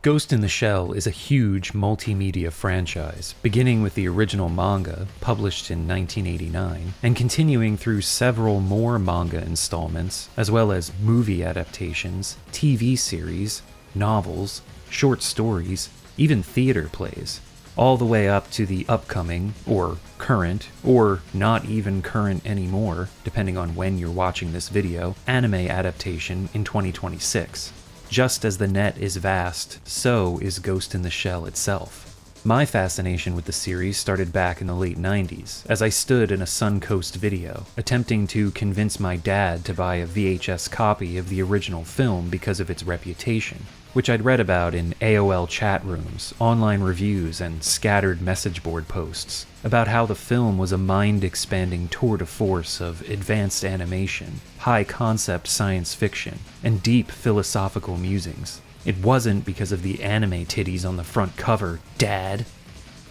Ghost in the Shell is a huge multimedia franchise, beginning with the original manga, published in 1989, and continuing through several more manga installments, as well as movie adaptations, TV series, novels, short stories, even theater plays, all the way up to the upcoming, or current, or not even current anymore, depending on when you're watching this video, anime adaptation in 2026. Just as the net is vast, so is Ghost in the Shell itself. My fascination with the series started back in the late 90s, as I stood in a Suncoast video, attempting to convince my dad to buy a VHS copy of the original film because of its reputation, which I'd read about in AOL chat rooms, online reviews, and scattered message board posts, about how the film was a mind-expanding tour de force of advanced animation, high-concept science fiction, and deep philosophical musings. It wasn't because of the anime titties on the front cover, Dad.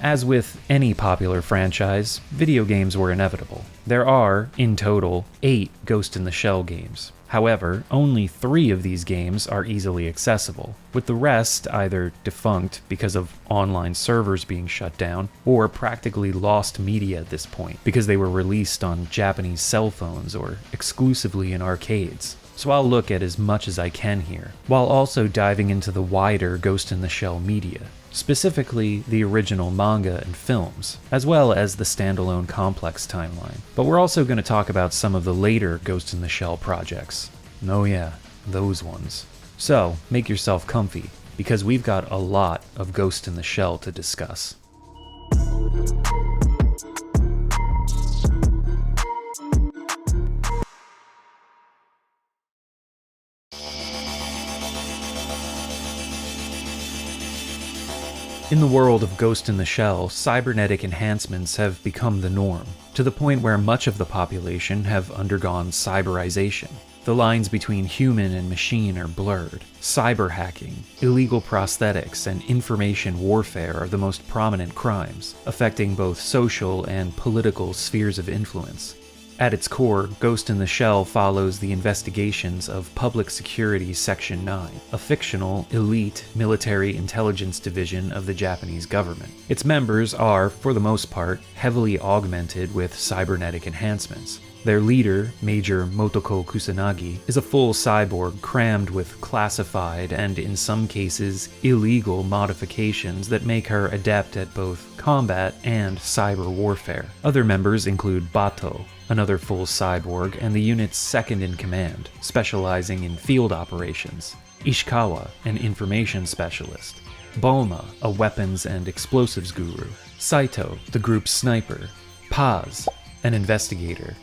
As with any popular franchise, video games were inevitable. There are, in total, 8 Ghost in the Shell games. However, only 3 of these games are easily accessible, with the rest either defunct because of online servers being shut down, or practically lost media at this point because they were released on Japanese cell phones or exclusively in arcades. So I'll look at as much as I can here, while also diving into the wider Ghost in the Shell media, specifically the original manga and films, as well as the standalone complex timeline. But we're also going to talk about some of the later Ghost in the Shell projects. Oh yeah, those ones. So, make yourself comfy, because we've got a lot of Ghost in the Shell to discuss. In the world of Ghost in the Shell, cybernetic enhancements have become the norm, to the point where much of the population have undergone cyberization. The lines between human and machine are blurred. Cyber hacking, illegal prosthetics, and information warfare are the most prominent crimes, affecting both social and political spheres of influence. At its core, Ghost in the Shell follows the investigations of Public Security Section 9, a fictional, elite military intelligence division of the Japanese government. Its members are, for the most part, heavily augmented with cybernetic enhancements. Their leader, Major Motoko Kusanagi, is a full cyborg crammed with classified and, in some cases, illegal modifications that make her adept at both combat and cyber warfare. Other members include Bato, another full cyborg and the unit's second in command, specializing in field operations, Ishikawa, an information specialist, Bulma, a weapons and explosives guru, Saito, the group's sniper, Paz, an investigator,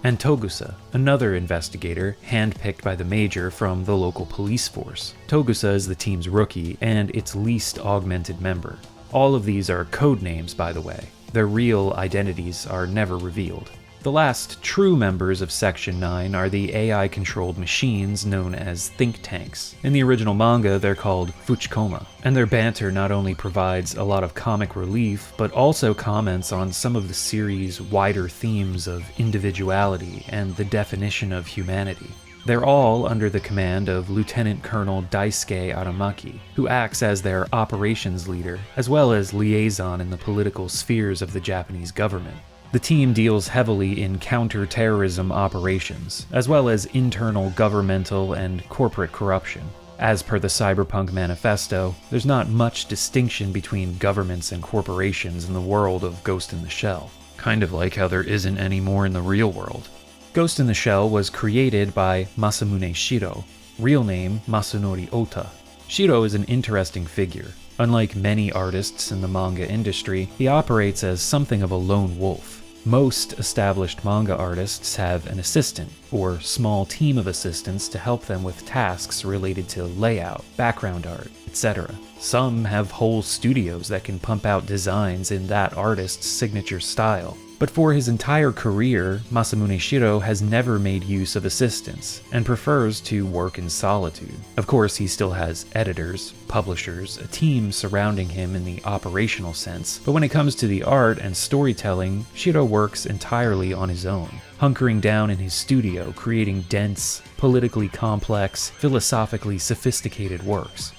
and Togusa, another investigator handpicked by the Major from the local police force. Togusa is the team's rookie and its least augmented member. All of these are code names, by the way. Their real identities are never revealed. The last true members of Section 9 are the AI-controlled machines known as think tanks. In the original manga, they're called Fuchikoma, and their banter not only provides a lot of comic relief, but also comments on some of the series' wider themes of individuality and the definition of humanity. They're all under the command of Lieutenant Colonel Daisuke Aramaki, who acts as their operations leader, as well as liaison in the political spheres of the Japanese government. The team deals heavily in counter-terrorism operations, as well as internal governmental and corporate corruption. As per the Cyberpunk Manifesto, there's not much distinction between governments and corporations in the world of Ghost in the Shell. Kind of like how there isn't any more in the real world. Ghost in the Shell was created by Masamune Shiro, real name Masanori Ota. Shiro is an interesting figure. Unlike many artists in the manga industry, he operates as something of a lone wolf. Most established manga artists have an assistant, or small team of assistants to help them with tasks related to layout, background art, etc. Some have whole studios that can pump out designs in that artist's signature style. But for his entire career, Masamune Shiro has never made use of assistants, and prefers to work in solitude. Of course, he still has editors, publishers, a team surrounding him in the operational sense, but when it comes to the art and storytelling, Shiro works entirely on his own, hunkering down in his studio, creating dense, politically complex, philosophically sophisticated works.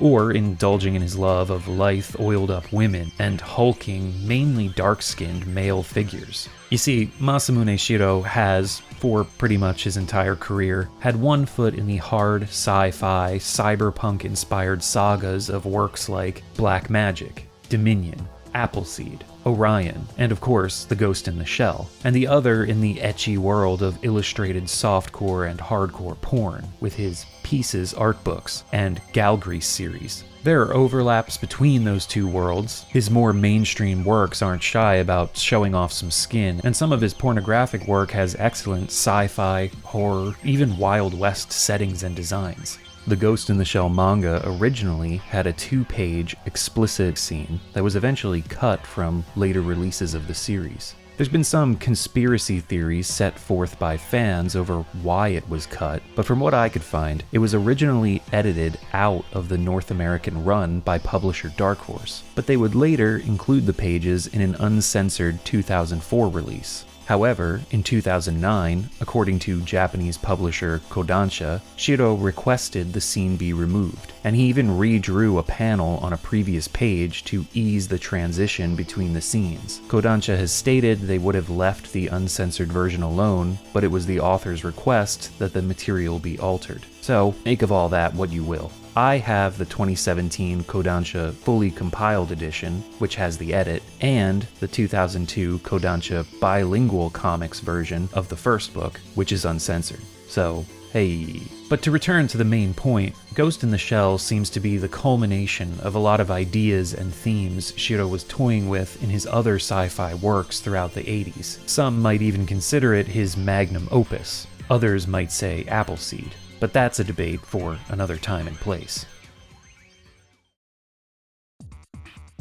or indulging in his love of lithe, oiled-up women and hulking, mainly dark-skinned male figures. You see, Masamune Shirow has, for pretty much his entire career, had one foot in the hard, sci-fi, cyberpunk-inspired sagas of works like Black Magic, Dominion, Appleseed, Orion, and of course, The Ghost in the Shell, and the other in the ecchi world of illustrated softcore and hardcore porn, with his Pieces art books and Galgrease series. There are overlaps between those two worlds. His more mainstream works aren't shy about showing off some skin, and some of his pornographic work has excellent sci-fi, horror, even Wild West settings and designs. The Ghost in the Shell manga originally had a 2-page explicit scene that was eventually cut from later releases of the series. There's been some conspiracy theories set forth by fans over why it was cut, but from what I could find, it was originally edited out of the North American run by publisher Dark Horse, but they would later include the pages in an uncensored 2004 release. However, in 2009, according to Japanese publisher Kodansha, Shiro requested the scene be removed, and he even redrew a panel on a previous page to ease the transition between the scenes. Kodansha has stated they would have left the uncensored version alone, but it was the author's request that the material be altered. So, make of all that what you will. I have the 2017 Kodansha fully compiled edition, which has the edit, and the 2002 Kodansha bilingual comics version of the first book, which is uncensored. So, hey. But to return to the main point, Ghost in the Shell seems to be the culmination of a lot of ideas and themes Shiro was toying with in his other sci-fi works throughout the 80s. Some might even consider it his magnum opus. Others might say Appleseed. But that's a debate for another time and place.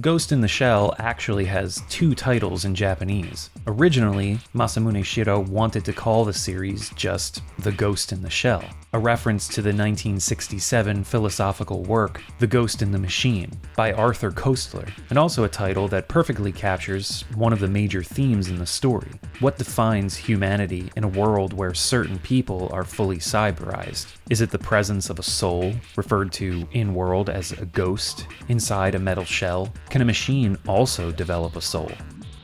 Ghost in the Shell actually has 2 titles in Japanese. Originally, Masamune Shirow wanted to call the series just The Ghost in the Shell, a reference to the 1967 philosophical work The Ghost in the Machine by Arthur Koestler, and also a title that perfectly captures one of the major themes in the story. What defines humanity in a world where certain people are fully cyberized? Is it the presence of a soul, referred to in-world as a ghost, inside a metal shell? Can a machine also develop a soul?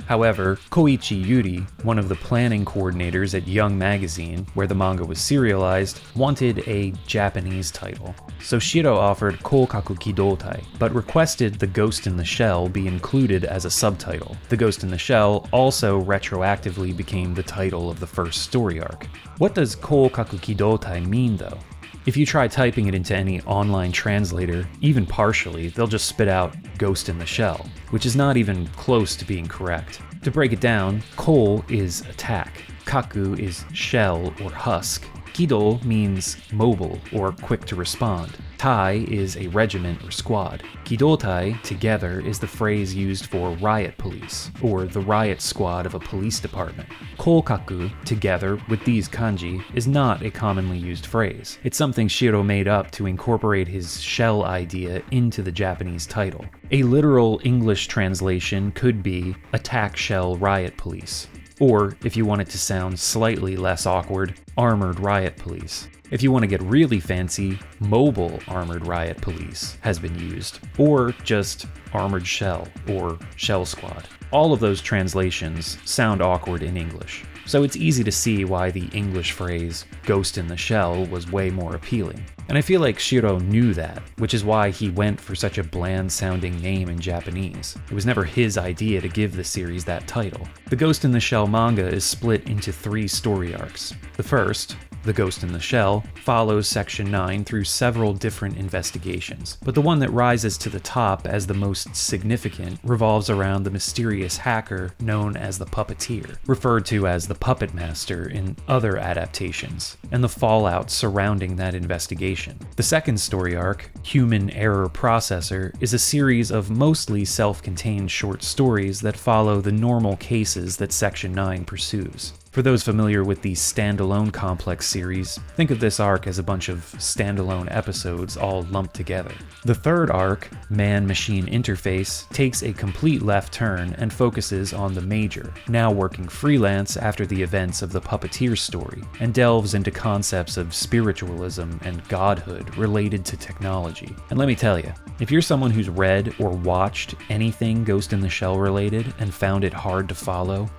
However, Koichi Yuri, one of the planning coordinators at Young Magazine, where the manga was serialized, wanted a Japanese title. So Shiro offered Koukaku Kidotai, but requested The Ghost in the Shell be included as a subtitle. The Ghost in the Shell also retroactively became the title of the first story arc. What does Koukaku Kidotai mean though? If you try typing it into any online translator, even partially, they'll just spit out Ghost in the Shell, which is not even close to being correct. To break it down, Ko is attack, Kaku is shell or husk, Kido means mobile or quick to respond, Tai is a regiment or squad. Kidotai, together, is the phrase used for riot police, or the riot squad of a police department. Koukaku, together with these kanji, is not a commonly used phrase. It's something Shiro made up to incorporate his shell idea into the Japanese title. A literal English translation could be Attack Shell Riot Police. Or, if you want it to sound slightly less awkward, Armored Riot Police. If you want to get really fancy, Mobile Armored Riot Police has been used, or just Armored Shell or Shell Squad. All of those translations sound awkward in English, so it's easy to see why the English phrase Ghost in the Shell was way more appealing. And I feel like Shiro knew that, which is why he went for such a bland-sounding name in Japanese. It was never his idea to give the series that title. The Ghost in the Shell manga is split into 3 story arcs. The first, The Ghost in the Shell, follows Section 9 through several different investigations, but the one that rises to the top as the most significant revolves around the mysterious hacker known as the Puppeteer, referred to as the Puppet Master in other adaptations, and the fallout surrounding that investigation. The second story arc, Human Error Processor, is a series of mostly self-contained short stories that follow the normal cases that Section 9 pursues. For those familiar with the standalone complex series, think of this arc as a bunch of standalone episodes all lumped together. The third arc, Man-Machine Interface, takes a complete left turn and focuses on the Major, now working freelance after the events of the Puppeteer story, and delves into concepts of spiritualism and godhood related to technology. And let me tell you, if you're someone who's read or watched anything Ghost in the Shell related and found it hard to follow,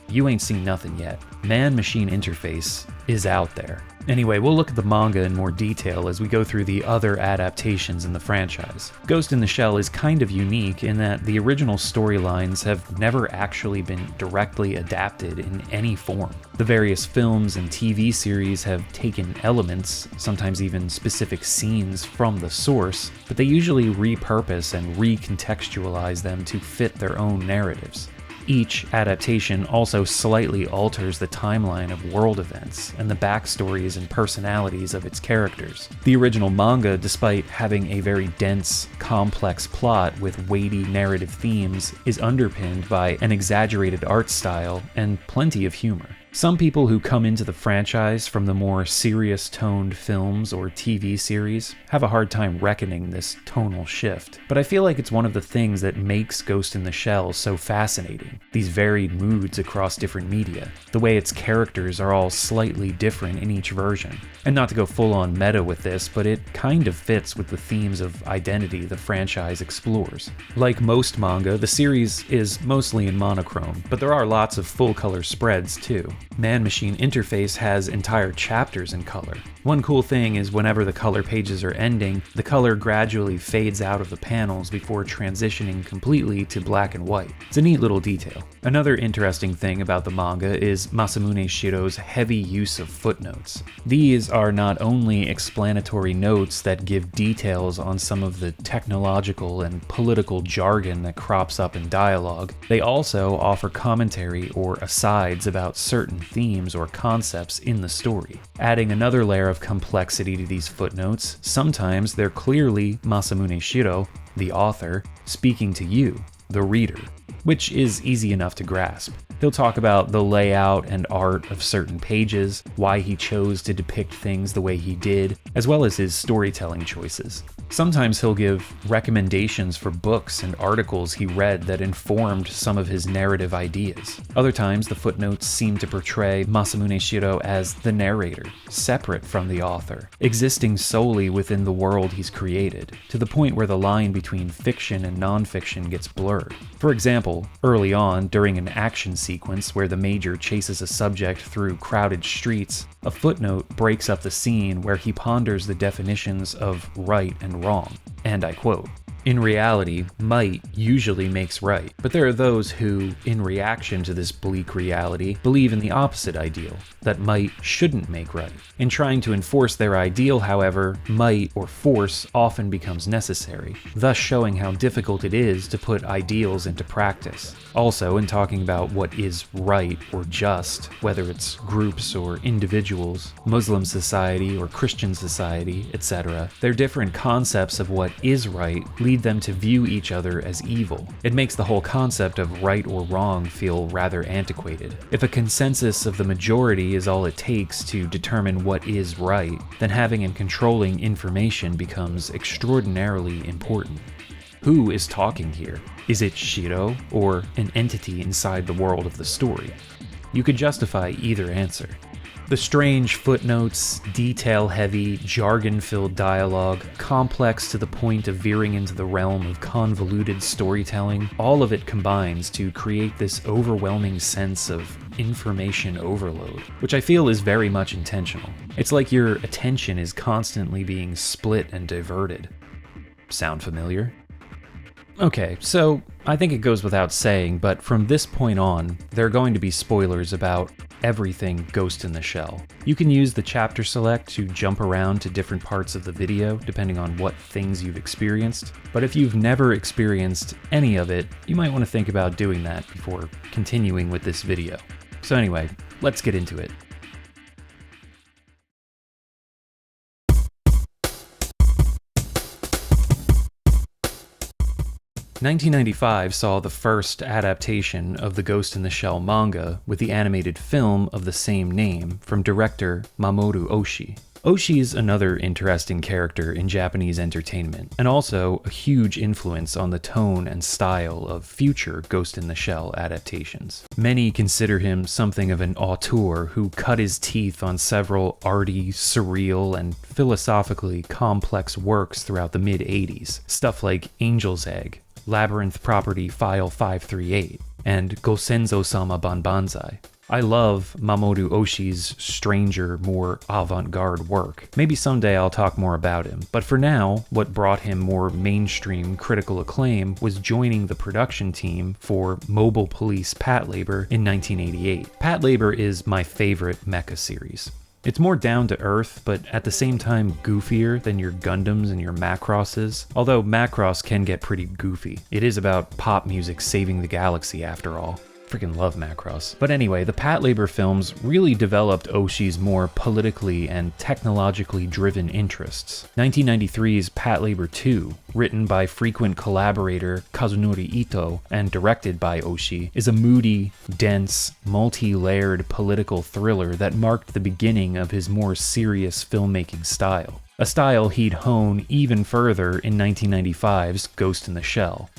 you ain't seen nothing yet. Man-Machine Interface is out there. Anyway, we'll look at the manga in more detail as we go through the other adaptations in the franchise. Ghost in the Shell is kind of unique in that the original storylines have never actually been directly adapted in any form. The various films and TV series have taken elements, sometimes even specific scenes, from the source, but they usually repurpose and recontextualize them to fit their own narratives. Each adaptation also slightly alters the timeline of world events and the backstories and personalities of its characters. The original manga, despite having a very dense, complex plot with weighty narrative themes, is underpinned by an exaggerated art style and plenty of humor. Some people who come into the franchise from the more serious-toned films or TV series have a hard time reckoning this tonal shift, but I feel like it's one of the things that makes Ghost in the Shell so fascinating, these varied moods across different media, the way its characters are all slightly different in each version. And not to go full-on meta with this, but it kind of fits with the themes of identity the franchise explores. Like most manga, the series is mostly in monochrome, but there are lots of full-color spreads too. Man-Machine Interface has entire chapters in color. One cool thing is whenever the color pages are ending, the color gradually fades out of the panels before transitioning completely to black and white. It's a neat little detail. Another interesting thing about the manga is Masamune Shirow's heavy use of footnotes. These are not only explanatory notes that give details on some of the technological and political jargon that crops up in dialogue, they also offer commentary or asides about certain themes or concepts in the story. Adding another layer of complexity to these footnotes, sometimes they're clearly Masamune Shirow, the author, speaking to you, the reader, which is easy enough to grasp. He'll talk about the layout and art of certain pages, why he chose to depict things the way he did, as well as his storytelling choices. Sometimes he'll give recommendations for books and articles he read that informed some of his narrative ideas. Other times, the footnotes seem to portray Masamune Shirow as the narrator, separate from the author, existing solely within the world he's created, to the point where the line between fiction and nonfiction gets blurred. For example, early on, during an action sequence where the Major chases a subject through crowded streets, a footnote breaks up the scene where he ponders the definitions of right and wrong. And I quote, "In reality, might usually makes right, but there are those who, in reaction to this bleak reality, believe in the opposite ideal, that might shouldn't make right. In trying to enforce their ideal, however, might or force often becomes necessary, thus showing how difficult it is to put ideals into practice." Also, in talking about what is right or just, whether it's groups or individuals, Muslim society or Christian society, etc., their different concepts of what is right lead them to view each other as evil. It makes the whole concept of right or wrong feel rather antiquated. If a consensus of the majority is all it takes to determine what is right, then having and controlling information becomes extraordinarily important. Who is talking here? Is it Shiro or an entity inside the world of the story? You could justify either answer. The strange footnotes, detail-heavy, jargon-filled dialogue, complex to the point of veering into the realm of convoluted storytelling, all of it combines to create this overwhelming sense of information overload, which I feel is very much intentional. It's like your attention is constantly being split and diverted. Sound familiar? Okay, so I think it goes without saying, but from this point on, there are going to be spoilers about everything Ghost in the Shell. You can use the chapter select to jump around to different parts of the video, depending on what things you've experienced, but if you've never experienced any of it, you might want to think about doing that before continuing with this video. So anyway, let's get into it. 1995 saw the first adaptation of the Ghost in the Shell manga with the animated film of the same name from director Mamoru Oshii. Oshii is another interesting character in Japanese entertainment, and also a huge influence on the tone and style of future Ghost in the Shell adaptations. Many consider him something of an auteur who cut his teeth on several arty, surreal, and philosophically complex works throughout the mid-80s, stuff like Angel's Egg, Labyrinth Property File 538, and Gosenzo-sama Banbanzai. I love Mamoru Oshii's stranger, more avant-garde work. Maybe someday I'll talk more about him, but for now, what brought him more mainstream critical acclaim was joining the production team for Mobile Police Patlabor in 1988. Patlabor is my favorite mecha series. It's more down to earth, but at the same time goofier than your Gundams and your Macrosses, although Macross can get pretty goofy. It is about pop music saving the galaxy after all. Freaking love Macross. But anyway, the Patlabor films really developed Oshii's more politically and technologically driven interests. 1993's Patlabor 2, written by frequent collaborator Kazunori Ito and directed by Oshii, is a moody, dense, multi-layered political thriller that marked the beginning of his more serious filmmaking style. A style he'd hone even further in 1995's Ghost in the Shell.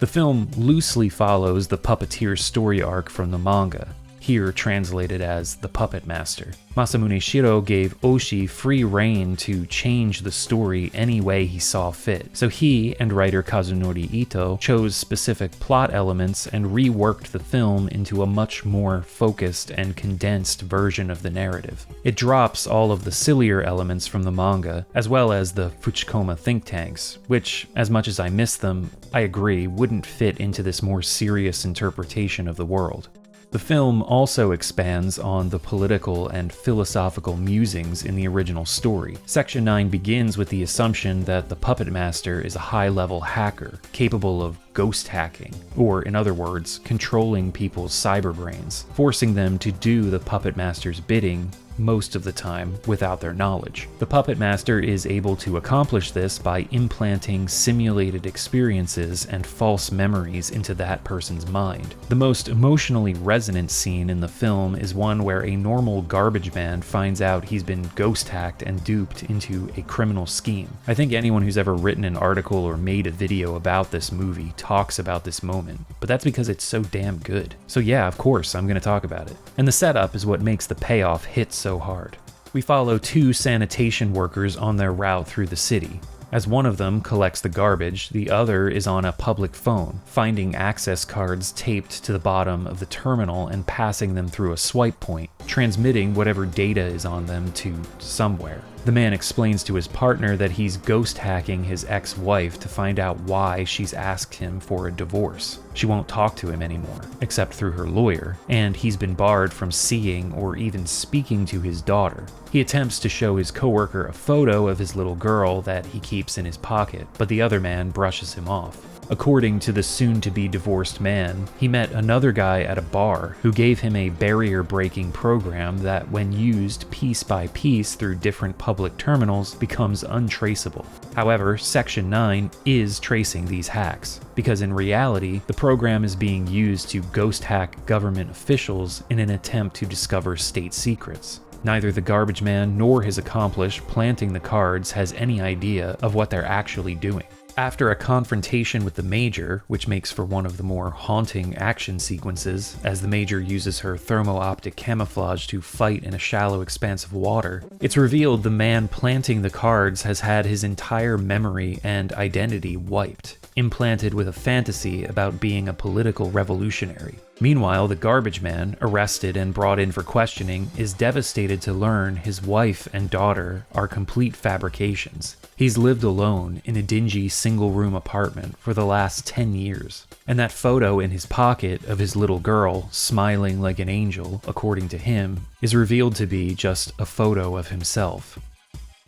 The film loosely follows the puppeteer story arc from the manga, here translated as The Puppet Master. Masamune Shirow gave Oshii free rein to change the story any way he saw fit, so he and writer Kazunori Ito chose specific plot elements and reworked the film into a much more focused and condensed version of the narrative. It drops all of the sillier elements from the manga, as well as the Fuchikoma think tanks, which, as much as I miss them, I agree wouldn't fit into this more serious interpretation of the world. The film also expands on the political and philosophical musings in the original story. Section 9 begins with the assumption that the Puppet Master is a high-level hacker, capable of ghost hacking, or in other words, controlling people's cyberbrains, forcing them to do the Puppet Master's bidding most of the time without their knowledge. The Puppet Master is able to accomplish this by implanting simulated experiences and false memories into that person's mind. The most emotionally resonant scene in the film is one where a normal garbage man finds out he's been ghost hacked and duped into a criminal scheme. I think anyone who's ever written an article or made a video about this movie talks about this moment, but that's because it's so damn good. So yeah, of course, I'm going to talk about it. And the setup is what makes the payoff hit so hard. We follow two sanitation workers on their route through the city. As one of them collects the garbage, the other is on a public phone, finding access cards taped to the bottom of the terminal and passing them through a swipe point, transmitting whatever data is on them to somewhere. The man explains to his partner that he's ghost hacking his ex-wife to find out why she's asked him for a divorce. She won't talk to him anymore, except through her lawyer, and he's been barred from seeing or even speaking to his daughter. He attempts to show his coworker a photo of his little girl that he keeps in his pocket, but the other man brushes him off. According to the soon-to-be divorced man, he met another guy at a bar who gave him a barrier-breaking program that, when used piece by piece through different public terminals, becomes untraceable. However, Section 9 is tracing these hacks, because in reality, the program is being used to ghost hack government officials in an attempt to discover state secrets. Neither the garbage man nor his accomplice planting the cards has any idea of what they're actually doing. After a confrontation with the Major, which makes for one of the more haunting action sequences, as the Major uses her thermo-optic camouflage to fight in a shallow expanse of water, it's revealed the man planting the cards has had his entire memory and identity wiped, implanted with a fantasy about being a political revolutionary. Meanwhile, the garbage man, arrested and brought in for questioning, is devastated to learn his wife and daughter are complete fabrications. He's lived alone in a dingy single-room apartment for the last 10 years. And that photo in his pocket of his little girl, smiling like an angel, according to him, is revealed to be just a photo of himself.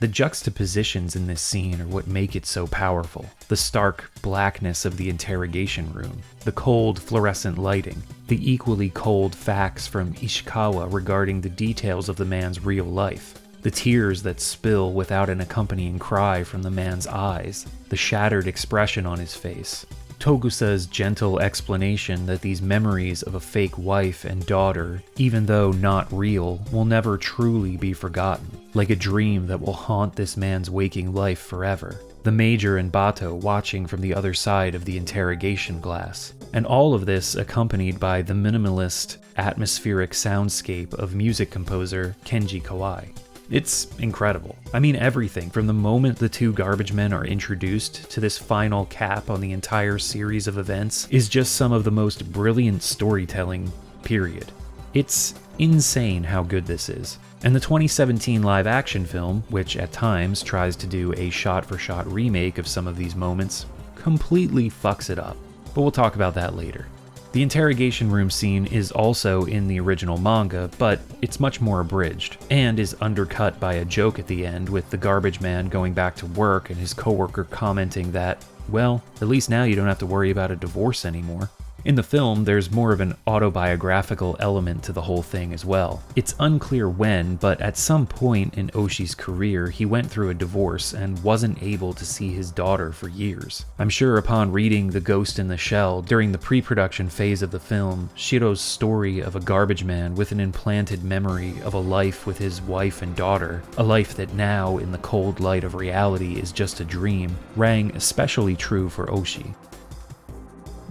The juxtapositions in this scene are what make it so powerful. The stark blackness of the interrogation room, the cold fluorescent lighting, the equally cold facts from Ishikawa regarding the details of the man's real life. The tears that spill without an accompanying cry from the man's eyes, the shattered expression on his face. Togusa's gentle explanation that these memories of a fake wife and daughter, even though not real, will never truly be forgotten, like a dream that will haunt this man's waking life forever. The Major and Bato watching from the other side of the interrogation glass. And all of this accompanied by the minimalist, atmospheric soundscape of music composer Kenji Kawai. It's incredible. I mean everything, from the moment the two garbage men are introduced to this final cap on the entire series of events, is just some of the most brilliant storytelling, period. It's insane how good this is. And the 2017 live-action film, which at times tries to do a shot-for-shot remake of some of these moments, completely fucks it up. But we'll talk about that later. The interrogation room scene is also in the original manga, but it's much more abridged, and is undercut by a joke at the end with the garbage man going back to work and his coworker commenting that, well, at least now you don't have to worry about a divorce anymore. In the film, there's more of an autobiographical element to the whole thing as well. It's unclear when, but at some point in Oshi's career, he went through a divorce and wasn't able to see his daughter for years. I'm sure upon reading The Ghost in the Shell during the pre-production phase of the film, Shiro's story of a garbage man with an implanted memory of a life with his wife and daughter, a life that now, in the cold light of reality, is just a dream, rang especially true for Oshi.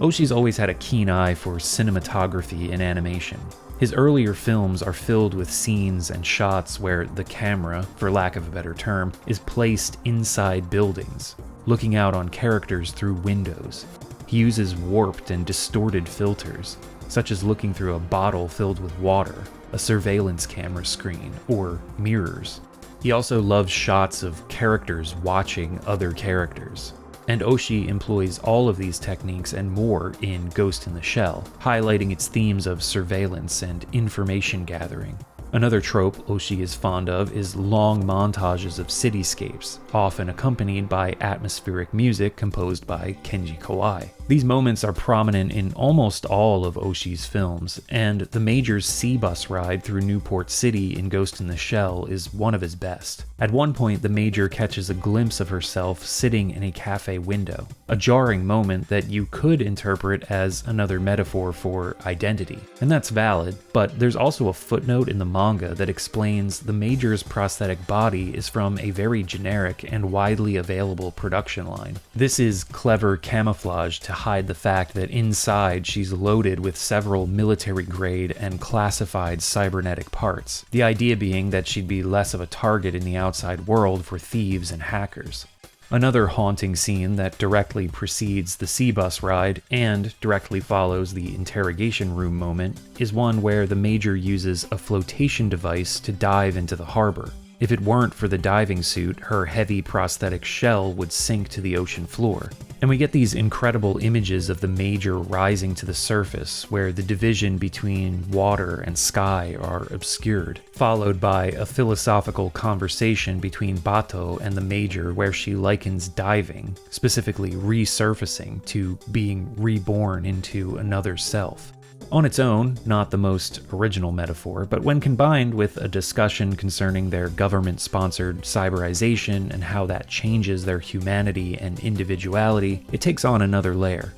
Oshi's always had a keen eye for cinematography and animation. His earlier films are filled with scenes and shots where the camera, for lack of a better term, is placed inside buildings, looking out on characters through windows. He uses warped and distorted filters, such as looking through a bottle filled with water, a surveillance camera screen, or mirrors. He also loves shots of characters watching other characters. And Oshi employs all of these techniques and more in Ghost in the Shell, highlighting its themes of surveillance and information gathering. Another trope Oshi is fond of is long montages of cityscapes, often accompanied by atmospheric music composed by Kenji Kawai. These moments are prominent in almost all of Oshi's films, and the Major's sea bus ride through Newport City in Ghost in the Shell is one of his best. At one point, the Major catches a glimpse of herself sitting in a cafe window, a jarring moment that you could interpret as another metaphor for identity. And that's valid, but there's also a footnote in the manga that explains the Major's prosthetic body is from a very generic and widely available production line. This is clever camouflage to hide the fact that inside she's loaded with several military-grade and classified cybernetic parts, the idea being that she'd be less of a target in the outside world for thieves and hackers. Another haunting scene that directly precedes the sea bus ride and directly follows the interrogation room moment is one where the Major uses a flotation device to dive into the harbor. If it weren't for the diving suit, her heavy prosthetic shell would sink to the ocean floor. And we get these incredible images of the Major rising to the surface, where the division between water and sky are obscured, followed by a philosophical conversation between Bato and the Major where she likens diving, specifically resurfacing, to being reborn into another self. On its own, not the most original metaphor, but when combined with a discussion concerning their government-sponsored cyberization and how that changes their humanity and individuality, it takes on another layer.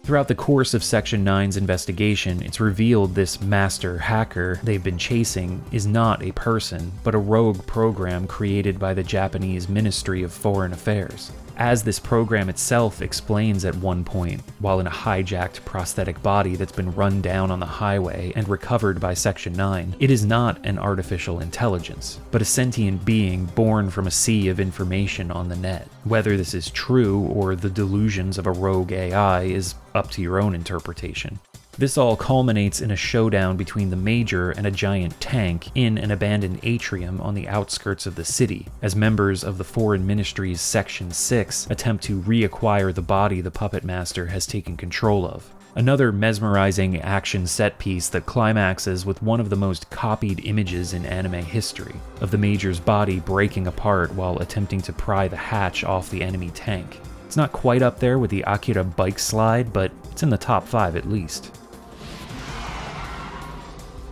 Throughout the course of Section 9's investigation, it's revealed this master hacker they've been chasing is not a person, but a rogue program created by the Japanese Ministry of Foreign Affairs. As this program itself explains at one point, while in a hijacked prosthetic body that's been run down on the highway and recovered by Section 9, it is not an artificial intelligence, but a sentient being born from a sea of information on the net. Whether this is true or the delusions of a rogue AI is up to your own interpretation. This all culminates in a showdown between the Major and a giant tank in an abandoned atrium on the outskirts of the city, as members of the Foreign Ministry's Section 6 attempt to reacquire the body the Puppet Master has taken control of. Another mesmerizing action set piece that climaxes with one of the most copied images in anime history, of the Major's body breaking apart while attempting to pry the hatch off the enemy tank. It's not quite up there with the Akira bike slide, but it's in the top 5 at least.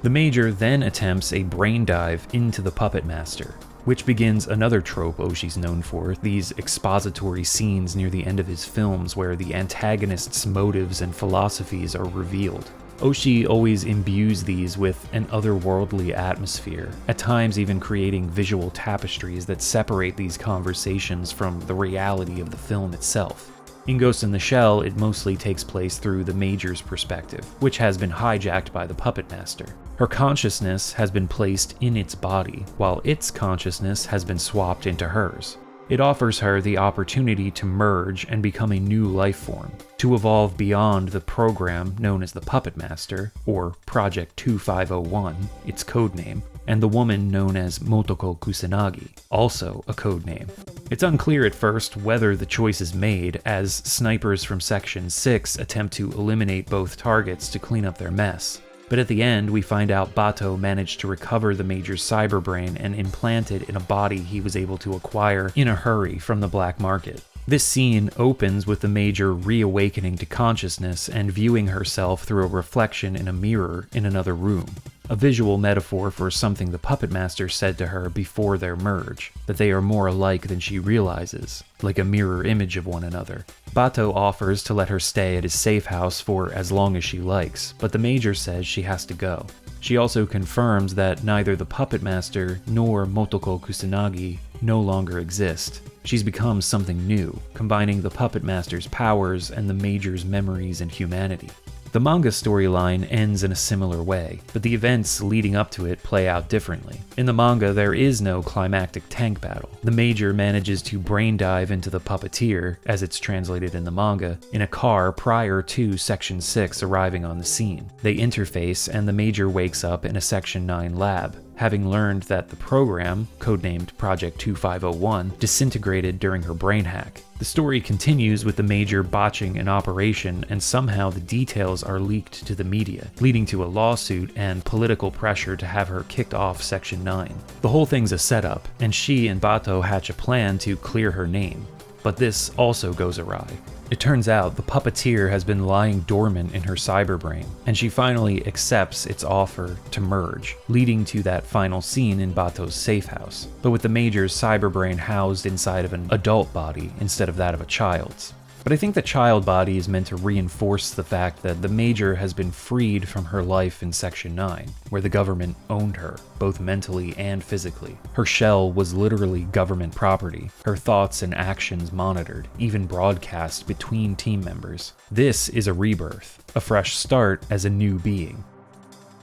The Major then attempts a brain dive into the Puppet Master, which begins another trope Oshii's known for, these expository scenes near the end of his films where the antagonist's motives and philosophies are revealed. Oshii always imbues these with an otherworldly atmosphere, at times even creating visual tapestries that separate these conversations from the reality of the film itself. In Ghost in the Shell, it mostly takes place through the Major's perspective, which has been hijacked by the Puppet Master. Her consciousness has been placed in its body, while its consciousness has been swapped into hers. It offers her the opportunity to merge and become a new life form, to evolve beyond the program known as the Puppet Master, or Project 2501, its codename, and the woman known as Motoko Kusanagi, also a codename. It's unclear at first whether the choice is made, as snipers from Section 6 attempt to eliminate both targets to clean up their mess. But at the end, we find out Bato managed to recover the Major's cyberbrain and implant it in a body he was able to acquire in a hurry from the black market. This scene opens with the Major reawakening to consciousness and viewing herself through a reflection in a mirror in another room. A visual metaphor for something the Puppet Master said to her before their merge, that they are more alike than she realizes, like a mirror image of one another. Bato offers to let her stay at his safe house for as long as she likes, but the Major says she has to go. She also confirms that neither the Puppet Master nor Motoko Kusanagi no longer exist. She's become something new, combining the Puppet Master's powers and the Major's memories and humanity. The manga storyline ends in a similar way, but the events leading up to it play out differently. In the manga, there is no climactic tank battle. The Major manages to brain dive into the puppeteer, as it's translated in the manga, in a car prior to Section 6 arriving on the scene. They interface, and the Major wakes up in a Section 9 lab, having learned that the program, codenamed Project 2501, disintegrated during her brain hack. The story continues with the Major botching an operation, and somehow the details are leaked to the media, leading to a lawsuit and political pressure to have her kicked off Section 9. The whole thing's a setup, and she and Bato hatch a plan to clear her name. But this also goes awry. It turns out the puppeteer has been lying dormant in her cyberbrain, and she finally accepts its offer to merge, leading to that final scene in Bato's safe house, but with the Major's cyberbrain housed inside of an adult body instead of that of a child's. But I think the child body is meant to reinforce the fact that the Major has been freed from her life in Section 9, where the government owned her, both mentally and physically. Her shell was literally government property, her thoughts and actions monitored, even broadcast between team members. This is a rebirth, a fresh start as a new being.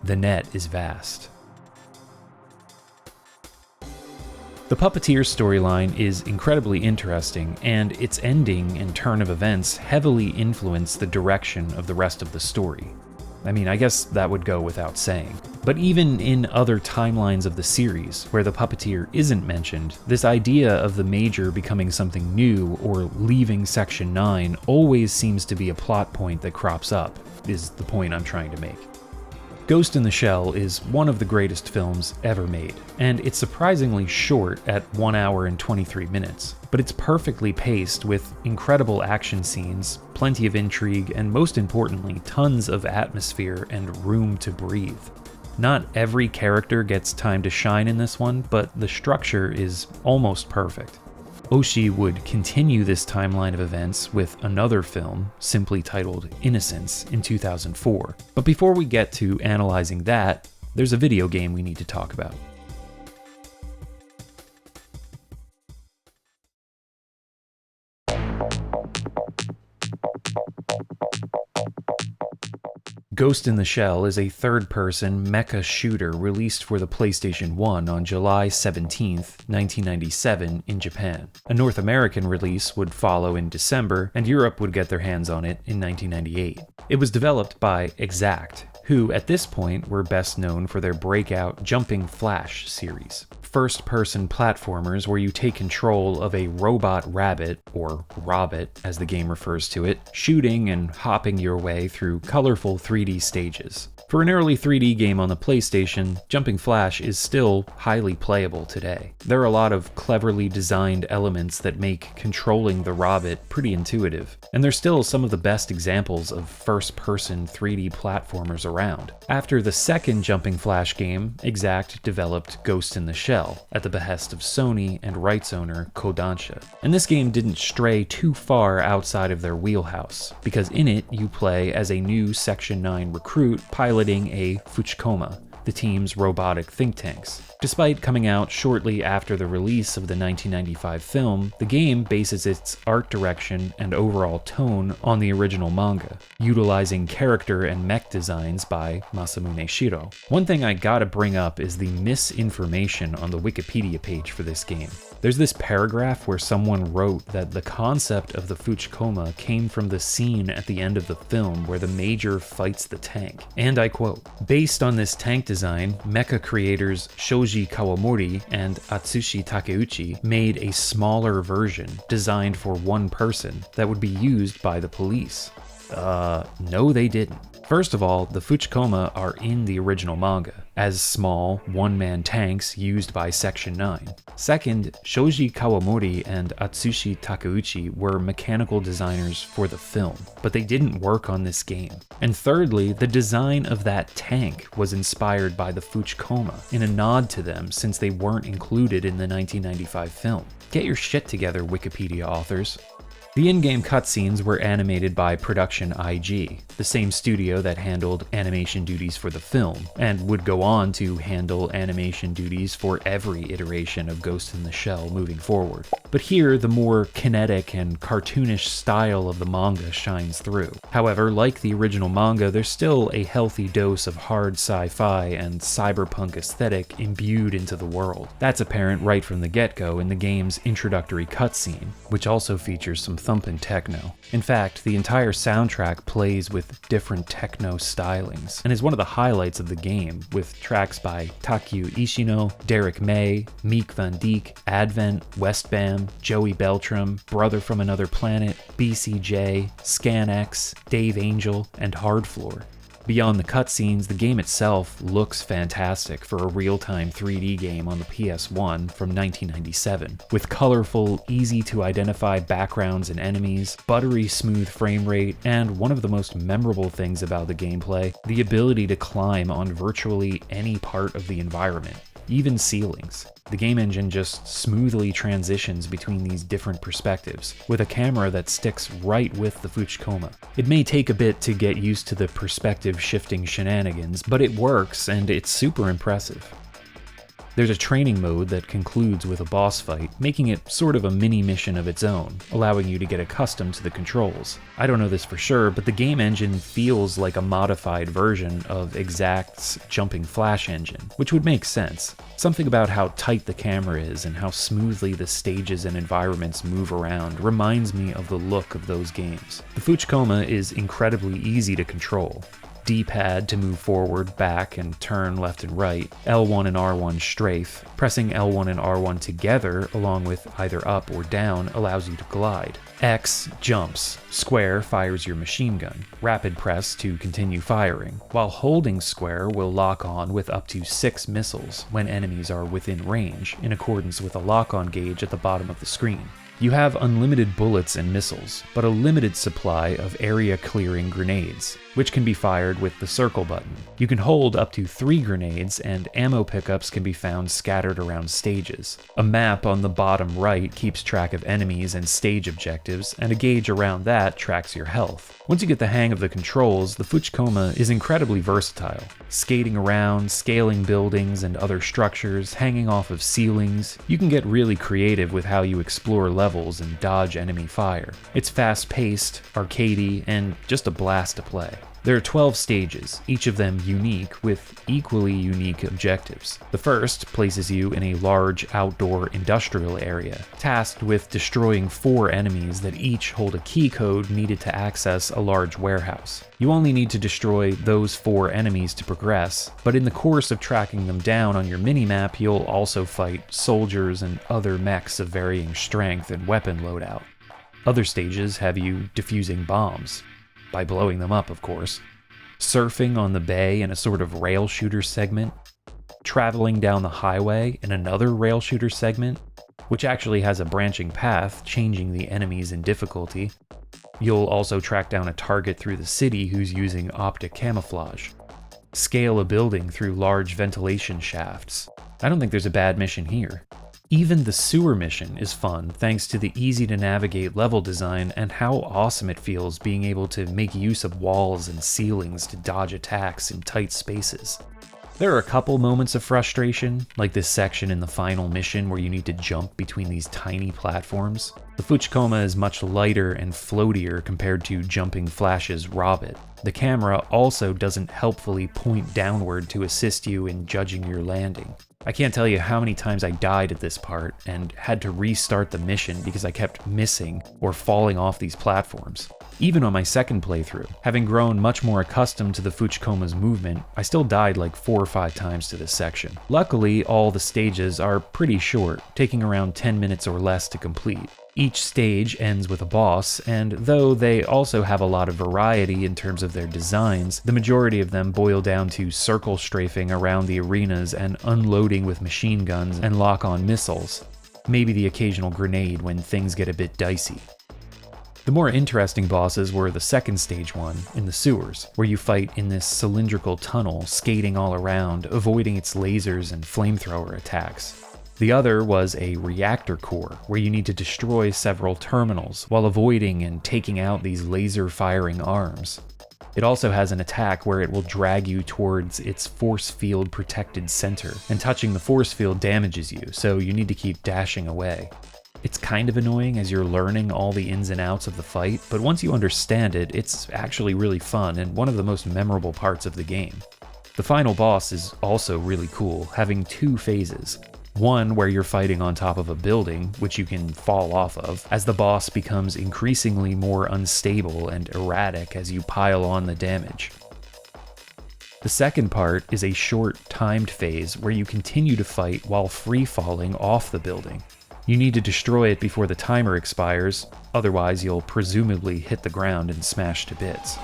The net is vast. The Puppeteer's storyline is incredibly interesting, and its ending and turn of events heavily influence the direction of the rest of the story. I mean, I guess that would go without saying. But even in other timelines of the series, where the Puppeteer isn't mentioned, this idea of the Major becoming something new or leaving Section 9 always seems to be a plot point that crops up, is the point I'm trying to make. Ghost in the Shell is one of the greatest films ever made, and it's surprisingly short at 1 hour and 23 minutes, but it's perfectly paced with incredible action scenes, plenty of intrigue, and most importantly, tons of atmosphere and room to breathe. Not every character gets time to shine in this one, but the structure is almost perfect. Oshii would continue this timeline of events with another film, simply titled Innocence, in 2004. But before we get to analyzing that, there's a video game we need to talk about. Ghost in the Shell is a third-person mecha shooter released for the PlayStation 1 on July 17, 1997 in Japan. A North American release would follow in December, and Europe would get their hands on it in 1998. It was developed by Exact, who at this point were best known for their breakout Jumping Flash series. first-person platformers where you take control of a robot rabbit, or Robbit as the game refers to it, shooting and hopping your way through colorful 3D stages. For an early 3D game on the PlayStation, Jumping Flash is still highly playable today. There are a lot of cleverly designed elements that make controlling the Robbit pretty intuitive, and they're still some of the best examples of first-person 3D platformers around. After the second Jumping Flash game, Exact developed Ghost in the Shell, at the behest of Sony and rights owner Kodansha. And this game didn't stray too far outside of their wheelhouse, because in it you play as a new Section 9 recruit piloting a Fuchikoma, the team's robotic think tanks. Despite coming out shortly after the release of the 1995 film, the game bases its art direction and overall tone on the original manga, utilizing character and mech designs by Masamune Shiro. One thing I gotta bring up is the misinformation on the Wikipedia page for this game. There's this paragraph where someone wrote that the concept of the Fuchikoma came from the scene at the end of the film where the Major fights the tank. And I quote, "Based on this tank design, mecha creators Shoji Kawamori and Atsushi Takeuchi made a smaller version designed for one person that would be used by the police." No they didn't. First of all, the Fuchikoma are in the original manga, as small, one-man tanks used by Section 9. Second, Shoji Kawamori and Atsushi Takeuchi were mechanical designers for the film, but they didn't work on this game. And thirdly, the design of that tank was inspired by the Fuchikoma, in a nod to them since they weren't included in the 1995 film. Get your shit together, Wikipedia authors. The in-game cutscenes were animated by Production IG, the same studio that handled animation duties for the film, and would go on to handle animation duties for every iteration of Ghost in the Shell moving forward. But here, the more kinetic and cartoonish style of the manga shines through. However, like the original manga, there's still a healthy dose of hard sci-fi and cyberpunk aesthetic imbued into the world. That's apparent right from the get-go in the game's introductory cutscene, which also features some thumping techno. In fact, the entire soundtrack plays with different techno stylings, and is one of the highlights of the game, with tracks by Takeo Ishino, Derek May, Meek Van Dijk, Advent, Westbam, Joey Beltram, Brother from Another Planet, BCJ, ScanX, Dave Angel, and Hardfloor. Beyond the cutscenes, the game itself looks fantastic for a real-time 3D game on the PS1 from 1997, with colorful, easy-to-identify backgrounds and enemies, buttery smooth frame rate, and one of the most memorable things about the gameplay, the ability to climb on virtually any part of the environment, even ceilings. The game engine just smoothly transitions between these different perspectives, with a camera that sticks right with the Fuchikoma. It may take a bit to get used to the perspective shifting shenanigans, but it works and it's super impressive. There's a training mode that concludes with a boss fight, making it sort of a mini mission of its own, allowing you to get accustomed to the controls. I don't know this for sure, but the game engine feels like a modified version of Exact's Jumping Flash engine, which would make sense. Something about how tight the camera is and how smoothly the stages and environments move around reminds me of the look of those games. The Fuchikoma is incredibly easy to control. D-pad to move forward, back, and turn left and right, L1 and R1 strafe. Pressing L1 and R1 together, along with either up or down, allows you to glide. X jumps, square fires your machine gun, rapid press to continue firing, while holding square will lock on with up to 6 missiles when enemies are within range, in accordance with a lock-on gauge at the bottom of the screen. You have unlimited bullets and missiles, but a limited supply of area-clearing grenades, which can be fired with the circle button. You can hold up to 3 grenades, and ammo pickups can be found scattered around stages. A map on the bottom right keeps track of enemies and stage objectives, and a gauge around that tracks your health. Once you get the hang of the controls, the Fuchikoma is incredibly versatile, skating around, scaling buildings and other structures, hanging off of ceilings. You can get really creative with how you explore levels and dodge enemy fire. It's fast-paced, arcadey, and just a blast to play. There are 12 stages, each of them unique, with equally unique objectives. The first places you in a large outdoor industrial area, tasked with destroying 4 enemies that each hold a key code needed to access a large warehouse. You only need to destroy those 4 enemies to progress, but in the course of tracking them down on your minimap, you'll also fight soldiers and other mechs of varying strength and weapon loadout. Other stages have you defusing bombs. By blowing them up, of course, surfing on the bay in a sort of rail shooter segment, traveling down the highway in another rail shooter segment, which actually has a branching path, changing the enemies in difficulty. You'll also track down a target through the city who's using optic camouflage, scale a building through large ventilation shafts. I don't think there's a bad mission here. Even the sewer mission is fun thanks to the easy-to-navigate level design and how awesome it feels being able to make use of walls and ceilings to dodge attacks in tight spaces. There are a couple moments of frustration, like this section in the final mission where you need to jump between these tiny platforms. The Fuchikoma is much lighter and floatier compared to Jumping Flash's Robbit. The camera also doesn't helpfully point downward to assist you in judging your landing. I can't tell you how many times I died at this part and had to restart the mission because I kept missing or falling off these platforms. Even on my second playthrough, having grown much more accustomed to the Fuchikoma's movement, I still died like 4 or 5 times to this section. Luckily, all the stages are pretty short, taking around 10 minutes or less to complete. Each stage ends with a boss, and though they also have a lot of variety in terms of their designs, the majority of them boil down to circle strafing around the arenas and unloading with machine guns and lock-on missiles. Maybe the occasional grenade when things get a bit dicey. The more interesting bosses were the second stage one, in the sewers, where you fight in this cylindrical tunnel, skating all around, avoiding its lasers and flamethrower attacks. The other was a reactor core, where you need to destroy several terminals while avoiding and taking out these laser-firing arms. It also has an attack where it will drag you towards its force field protected center, and touching the force field damages you, so you need to keep dashing away. It's kind of annoying as you're learning all the ins and outs of the fight, but once you understand it, it's actually really fun and one of the most memorable parts of the game. The final boss is also really cool, having 2 phases. One where you're fighting on top of a building, which you can fall off of, as the boss becomes increasingly more unstable and erratic as you pile on the damage. The second part is a short, timed phase where you continue to fight while free-falling off the building. You need to destroy it before the timer expires, otherwise you'll presumably hit the ground and smash to bits.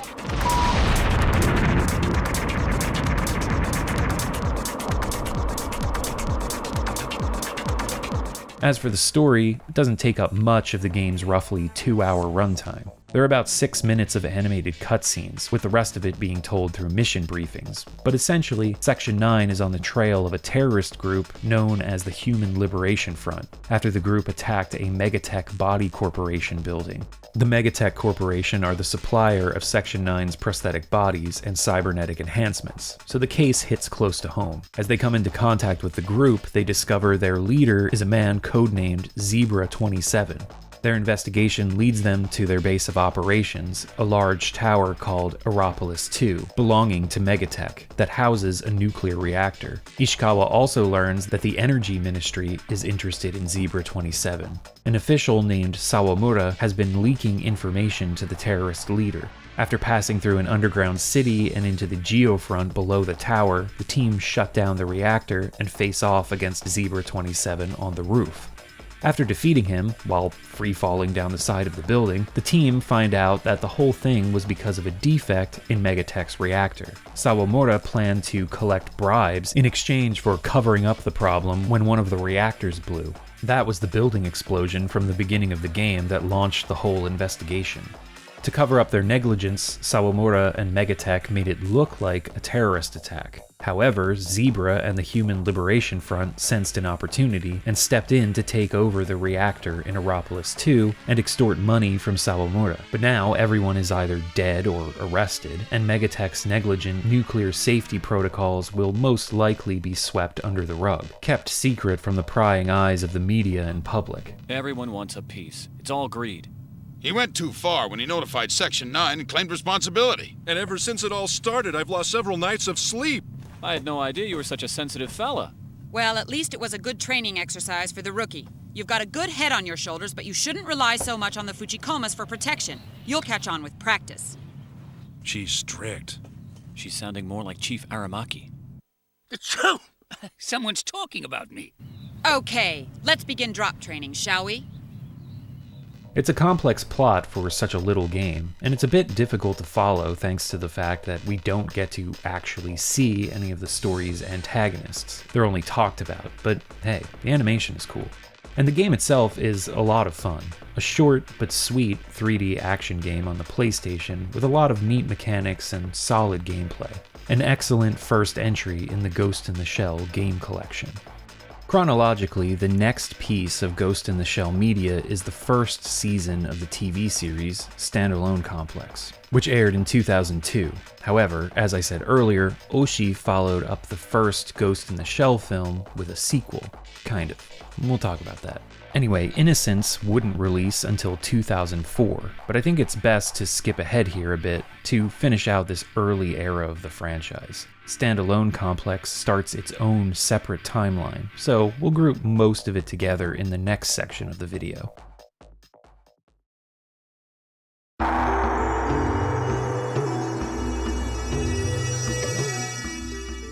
As for the story, it doesn't take up much of the game's roughly 2-hour runtime. There are about 6 minutes of animated cutscenes, with the rest of it being told through mission briefings, but essentially, Section 9 is on the trail of a terrorist group known as the Human Liberation Front, after the group attacked a Megatech Body Corporation building. The Megatech Corporation are the supplier of Section 9's prosthetic bodies and cybernetic enhancements, so the case hits close to home. As they come into contact with the group, they discover their leader is a man codenamed Zebra 27. Their investigation leads them to their base of operations, a large tower called Aeropolis 2, belonging to Megatech, that houses a nuclear reactor. Ishikawa also learns that the Energy Ministry is interested in Zebra 27. An official named Sawamura has been leaking information to the terrorist leader. After passing through an underground city and into the geofront below the tower, the team shut down the reactor and face off against Zebra 27 on the roof. After defeating him, while free-falling down the side of the building, the team find out that the whole thing was because of a defect in Megatech's reactor. Sawamura planned to collect bribes in exchange for covering up the problem when one of the reactors blew. That was the building explosion from the beginning of the game that launched the whole investigation. To cover up their negligence, Sawamura and Megatech made it look like a terrorist attack. However, Zebra and the Human Liberation Front sensed an opportunity and stepped in to take over the reactor in Aeropolis 2 and extort money from Sawamura. But now everyone is either dead or arrested, and Megatech's negligent nuclear safety protocols will most likely be swept under the rug, kept secret from the prying eyes of the media and public. Everyone wants a piece. It's all greed. He went too far when he notified Section 9 and claimed responsibility. And ever since it all started, I've lost several nights of sleep. I had no idea you were such a sensitive fella. Well, at least it was a good training exercise for the rookie. You've got a good head on your shoulders, but you shouldn't rely so much on the Fujikomas for protection. You'll catch on with practice. She's strict. She's sounding more like Chief Aramaki. So, someone's talking about me. Okay, let's begin drop training, shall we? It's a complex plot for such a little game, and it's a bit difficult to follow thanks to the fact that we don't get to actually see any of the story's antagonists. They're only talked about, but hey, the animation is cool. And the game itself is a lot of fun. A short but sweet 3D action game on the PlayStation with a lot of neat mechanics and solid gameplay. An excellent first entry in the Ghost in the Shell game collection. Chronologically, the next piece of Ghost in the Shell media is the first season of the TV series Standalone Complex, which aired in 2002. However, as I said earlier, Oshii followed up the first Ghost in the Shell film with a sequel. Kind of. We'll talk about that. Anyway, Innocence wouldn't release until 2004, but I think it's best to skip ahead here a bit to finish out this early era of the franchise. Standalone Complex starts its own separate timeline, so we'll group most of it together in the next section of the video.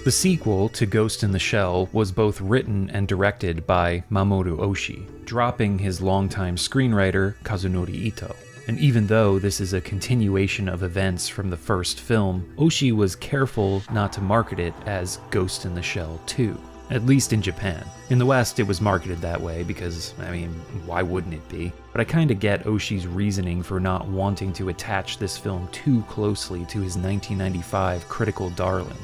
The sequel to Ghost in the Shell was both written and directed by Mamoru Oshii, dropping his longtime screenwriter Kazunori Ito. And even though this is a continuation of events from the first film, Oshii was careful not to market it as Ghost in the Shell 2, at least in Japan. In the West, it was marketed that way because, I mean, why wouldn't it be? But I kinda get Oshii's reasoning for not wanting to attach this film too closely to his 1995 critical darling.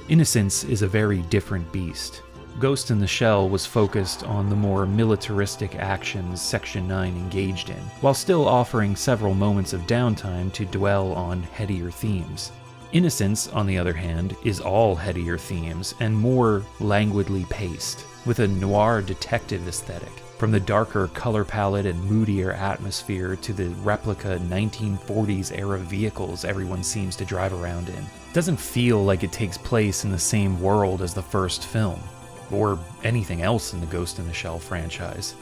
Innocence is a very different beast. Ghost in the Shell was focused on the more militaristic actions Section 9 engaged in, while still offering several moments of downtime to dwell on headier themes. Innocence, on the other hand, is all headier themes and more languidly paced, with a noir detective aesthetic. From the darker color palette and moodier atmosphere to the replica 1940s era vehicles everyone seems to drive around in. It doesn't feel like it takes place in the same world as the first film, or anything else in the Ghost in the Shell franchise.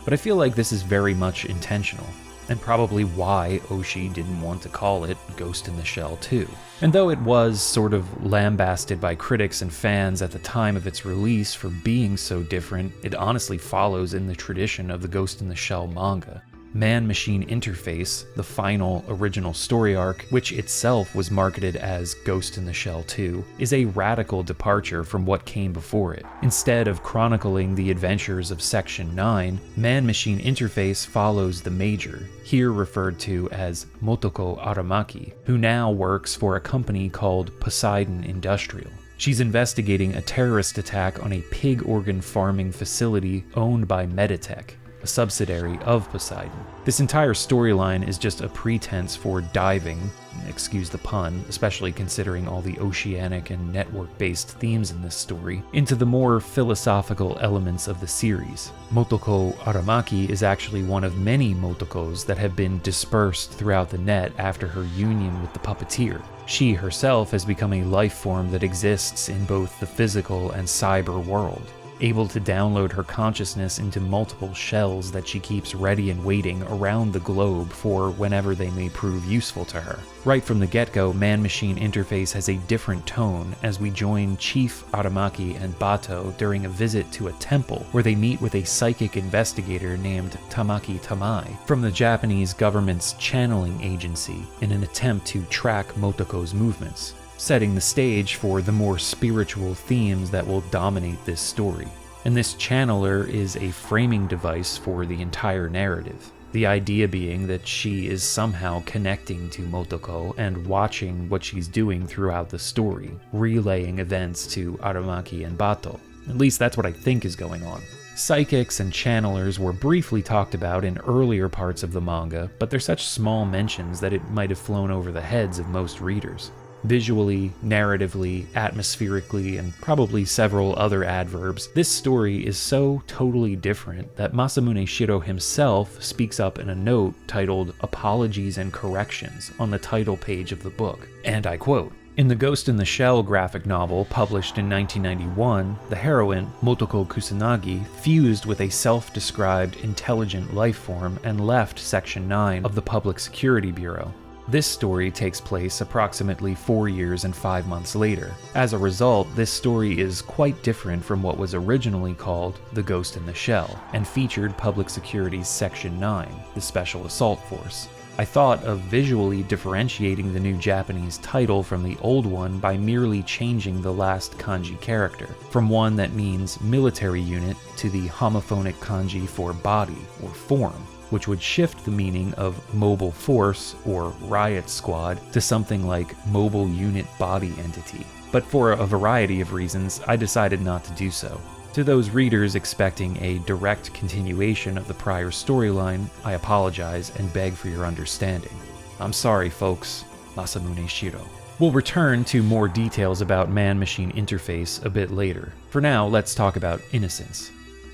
But I feel like this is very much intentional, and probably why Oshii didn't want to call it Ghost in the Shell 2. And though it was sort of lambasted by critics and fans at the time of its release for being so different, it honestly follows in the tradition of the Ghost in the Shell manga. Man-Machine Interface, the final original story arc, which itself was marketed as Ghost in the Shell 2, is a radical departure from what came before it. Instead of chronicling the adventures of Section 9, Man-Machine Interface follows the Major, here referred to as Motoko Aramaki, who now works for a company called Poseidon Industrial. She's investigating a terrorist attack on a pig organ farming facility owned by Meditech, a subsidiary of Poseidon. This entire storyline is just a pretense for diving, excuse the pun, especially considering all the oceanic and network-based themes in this story, into the more philosophical elements of the series. Motoko Aramaki is actually one of many Motokos that have been dispersed throughout the net after her union with the puppeteer. She herself has become a life form that exists in both the physical and cyber world, able to download her consciousness into multiple shells that she keeps ready and waiting around the globe for whenever they may prove useful to her. Right from the get-go, Man-Machine Interface has a different tone as we join Chief Aramaki and Bato during a visit to a temple where they meet with a psychic investigator named Tamaki Tamai from the Japanese government's channeling agency in an attempt to track Motoko's movements, setting the stage for the more spiritual themes that will dominate this story. And this channeler is a framing device for the entire narrative. The idea being that she is somehow connecting to Motoko and watching what she's doing throughout the story, relaying events to Aramaki and Bato. At least that's what I think is going on. Psychics and channelers were briefly talked about in earlier parts of the manga, but they're such small mentions that it might have flown over the heads of most readers. Visually, narratively, atmospherically, and probably several other adverbs, this story is so totally different that Masamune Shirow himself speaks up in a note titled Apologies and Corrections on the title page of the book, and I quote, "In the Ghost in the Shell graphic novel published in 1991, the heroine, Motoko Kusanagi, fused with a self-described intelligent life form and left Section 9 of the Public Security Bureau. This story takes place approximately 4 years and 5 months later. As a result, this story is quite different from what was originally called The Ghost in the Shell, and featured Public Security's Section 9, the Special Assault Force. I thought of visually differentiating the new Japanese title from the old one by merely changing the last kanji character, from one that means military unit to the homophonic kanji for body or form, which would shift the meaning of mobile force or riot squad to something like mobile unit body entity. But for a variety of reasons, I decided not to do so. To those readers expecting a direct continuation of the prior storyline, I apologize and beg for your understanding. I'm sorry, folks. Masamune Shirow." We'll return to more details about man-machine interface a bit later. For now, let's talk about Innocence.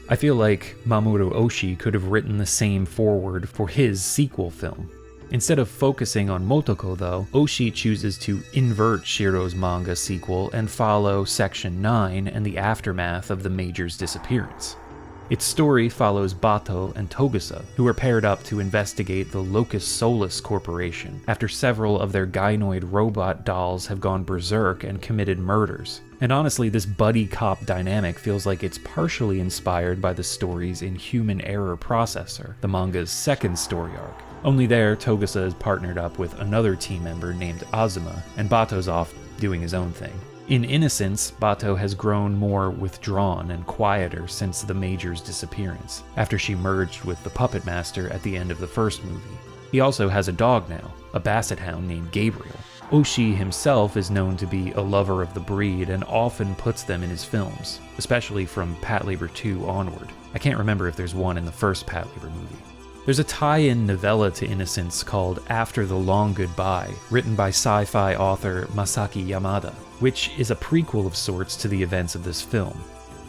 I feel like Mamoru Oshii could have written the same foreword for his sequel film. Instead of focusing on Motoko though, Oshii chooses to invert Shirow's manga sequel and follow Section 9 and the aftermath of the Major's disappearance. Its story follows Bato and Togusa, who are paired up to investigate the Locus Solus Corporation after several of their gynoid robot dolls have gone berserk and committed murders. And honestly, this buddy cop dynamic feels like it's partially inspired by the stories in Human Error Processor, the manga's second story arc. Only there, Togusa is partnered up with another team member named Azuma, and Bato's off doing his own thing. In Innocence, Bato has grown more withdrawn and quieter since the Major's disappearance, after she merged with the Puppet Master at the end of the first movie. He also has a dog now, a basset hound named Gabriel. Oshii himself is known to be a lover of the breed and often puts them in his films, especially from Patlabor 2 onward. I can't remember if there's one in the first Patlabor movie. There's a tie-in novella to Innocence called After the Long Goodbye, written by sci-fi author Masaki Yamada, which is a prequel of sorts to the events of this film.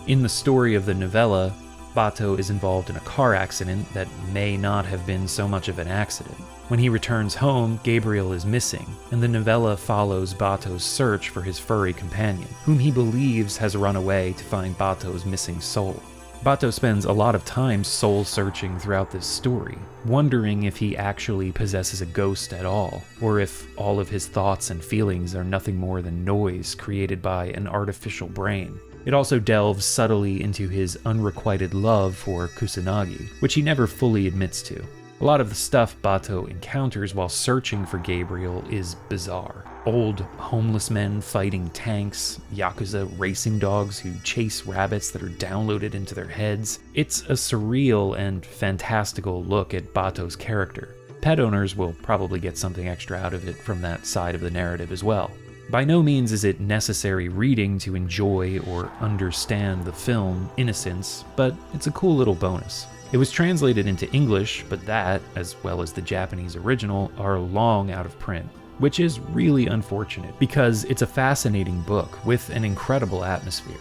In the story of the novella, Bato is involved in a car accident that may not have been so much of an accident. When he returns home, Gabriel is missing, and the novella follows Bato's search for his furry companion, whom he believes has run away to find Bato's missing soul. Bato spends a lot of time soul-searching throughout this story, wondering if he actually possesses a ghost at all, or if all of his thoughts and feelings are nothing more than noise created by an artificial brain. It also delves subtly into his unrequited love for Kusanagi, which he never fully admits to. A lot of the stuff Bato encounters while searching for Gabriel is bizarre. Old homeless men fighting tanks, Yakuza racing dogs who chase rabbits that are downloaded into their heads. It's a surreal and fantastical look at Bato's character. Pet owners will probably get something extra out of it from that side of the narrative as well. By no means is it necessary reading to enjoy or understand the film Innocence, but it's a cool little bonus. It was translated into English, but that, as well as the Japanese original, are long out of print, which is really unfortunate because it's a fascinating book with an incredible atmosphere.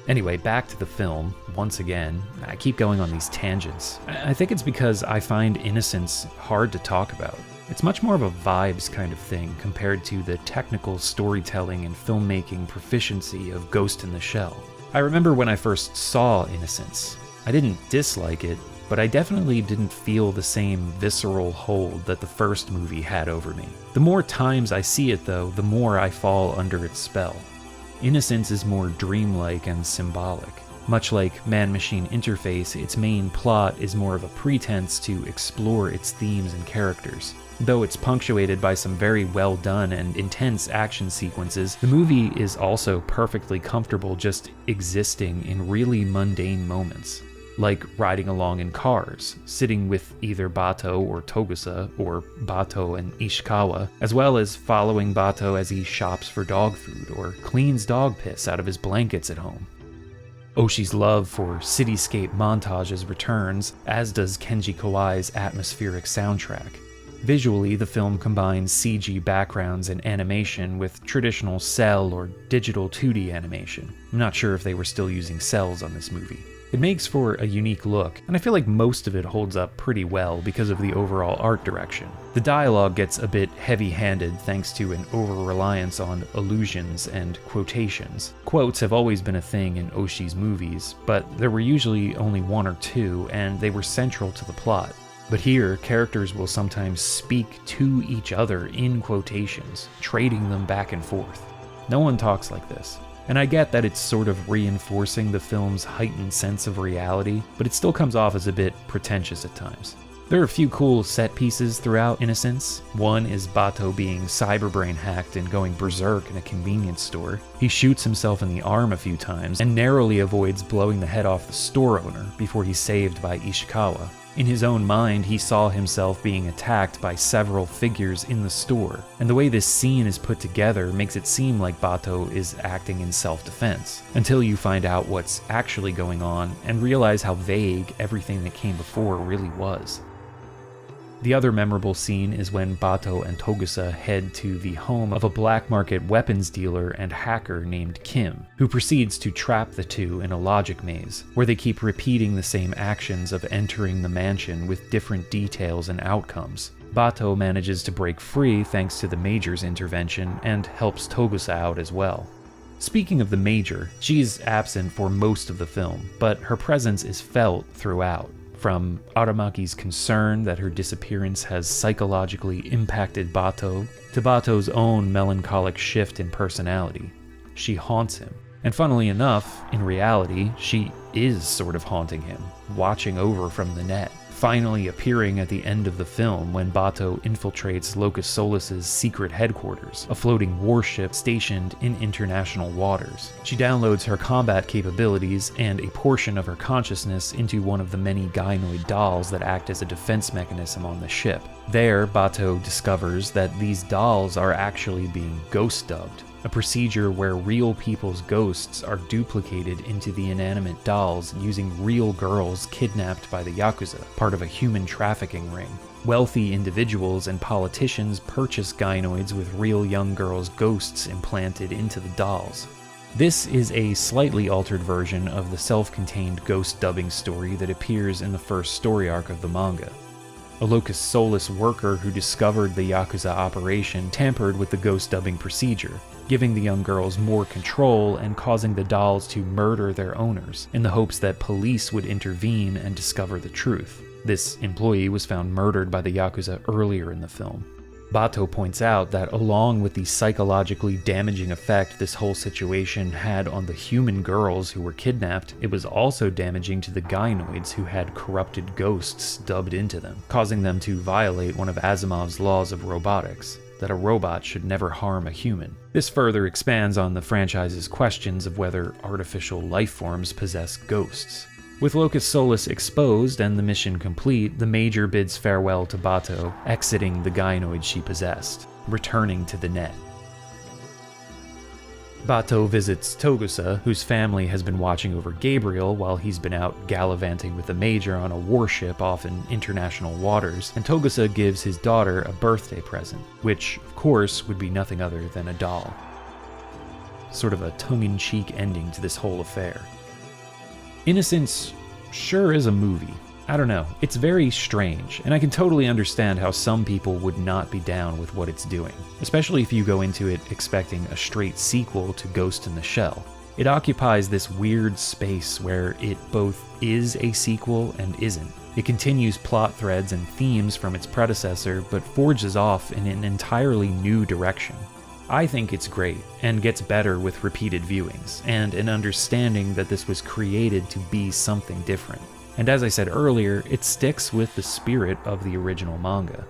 Anyway, back to the film, once again. I keep going on these tangents. I think it's because I find Innocence hard to talk about. It's much more of a vibes kind of thing compared to the technical storytelling and filmmaking proficiency of Ghost in the Shell. I remember when I first saw Innocence. I didn't dislike it, but I definitely didn't feel the same visceral hold that the first movie had over me. The more times I see it though, the more I fall under its spell. Innocence is more dreamlike and symbolic. Much like Man-Machine Interface, its main plot is more of a pretense to explore its themes and characters. Though it's punctuated by some very well done and intense action sequences, the movie is also perfectly comfortable just existing in really mundane moments. Like riding along in cars, sitting with either Bato or Togusa, or Bato and Ishikawa, as well as following Bato as he shops for dog food or cleans dog piss out of his blankets at home. Oshii's love for cityscape montages returns, as does Kenji Kawai's atmospheric soundtrack. Visually, the film combines CG backgrounds and animation with traditional cell or digital 2D animation. I'm not sure if they were still using cells on this movie. It makes for a unique look, and I feel like most of it holds up pretty well because of the overall art direction. The dialogue gets a bit heavy-handed thanks to an over-reliance on allusions and quotations. Quotes have always been a thing in Oshii's movies, but there were usually only one or two, and they were central to the plot. But here, characters will sometimes speak to each other in quotations, trading them back and forth. No one talks like this. And I get that it's sort of reinforcing the film's heightened sense of reality, but it still comes off as a bit pretentious at times. There are a few cool set pieces throughout Innocence. One is Bato being cyberbrain hacked and going berserk in a convenience store. He shoots himself in the arm a few times and narrowly avoids blowing the head off the store owner before he's saved by Ishikawa. In his own mind, he saw himself being attacked by several figures in the store, and the way this scene is put together makes it seem like Bato is acting in self-defense, until you find out what's actually going on and realize how vague everything that came before really was. The other memorable scene is when Bato and Togusa head to the home of a black market weapons dealer and hacker named Kim, who proceeds to trap the two in a logic maze, where they keep repeating the same actions of entering the mansion with different details and outcomes. Bato manages to break free thanks to the Major's intervention and helps Togusa out as well. Speaking of the Major, she's absent for most of the film, but her presence is felt throughout. From Aramaki's concern that her disappearance has psychologically impacted Bato, to Bato's own melancholic shift in personality. She haunts him. And funnily enough, in reality, she is sort of haunting him, watching over from the net, finally appearing at the end of the film when Bato infiltrates Locus Solus's secret headquarters, a floating warship stationed in international waters. She downloads her combat capabilities and a portion of her consciousness into one of the many gynoid dolls that act as a defense mechanism on the ship. There, Bato discovers that these dolls are actually being ghost dubbed, a procedure where real people's ghosts are duplicated into the inanimate dolls using real girls kidnapped by the Yakuza, part of a human trafficking ring. Wealthy individuals and politicians purchase gynoids with real young girls' ghosts implanted into the dolls. This is a slightly altered version of the self-contained ghost dubbing story that appears in the first story arc of the manga. A Locus Solus worker who discovered the Yakuza operation tampered with the ghost dubbing procedure, giving the young girls more control and causing the dolls to murder their owners, in the hopes that police would intervene and discover the truth. This employee was found murdered by the Yakuza earlier in the film. Bato points out that along with the psychologically damaging effect this whole situation had on the human girls who were kidnapped, it was also damaging to the gynoids who had corrupted ghosts dubbed into them, causing them to violate one of Asimov's laws of robotics, that a robot should never harm a human. This further expands on the franchise's questions of whether artificial life forms possess ghosts. With Locus Solus exposed and the mission complete, the Major bids farewell to Bato, exiting the gynoid she possessed, returning to the net. Bato visits Togusa, whose family has been watching over Gabriel while he's been out gallivanting with the Major on a warship off in international waters, and Togusa gives his daughter a birthday present, which, of course, would be nothing other than a doll. Sort of a tongue-in-cheek ending to this whole affair. Innocence sure is a movie. I don't know, it's very strange, and I can totally understand how some people would not be down with what it's doing, especially if you go into it expecting a straight sequel to Ghost in the Shell. It occupies this weird space where it both is a sequel and isn't. It continues plot threads and themes from its predecessor, but forges off in an entirely new direction. I think it's great, and gets better with repeated viewings, and an understanding that this was created to be something different. And as I said earlier, it sticks with the spirit of the original manga.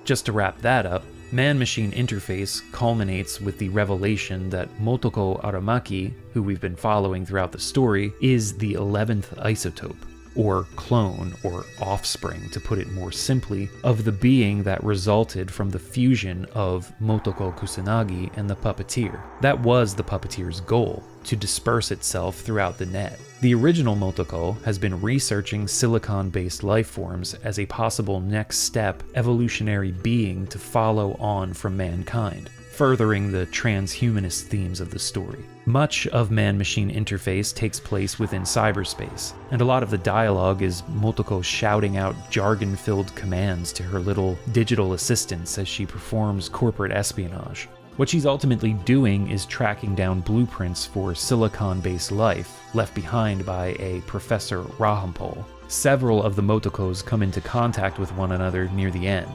Just to wrap that up, man-machine interface culminates with the revelation that Motoko Aramaki, who we've been following throughout the story, is the 11th isotope. or clone, or offspring to put it more simply, of the being that resulted from the fusion of Motoko Kusanagi and the puppeteer. That was the puppeteer's goal, to disperse itself throughout the net. The original Motoko has been researching silicon-based life forms as a possible next step evolutionary being to follow on from mankind, furthering the transhumanist themes of the story. Much of man-machine interface takes place within cyberspace, and a lot of the dialogue is Motoko shouting out jargon-filled commands to her little digital assistants as she performs corporate espionage. What she's ultimately doing is tracking down blueprints for silicon-based life left behind by a Professor Rahampol. Several of the Motokos come into contact with one another near the end.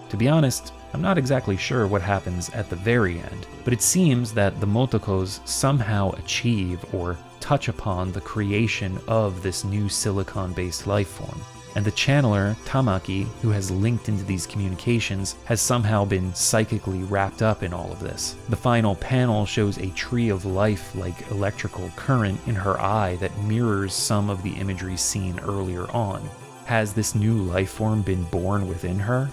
To be honest, I'm not exactly sure what happens at the very end, but it seems that the Motokos somehow achieve or touch upon the creation of this new silicon-based life form. And the channeler, Tamaki, who has linked into these communications, has somehow been psychically wrapped up in all of this. The final panel shows a tree of life like electrical current in her eye that mirrors some of the imagery seen earlier on. Has this new life form been born within her?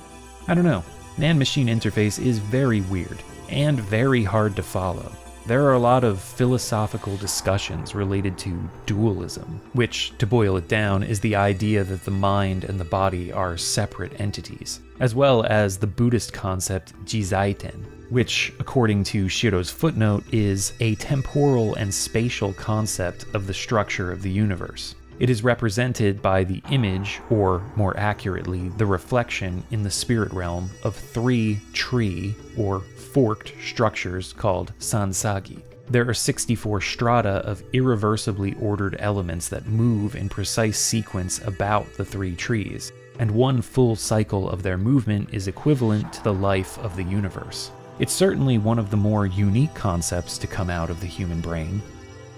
I don't know. Man-machine interface is very weird, and very hard to follow. There are a lot of philosophical discussions related to dualism, which, to boil it down, is the idea that the mind and the body are separate entities, as well as the Buddhist concept Jizaiten, which, according to Shiro's footnote, is a temporal and spatial concept of the structure of the universe. It is represented by the image, or more accurately, the reflection in the spirit realm of 3 tree, or forked structures called sansagi. There are 64 strata of irreversibly ordered elements that move in precise sequence about the 3 trees, and one full cycle of their movement is equivalent to the life of the universe. It's certainly one of the more unique concepts to come out of the human brain.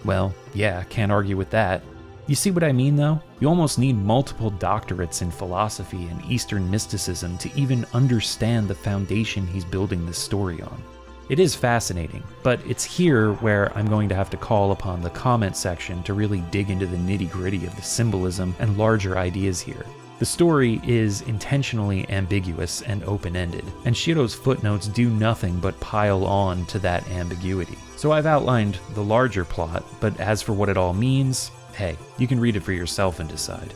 Well, yeah, can't argue with that. You see what I mean, though? You almost need multiple doctorates in philosophy and Eastern mysticism to even understand the foundation he's building this story on. It is fascinating, but it's here where I'm going to have to call upon the comment section to really dig into the nitty-gritty of the symbolism and larger ideas here. The story is intentionally ambiguous and open-ended, and Shiro's footnotes do nothing but pile on to that ambiguity. So I've outlined the larger plot, but as for what it all means, hey, you can read it for yourself and decide.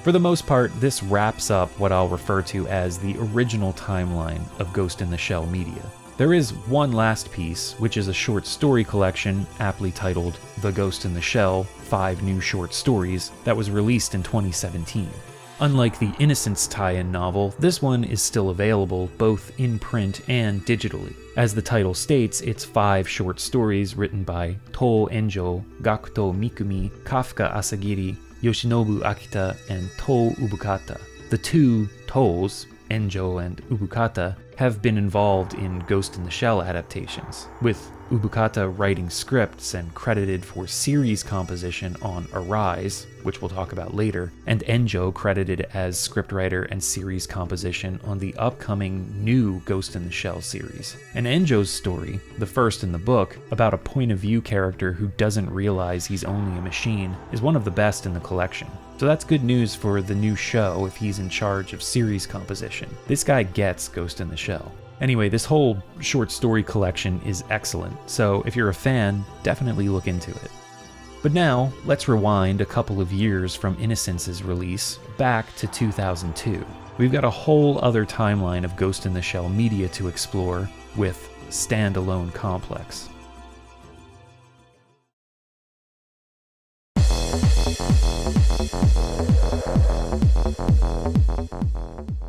For the most part, this wraps up what I'll refer to as the original timeline of Ghost in the Shell media. There is one last piece, which is a short story collection aptly titled The Ghost in the Shell, 5 New Short Stories, that was released in 2017. Unlike the Innocence tie-in novel, this one is still available both in print and digitally. As the title states, it's 5 short stories written by To Enjo, Gakuto Mikumi, Kafka Asagiri, Yoshinobu Akita, and To Ubukata. The 2 To's, Enjo and Ubukata, have been involved in Ghost in the Shell adaptations, with Ubukata writing scripts and credited for series composition on Arise, which we'll talk about later, and Enjo credited as scriptwriter and series composition on the upcoming new Ghost in the Shell series. And Enjo's story, the first in the book, about a point-of-view character who doesn't realize he's only a machine, is one of the best in the collection. So that's good news for the new show if he's in charge of series composition. This guy gets Ghost in the Shell. Anyway, this whole short story collection is excellent, so if you're a fan, definitely look into it. But now, let's rewind a couple of years from Innocence's release back to 2002. We've got a whole other timeline of Ghost in the Shell media to explore with Standalone Complex.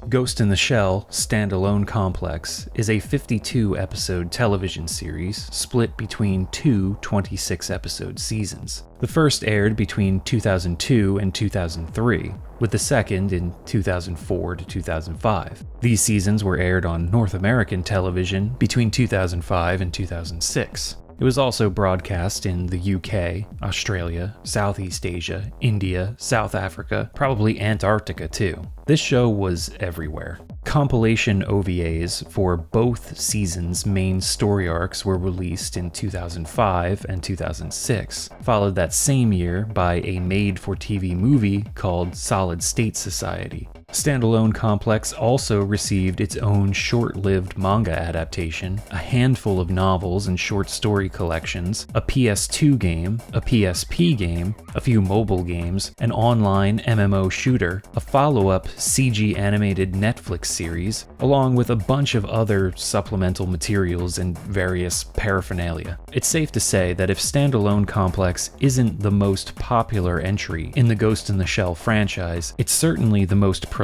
Ghost in the Shell Standalone Complex is a 52-episode television series split between 2 26-episode seasons. The first aired between 2002 and 2003, with the second in 2004 to 2005. These seasons were aired on North American television between 2005 and 2006. It was also broadcast in the UK, Australia, Southeast Asia, India, South Africa, probably Antarctica too. This show was everywhere. Compilation OVAs for both seasons' main story arcs were released in 2005 and 2006, followed that same year by a made-for-TV movie called Solid State Society. Standalone Complex also received its own short-lived manga adaptation, a handful of novels and short story collections, a PS2 game, a PSP game, a few mobile games, an online MMO shooter, a follow-up CG animated Netflix series, along with a bunch of other supplemental materials and various paraphernalia. It's safe to say that if Standalone Complex isn't the most popular entry in the Ghost in the Shell franchise, it's certainly the most prolific.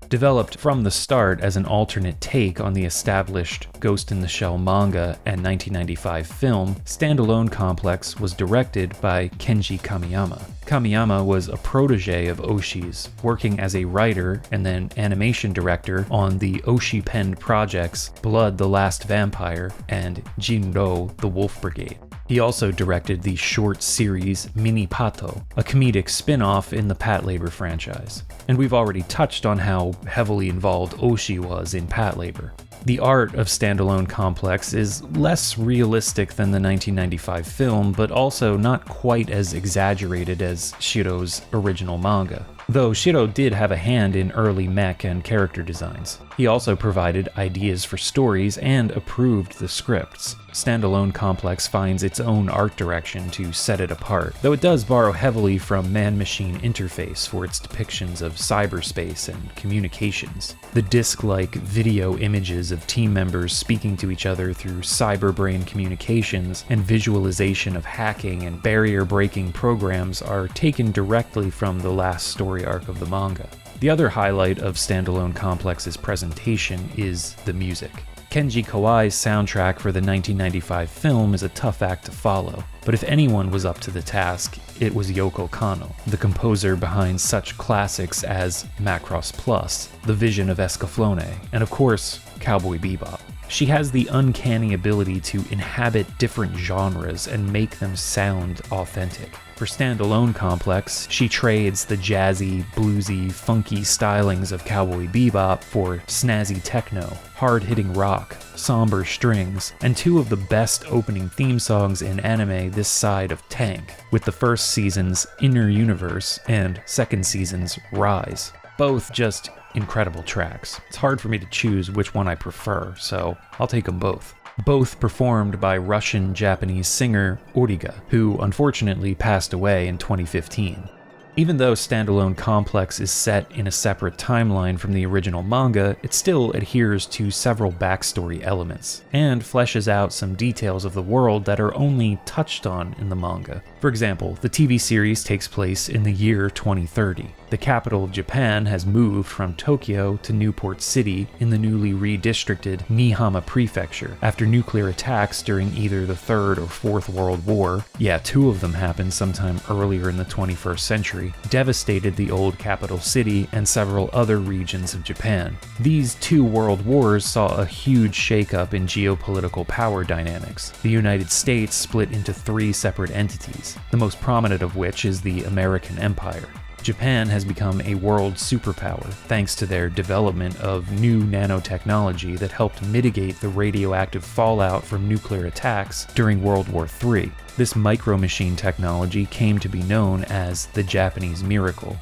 Developed from the start as an alternate take on the established Ghost in the Shell manga and 1995 film, Standalone Complex was directed by Kenji Kamiyama. Kamiyama was a protege of Oshi's, working as a writer and then animation director on the Oshi-penned projects Blood the Last Vampire and Jinro the Wolf Brigade. He also directed the short series Mini Pato, a comedic spin-off in the Patlabor franchise. And we've already touched on how heavily involved Oshi was in Patlabor. The art of Standalone Complex is less realistic than the 1995 film, but also not quite as exaggerated as Shiro's original manga. Though Shiro did have a hand in early mech and character designs. He also provided ideas for stories and approved the scripts. Standalone Complex finds its own art direction to set it apart, though it does borrow heavily from man-machine interface for its depictions of cyberspace and communications. The disc-like video images of team members speaking to each other through cyber-brain communications and visualization of hacking and barrier-breaking programs are taken directly from the last story arc of the manga. The other highlight of Standalone Complex's presentation is the music. Kenji Kawai's soundtrack for the 1995 film is a tough act to follow, but if anyone was up to the task, it was Yoko Kanno, the composer behind such classics as Macross Plus, The Vision of Escaflowne, and of course, Cowboy Bebop. She has the uncanny ability to inhabit different genres and make them sound authentic. For Standalone Complex, she trades the jazzy, bluesy, funky stylings of Cowboy Bebop for snazzy techno, hard-hitting rock, somber strings, and two of the best opening theme songs in anime this side of Tank, with the first season's Inner Universe and second season's Rise. Both just incredible tracks. It's hard for me to choose which one I prefer, so I'll take them both. Both performed by Russian-Japanese singer Origa, who unfortunately passed away in 2015. Even though Standalone Complex is set in a separate timeline from the original manga, it still adheres to several backstory elements, and fleshes out some details of the world that are only touched on in the manga. For example, the TV series takes place in the year 2030. The capital of Japan has moved from Tokyo to Newport City in the newly redistricted Mihama Prefecture after nuclear attacks during either the Third or Fourth World War, yeah, two of them happened sometime earlier in the 21st century, devastated the old capital city and several other regions of Japan. These two world wars saw a huge shakeup in geopolitical power dynamics. The United States split into three separate entities, the most prominent of which is the American Empire. Japan has become a world superpower thanks to their development of new nanotechnology that helped mitigate the radioactive fallout from nuclear attacks during World War III. This micro-machine technology came to be known as the Japanese Miracle.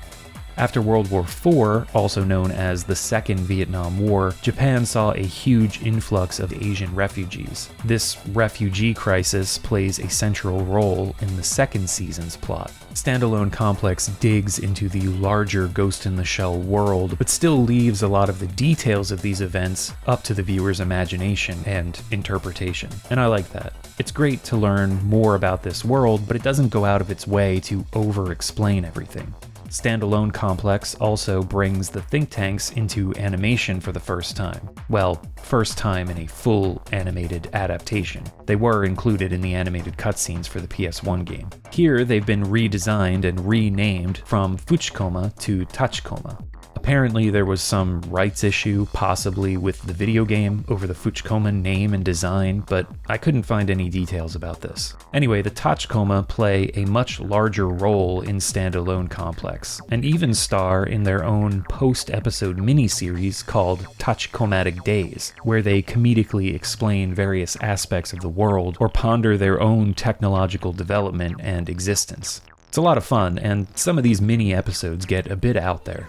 After World War IV, also known as the Second Vietnam War, Japan saw a huge influx of Asian refugees. This refugee crisis plays a central role in the second season's plot. Standalone Complex digs into the larger Ghost in the Shell world, but still leaves a lot of the details of these events up to the viewer's imagination and interpretation. And I like that. It's great to learn more about this world, but it doesn't go out of its way to over-explain everything. Standalone Complex also brings the think tanks into animation for the first time. Well, first time in a full animated adaptation. They were included in the animated cutscenes for the PS1 game. Here, they've been redesigned and renamed from Fuchikoma to Tachikoma. Apparently there was some rights issue, possibly with the video game, over the Fuchikoma name and design, but I couldn't find any details about this. Anyway, the Tachikoma play a much larger role in Standalone Complex, and even star in their own post-episode miniseries called Tachikomatic Days, where they comedically explain various aspects of the world or ponder their own technological development and existence. It's a lot of fun, and some of these mini episodes get a bit out there.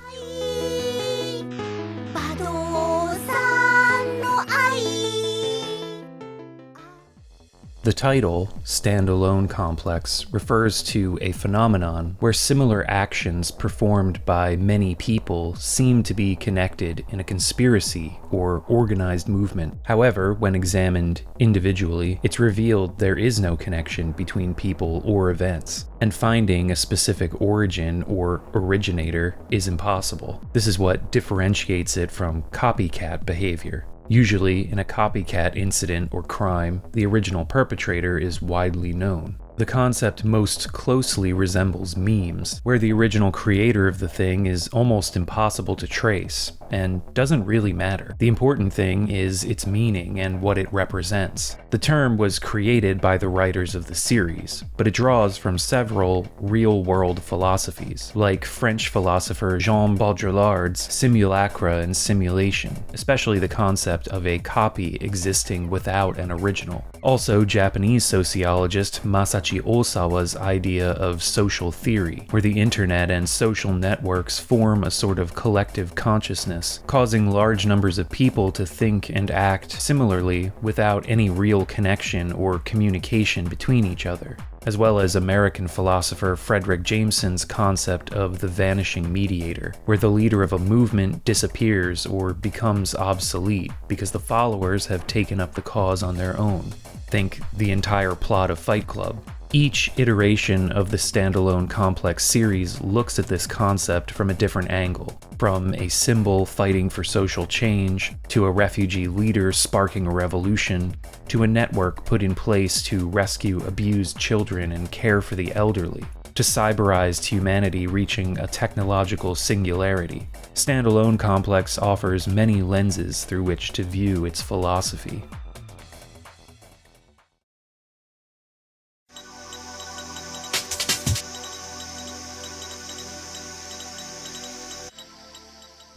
The title, Standalone Complex, refers to a phenomenon where similar actions performed by many people seem to be connected in a conspiracy or organized movement. However, when examined individually, it's revealed there is no connection between people or events, and finding a specific origin or originator is impossible. This is what differentiates it from copycat behavior. Usually, in a copycat incident or crime, the original perpetrator is widely known. The concept most closely resembles memes, where the original creator of the thing is almost impossible to trace, and doesn't really matter. The important thing is its meaning and what it represents. The term was created by the writers of the series, but it draws from several real-world philosophies, like French philosopher Jean Baudrillard's simulacra and simulation, especially the concept of a copy existing without an original. Also, Japanese sociologist Masashi Osawa's idea of social theory, where the internet and social networks form a sort of collective consciousness, causing large numbers of people to think and act similarly without any real connection or communication between each other, as well as American philosopher Frederick Jameson's concept of the vanishing mediator, where the leader of a movement disappears or becomes obsolete because the followers have taken up the cause on their own. Think the entire plot of Fight Club. Each iteration of the Standalone Complex series looks at this concept from a different angle, from a symbol fighting for social change, to a refugee leader sparking a revolution, to a network put in place to rescue abused children and care for the elderly, to cyberized humanity reaching a technological singularity. Standalone Complex offers many lenses through which to view its philosophy.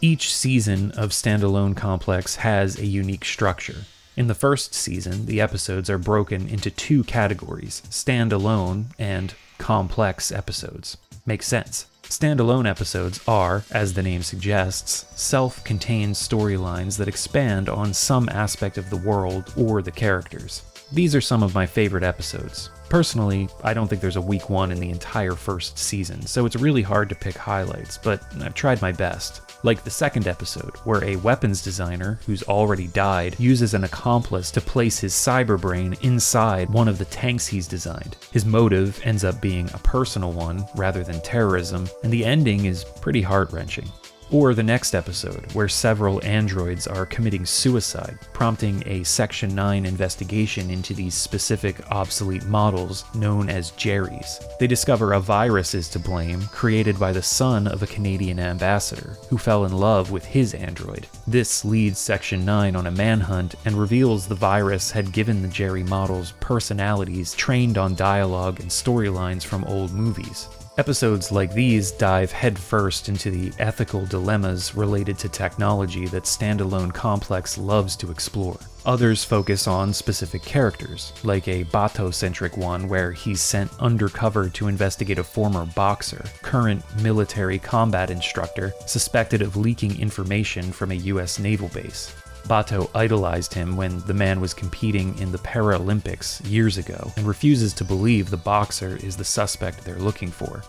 Each season of Standalone Complex has a unique structure. In the first season, the episodes are broken into two categories, standalone and complex episodes. Makes sense. Standalone episodes are, as the name suggests, self-contained storylines that expand on some aspect of the world or the characters. These are some of my favorite episodes. Personally, I don't think there's a weak one in the entire first season, so it's really hard to pick highlights, but I've tried my best. Like the second episode, where a weapons designer, who's already died, uses an accomplice to place his cyberbrain inside one of the tanks he's designed. His motive ends up being a personal one, rather than terrorism, and the ending is pretty heart-wrenching. Or the next episode, where several androids are committing suicide, prompting a Section 9 investigation into these specific obsolete models known as Jerrys. They discover a virus is to blame, created by the son of a Canadian ambassador, who fell in love with his android. This leads Section 9 on a manhunt and reveals the virus had given the Jerry models personalities trained on dialogue and storylines from old movies. Episodes like these dive headfirst into the ethical dilemmas related to technology that Standalone Complex loves to explore. Others focus on specific characters, like a Bato-centric one where he's sent undercover to investigate a former boxer, current military combat instructor, suspected of leaking information from a US naval base. Bato idolized him when the man was competing in the Paralympics years ago and refuses to believe the boxer is the suspect they're looking for.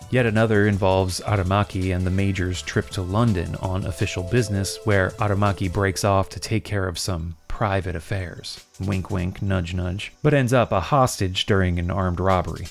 Yet another involves Aramaki and the Major's trip to London on official business, where Aramaki breaks off to take care of some private affairs. Wink wink, nudge nudge, but ends up a hostage during an armed robbery.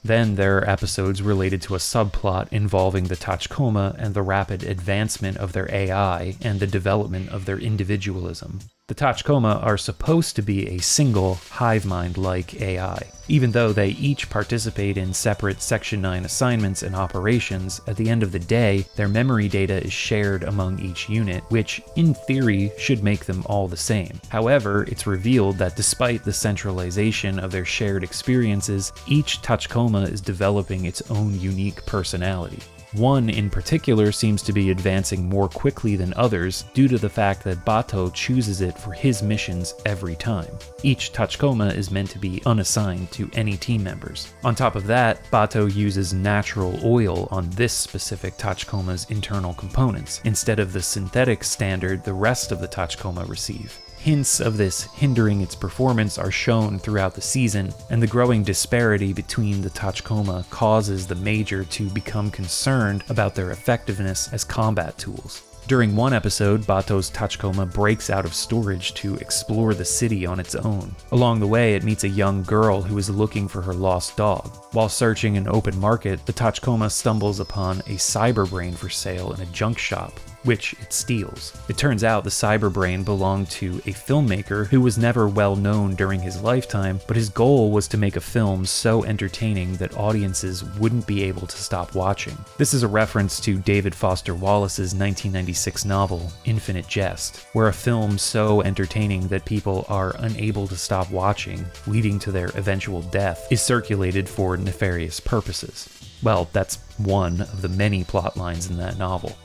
Then there are episodes related to a subplot involving the Tachikoma and the rapid advancement of their AI and the development of their individualism. The Tachikoma are supposed to be a single hive mind-like AI. Even though they each participate in separate Section 9 assignments and operations, at the end of the day, their memory data is shared among each unit, which, in theory, should make them all the same. However, it's revealed that despite the centralization of their shared experiences, each Tachikoma is developing its own unique personality. One in particular seems to be advancing more quickly than others due to the fact that Bato chooses it for his missions every time. Each Tachikoma is meant to be unassigned to any team members. On top of that, Bato uses natural oil on this specific Tachikoma's internal components, instead of the synthetic standard the rest of the Tachikoma receive. Hints of this hindering its performance are shown throughout the season, and the growing disparity between the Tachikoma causes the Major to become concerned about their effectiveness as combat tools. During one episode, Bato's Tachikoma breaks out of storage to explore the city on its own. Along the way, it meets a young girl who is looking for her lost dog. While searching an open market, the Tachikoma stumbles upon a cyber brain for sale in a junk shop, which it steals. It turns out the cyber brain belonged to a filmmaker who was never well known during his lifetime, but his goal was to make a film so entertaining that audiences wouldn't be able to stop watching. This is a reference to David Foster Wallace's 1996 novel, Infinite Jest, where a film so entertaining that people are unable to stop watching, leading to their eventual death, is circulated for nefarious purposes. Well, that's one of the many plot lines in that novel.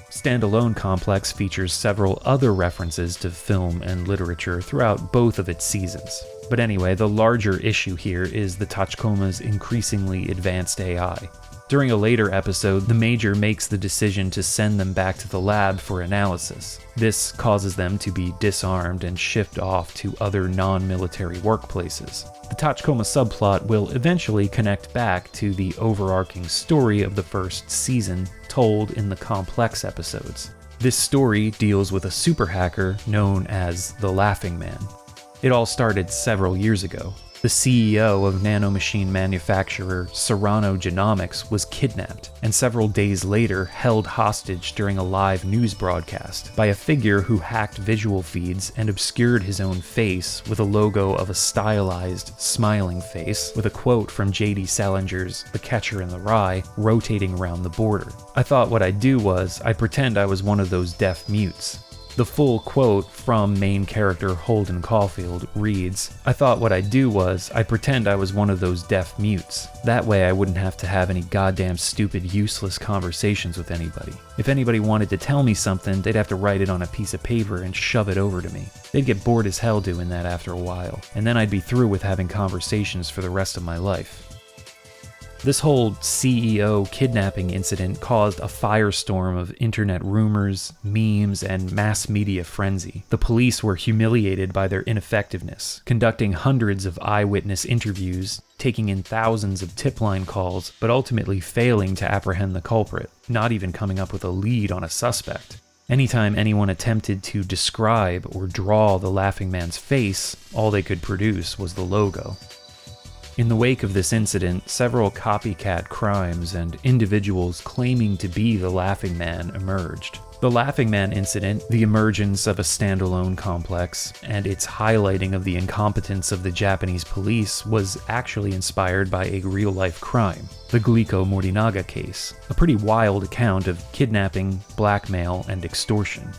Standalone Complex features several other references to film and literature throughout both of its seasons. But anyway, the larger issue here is the Tachikoma's increasingly advanced AI. During a later episode, the Major makes the decision to send them back to the lab for analysis. This causes them to be disarmed and shipped off to other non-military workplaces. The Tachikoma subplot will eventually connect back to the overarching story of the first season, told in the Complex episodes. This story deals with a super hacker known as the Laughing Man. It all started several years ago. The CEO of nanomachine manufacturer Serrano Genomics was kidnapped, and several days later held hostage during a live news broadcast by a figure who hacked visual feeds and obscured his own face with a logo of a stylized, smiling face with a quote from J.D. Salinger's The Catcher in the Rye rotating around the border. I thought what I'd do was, I'd pretend I was one of those deaf mutes. The full quote from main character Holden Caulfield reads, "I thought what I'd do was, I'd pretend I was one of those deaf mutes. That way I wouldn't have to have any goddamn stupid useless conversations with anybody. If anybody wanted to tell me something, they'd have to write it on a piece of paper and shove it over to me. They'd get bored as hell doing that after a while, and then I'd be through with having conversations for the rest of my life." This whole CEO kidnapping incident caused a firestorm of internet rumors, memes, and mass media frenzy. The police were humiliated by their ineffectiveness, conducting hundreds of eyewitness interviews, taking in thousands of tip line calls, but ultimately failing to apprehend the culprit, not even coming up with a lead on a suspect. Anytime anyone attempted to describe or draw the Laughing Man's face, all they could produce was the logo. In the wake of this incident, several copycat crimes and individuals claiming to be the Laughing Man emerged. The Laughing Man incident, the emergence of a standalone complex, and its highlighting of the incompetence of the Japanese police was actually inspired by a real-life crime, the Glico Morinaga case, a pretty wild account of kidnapping, blackmail, and extortion.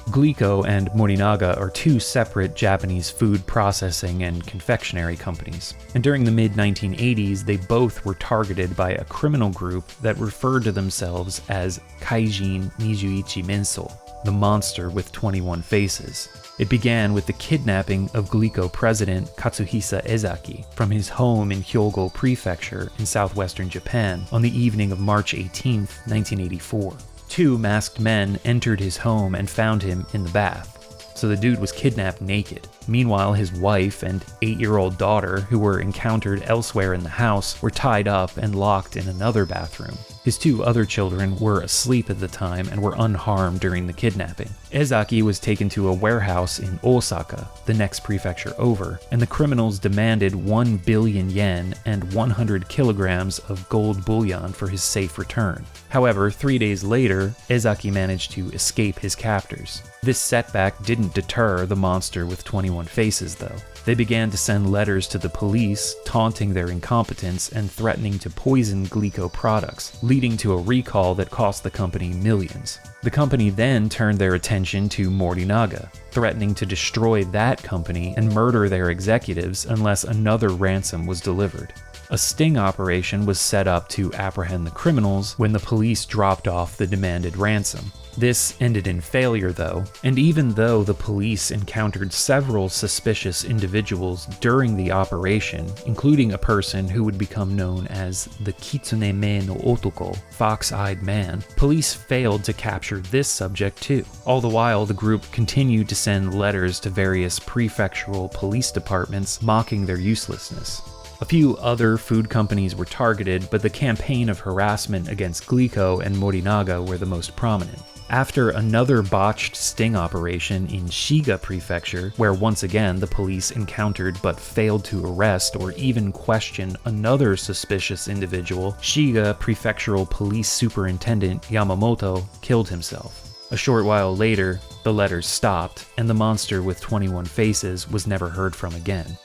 Glico and Morinaga are two separate Japanese food processing and confectionery companies, and during the mid-1980s they both were targeted by a criminal group that referred to themselves as Kaijin 21 Menso, the monster with 21 faces. It began with the kidnapping of Glico president Katsuhisa Ezaki from his home in Hyogo Prefecture in southwestern Japan on the evening of March 18, 1984. Two masked men entered his home and found him in the bath. So the dude was kidnapped naked. Meanwhile, his wife and 8-year-old daughter, who were encountered elsewhere in the house, were tied up and locked in another bathroom. His 2 other children were asleep at the time and were unharmed during the kidnapping. Ezaki was taken to a warehouse in Osaka, the next prefecture over, and the criminals demanded 1 billion yen and 100 kilograms of gold bullion for his safe return. However, 3 days later, Ezaki managed to escape his captors. This setback didn't deter the monster with 21 faces, though. They began to send letters to the police, taunting their incompetence and threatening to poison Glico products, leading to a recall that cost the company millions. The company then turned their attention to Morinaga, threatening to destroy that company and murder their executives unless another ransom was delivered. A sting operation was set up to apprehend the criminals when the police dropped off the demanded ransom. This ended in failure though, and even though the police encountered several suspicious individuals during the operation, including a person who would become known as the Kitsune-me no Otoko, fox-eyed man, police failed to capture this subject too. All the while, the group continued to send letters to various prefectural police departments mocking their uselessness. A few other food companies were targeted, but the campaign of harassment against Glico and Morinaga were the most prominent. After another botched sting operation in Shiga Prefecture, where once again the police encountered but failed to arrest or even question another suspicious individual, Shiga Prefectural Police Superintendent Yamamoto killed himself. A short while later, the letters stopped, and the monster with 21 faces was never heard from again.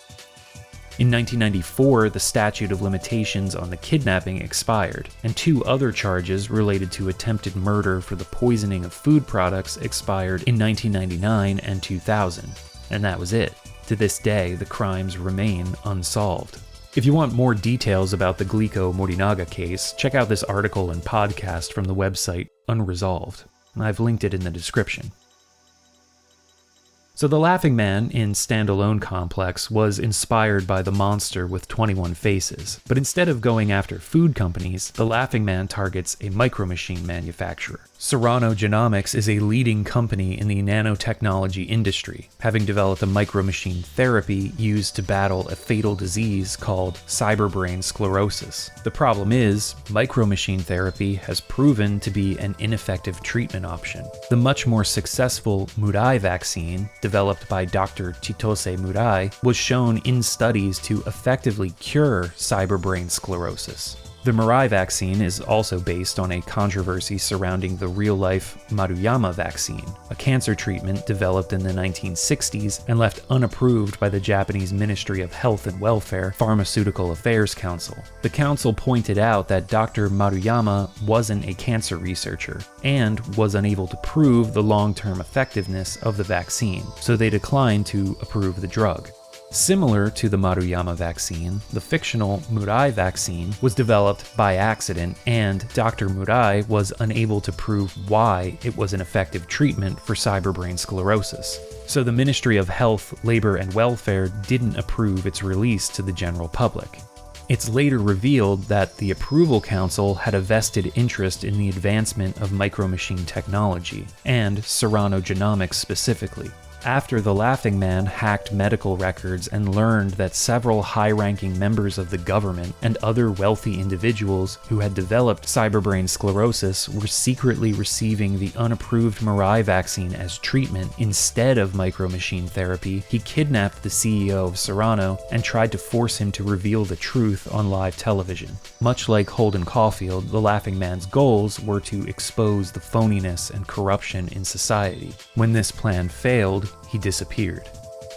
In 1994, the statute of limitations on the kidnapping expired, and 2 other charges related to attempted murder for the poisoning of food products expired in 1999 and 2000. And that was it. To this day, the crimes remain unsolved. If you want more details about the Glico Morinaga case, check out this article and podcast from the website Unresolved. I've linked it in the description. So the Laughing Man in Standalone Complex was inspired by the monster with 21 faces, but instead of going after food companies, the Laughing Man targets a micromachine manufacturer. Serrano Genomics is a leading company in the nanotechnology industry, having developed a micromachine therapy used to battle a fatal disease called cyberbrain sclerosis. The problem is, micromachine therapy has proven to be an ineffective treatment option. The much more successful Murai vaccine, developed by Dr. Chitose Murai, was shown in studies to effectively cure cyberbrain sclerosis. The Murai vaccine is also based on a controversy surrounding the real-life Maruyama vaccine, a cancer treatment developed in the 1960s and left unapproved by the Japanese Ministry of Health and Welfare Pharmaceutical Affairs Council. The council pointed out that Dr. Maruyama wasn't a cancer researcher and was unable to prove the long-term effectiveness of the vaccine, so they declined to approve the drug. Similar to the Maruyama vaccine, the fictional Murai vaccine was developed by accident, and Dr. Murai was unable to prove why it was an effective treatment for cyberbrain sclerosis. So the Ministry of Health, Labor and Welfare didn't approve its release to the general public. It's later revealed that the Approval Council had a vested interest in the advancement of micromachine technology, and Serrano Genomics specifically. After the Laughing Man hacked medical records and learned that several high-ranking members of the government and other wealthy individuals who had developed cyberbrain sclerosis were secretly receiving the unapproved Murai vaccine as treatment instead of micromachine therapy, he kidnapped the CEO of Serrano and tried to force him to reveal the truth on live television. Much like Holden Caulfield, the Laughing Man's goals were to expose the phoniness and corruption in society. When this plan failed, he disappeared.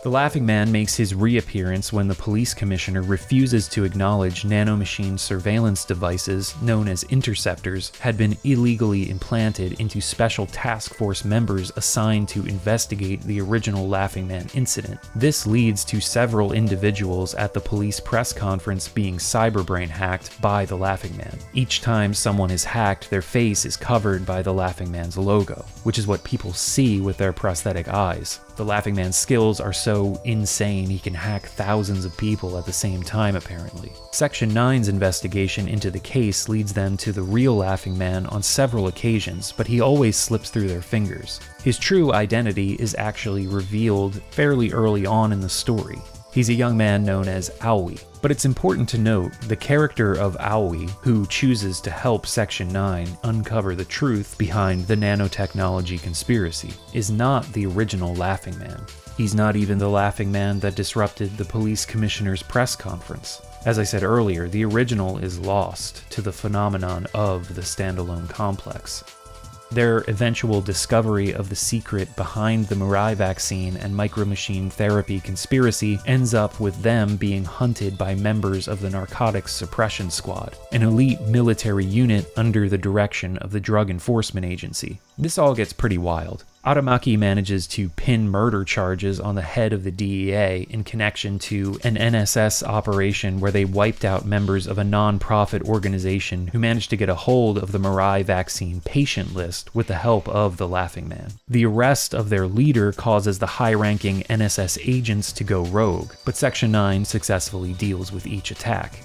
The Laughing Man makes his reappearance when the police commissioner refuses to acknowledge nanomachine surveillance devices known as interceptors had been illegally implanted into special task force members assigned to investigate the original Laughing Man incident. This leads to several individuals at the police press conference being cyberbrain hacked by the Laughing Man. Each time someone is hacked, their face is covered by the Laughing Man's logo, which is what people see with their prosthetic eyes. The Laughing Man's skills are so insane he can hack thousands of people at the same time, apparently. Section 9's investigation into the case leads them to the real Laughing Man on several occasions, but he always slips through their fingers. His true identity is actually revealed fairly early on in the story. He's a young man known as Aoi. But it's important to note, the character of Aoi, who chooses to help Section 9 uncover the truth behind the nanotechnology conspiracy, is not the original Laughing Man. He's not even the Laughing Man that disrupted the police commissioner's press conference. As I said earlier, the original is lost to the phenomenon of the standalone complex. Their eventual discovery of the secret behind the Mirai vaccine and micromachine therapy conspiracy ends up with them being hunted by members of the Narcotics Suppression Squad, an elite military unit under the direction of the Drug Enforcement Agency. This all gets pretty wild. Aramaki manages to pin murder charges on the head of the DEA in connection to an NSS operation where they wiped out members of a non-profit organization who managed to get a hold of the Mirai vaccine patient list with the help of the Laughing Man. The arrest of their leader causes the high-ranking NSS agents to go rogue, but Section 9 successfully deals with each attack.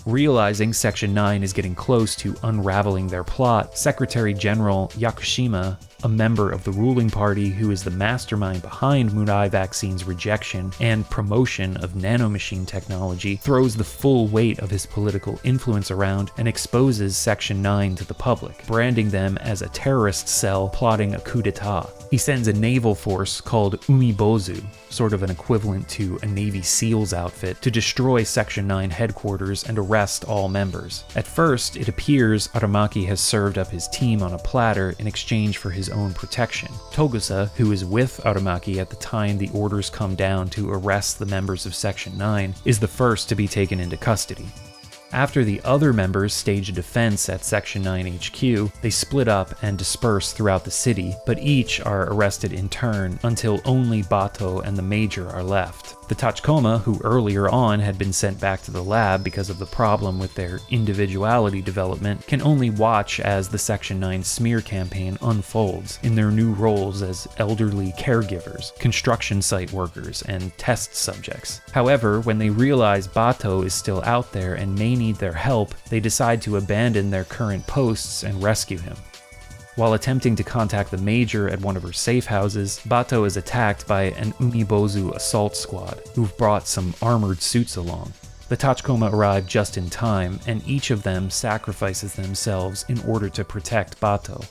Realizing Section 9 is getting close to unraveling their plot, Secretary General Yakushima, a member of the ruling party who is the mastermind behind Mirai vaccine's rejection and promotion of nanomachine technology, throws the full weight of his political influence around and exposes Section 9 to the public, branding them as a terrorist cell plotting a coup d'etat. He sends a naval force called Umibozu, sort of an equivalent to a Navy SEALs outfit, to destroy Section 9 headquarters and arrest all members. At first, it appears Aramaki has served up his team on a platter in exchange for his own protection. Togusa, who is with Aramaki at the time the orders come down to arrest the members of Section 9, is the first to be taken into custody. After the other members stage a defense at Section 9 HQ, they split up and disperse throughout the city, but each are arrested in turn until only Bato and the Major are left. The Tachikoma, who earlier on had been sent back to the lab because of the problem with their individuality development, can only watch as the Section 9 smear campaign unfolds in their new roles as elderly caregivers, construction site workers, and test subjects. However, when they realize Bato is still out there and may need their help, they decide to abandon their current posts and rescue him. While attempting to contact the Major at one of her safe houses, Bato is attacked by an Umibozu assault squad, who've brought some armored suits along. The Tachikoma arrive just in time, and each of them sacrifices themselves in order to protect Bato.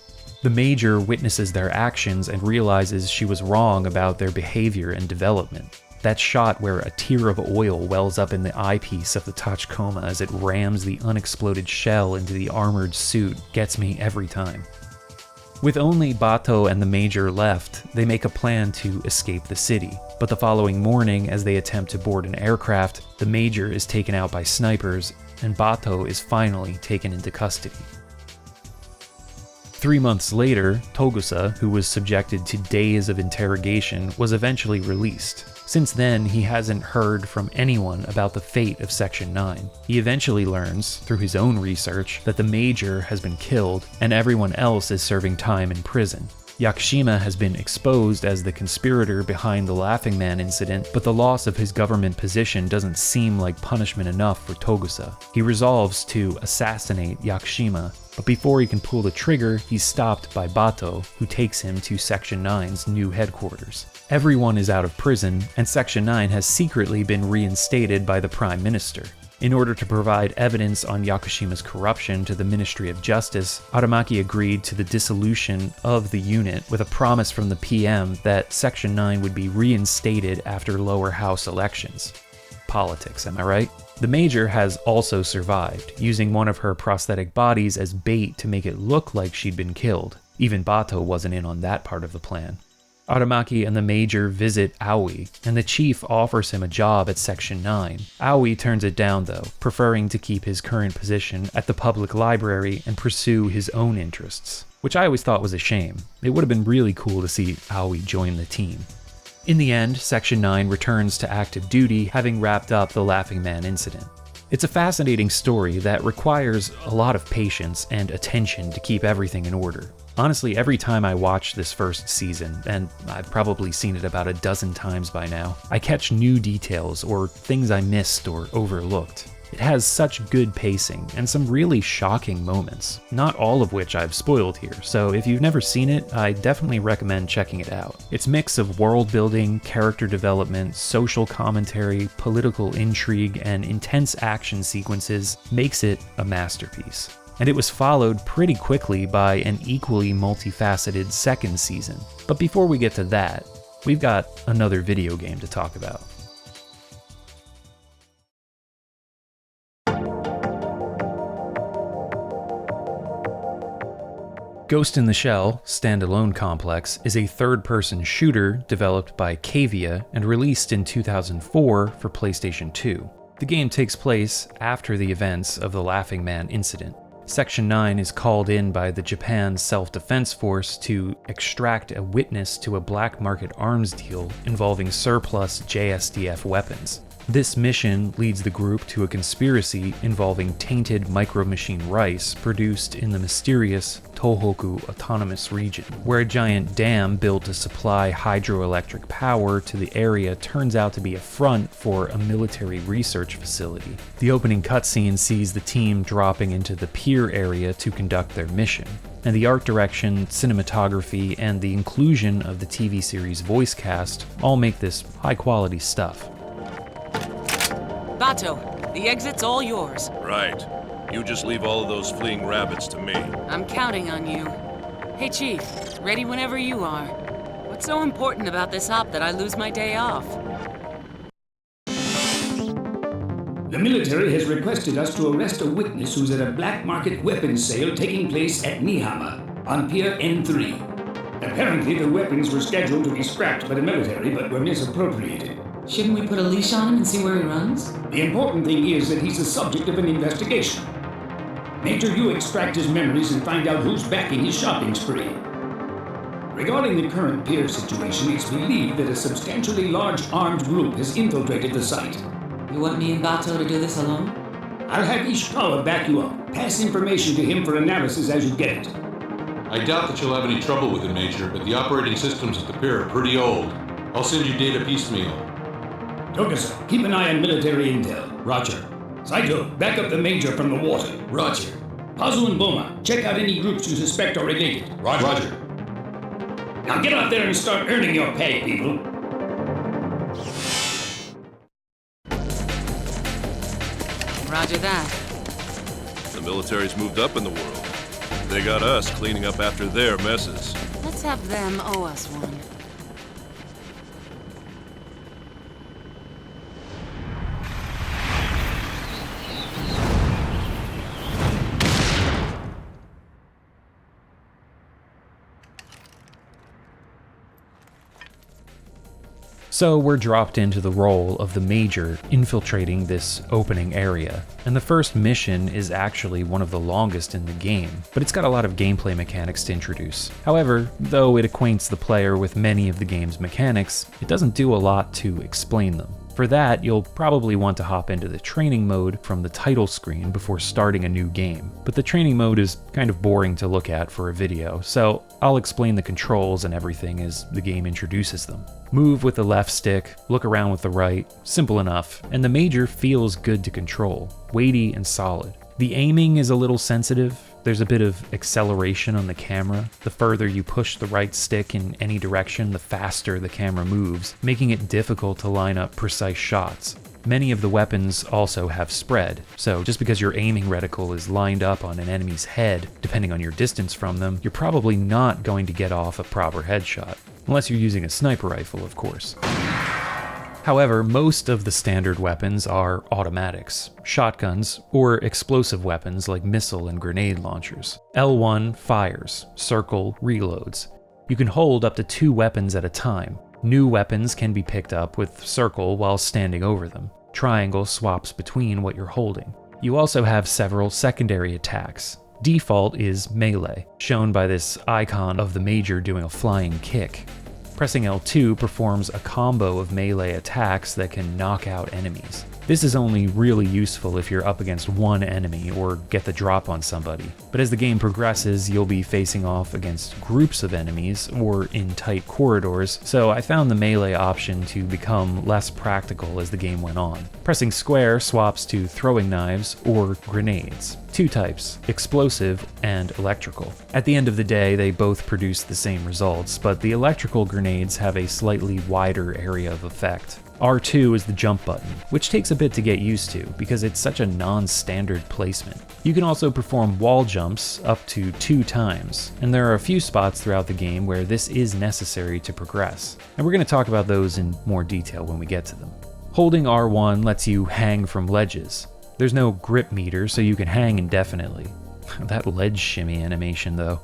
The Major witnesses their actions and realizes she was wrong about their behavior and development. That shot where a tear of oil wells up in the eyepiece of the Tachikoma as it rams the unexploded shell into the armored suit gets me every time. With only Bato and the Major left, they make a plan to escape the city, but the following morning, as they attempt to board an aircraft, the Major is taken out by snipers, and Bato is finally taken into custody. 3 months later, Togusa, who was subjected to days of interrogation, was eventually released. Since then, he hasn't heard from anyone about the fate of Section 9. He eventually learns, through his own research, that the Major has been killed and everyone else is serving time in prison. Yakushima has been exposed as the conspirator behind the Laughing Man incident, but the loss of his government position doesn't seem like punishment enough for Togusa. He resolves to assassinate Yakushima, but before he can pull the trigger, he's stopped by Bato, who takes him to Section 9's new headquarters. Everyone is out of prison, and Section 9 has secretly been reinstated by the Prime Minister. In order to provide evidence on Yakushima's corruption to the Ministry of Justice, Aramaki agreed to the dissolution of the unit with a promise from the PM that Section 9 would be reinstated after lower house elections. Politics, am I right? The Major has also survived, using one of her prosthetic bodies as bait to make it look like she'd been killed. Even Bato wasn't in on that part of the plan. Aramaki and the Major visit Aoi, and the chief offers him a job at Section 9. Aoi turns it down though, preferring to keep his current position at the public library and pursue his own interests, which I always thought was a shame. It would have been really cool to see Aoi join the team. In the end, Section 9 returns to active duty, having wrapped up the Laughing Man incident. It's a fascinating story that requires a lot of patience and attention to keep everything in order. Honestly, every time I watch this first season, and I've probably seen it about a dozen times by now, I catch new details or things I missed or overlooked. It has such good pacing and some really shocking moments, not all of which I've spoiled here, so if you've never seen it, I definitely recommend checking it out. Its mix of world building, character development, social commentary, political intrigue, and intense action sequences makes it a masterpiece. And it was followed pretty quickly by an equally multifaceted second season. But before we get to that, we've got another video game to talk about. Ghost in the Shell Standalone Complex is a third-person shooter developed by Cavia and released in 2004 for PlayStation 2. The game takes place after the events of the Laughing Man incident. Section 9 is called in by the Japan Self-Defense Force to extract a witness to a black market arms deal involving surplus JSDF weapons. This mission leads the group to a conspiracy involving tainted micro-machine rice produced in the mysterious Tohoku Autonomous Region, where a giant dam built to supply hydroelectric power to the area turns out to be a front for a military research facility. The opening cutscene sees the team dropping into the pier area to conduct their mission, and the art direction, cinematography, and the inclusion of the TV series voice cast all make this high-quality stuff. Bato, the exit's all yours. Right. You just leave all of those fleeing rabbits to me. I'm counting on you. Hey, Chief, ready whenever you are. What's so important about this op that I lose my day off? The military has requested us to arrest a witness who's at a black market weapons sale taking place at Nihama on Pier N3. Apparently, the weapons were scheduled to be scrapped by the military but were misappropriated. Shouldn't we put a leash on him and see where he runs? The important thing is that he's the subject of an investigation. Make sure you extract his memories and find out who's backing his shopping spree. Regarding the current pier situation, it's believed that a substantially large armed group has infiltrated the site. You want me and Bato to do this alone? I'll have Ishikawa back you up. Pass information to him for analysis as you get it. I doubt that you'll have any trouble with it, Major, but the operating systems at the pier are pretty old. I'll send you data piecemeal. Tokusa, keep an eye on military intel. Roger. Saito, back up the Major from the water. Roger. Pazu and Boma, check out any groups you suspect are related. Roger. Now get out there and start earning your pay, people. Roger that. The military's moved up in the world. They got us cleaning up after their messes. Let's have them owe us one. So we're dropped into the role of the Major infiltrating this opening area, and the first mission is actually one of the longest in the game, but it's got a lot of gameplay mechanics to introduce. However, though it acquaints the player with many of the game's mechanics, it doesn't do a lot to explain them. For that, you'll probably want to hop into the training mode from the title screen before starting a new game, but the training mode is kind of boring to look at for a video, so I'll explain the controls and everything as the game introduces them. Move with the left stick, look around with the right, simple enough, and the Major feels good to control, weighty and solid. The aiming is a little sensitive. There's a bit of acceleration on the camera. The further you push the right stick in any direction, the faster the camera moves, making it difficult to line up precise shots. Many of the weapons also have spread, so just because your aiming reticle is lined up on an enemy's head, depending on your distance from them, you're probably not going to get off a proper headshot. Unless you're using a sniper rifle, of course. However, most of the standard weapons are automatics, shotguns, or explosive weapons like missile and grenade launchers. L1 fires, circle reloads. You can hold up to 2 weapons at a time. New weapons can be picked up with circle while standing over them. Triangle swaps between what you're holding. You also have several secondary attacks. Default is melee, shown by this icon of the Major doing a flying kick. Pressing L2 performs a combo of melee attacks that can knock out enemies. This is only really useful if you're up against one enemy or get the drop on somebody, but as the game progresses, you'll be facing off against groups of enemies or in tight corridors, so I found the melee option to become less practical as the game went on. Pressing square swaps to throwing knives or grenades. Two types, explosive and electrical. At the end of the day, they both produce the same results, but the electrical grenades have a slightly wider area of effect. R2 is the jump button, which takes a bit to get used to because it's such a non-standard placement. You can also perform wall jumps up to 2 times, and there are a few spots throughout the game where this is necessary to progress, and we're going to talk about those in more detail when we get to them. Holding R1 lets you hang from ledges. There's no grip meter, so you can hang indefinitely. That ledge shimmy animation though.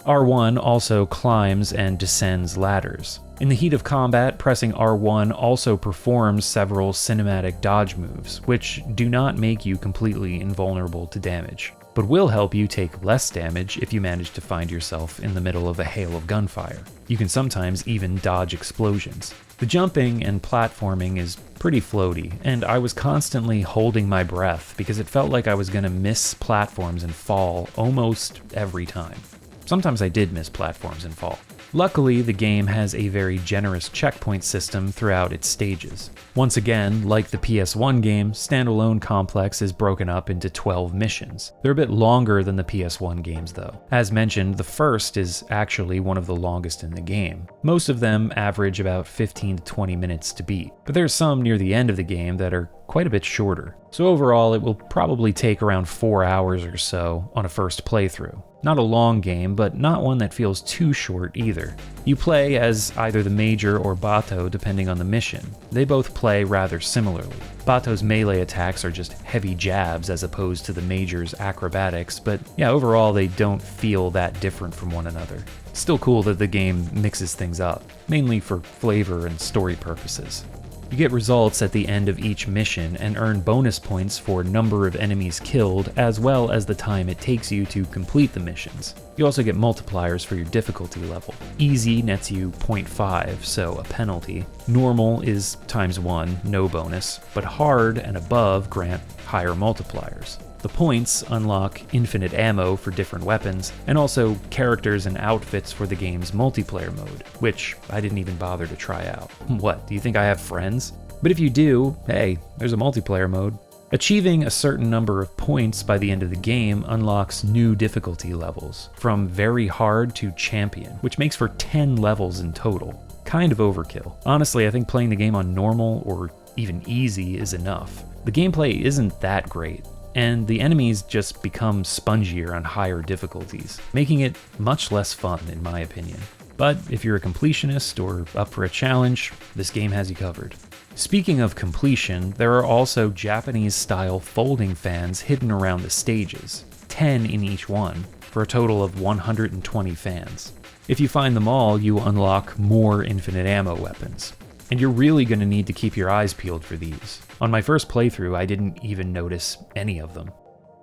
R1 also climbs and descends ladders. In the heat of combat, pressing R1 also performs several cinematic dodge moves, which do not make you completely invulnerable to damage, but will help you take less damage if you manage to find yourself in the middle of a hail of gunfire. You can sometimes even dodge explosions. The jumping and platforming is pretty floaty, and I was constantly holding my breath because it felt like I was going to miss platforms and fall almost every time. Sometimes I did miss platforms and fall. Luckily, the game has a very generous checkpoint system throughout its stages. Once again, like the PS1 game, Standalone Complex is broken up into 12 missions. They're a bit longer than the PS1 games though. As mentioned, the first is actually one of the longest in the game. Most of them average about 15 to 20 minutes to beat, but there's some near the end of the game that are quite a bit shorter. So overall, it will probably take around 4 hours or so on a first playthrough. Not a long game, but not one that feels too short either. You play as either the Major or Bato depending on the mission. They both play rather similarly. Bato's melee attacks are just heavy jabs as opposed to the Major's acrobatics, but yeah, overall they don't feel that different from one another. Still cool that the game mixes things up, mainly for flavor and story purposes. You get results at the end of each mission and earn bonus points for number of enemies killed as well as the time it takes you to complete the missions. You also get multipliers for your difficulty level. Easy nets you 0.5, so a penalty. Normal is ×1, no bonus, but hard and above grant higher multipliers. The points unlock infinite ammo for different weapons, and also characters and outfits for the game's multiplayer mode, which I didn't even bother to try out. What, do you think I have friends? But if you do, hey, there's a multiplayer mode. Achieving a certain number of points by the end of the game unlocks new difficulty levels, from very hard to champion, which makes for 10 levels in total. Kind of overkill. Honestly, I think playing the game on normal or even easy is enough. The gameplay isn't that great, and the enemies just become spongier on higher difficulties, making it much less fun in my opinion. But if you're a completionist or up for a challenge, this game has you covered. Speaking of completion, there are also Japanese-style folding fans hidden around the stages, 10 in each one, for a total of 120 fans. If you find them all, you unlock more infinite ammo weapons. And you're really going to need to keep your eyes peeled for these. On my first playthrough, I didn't even notice any of them.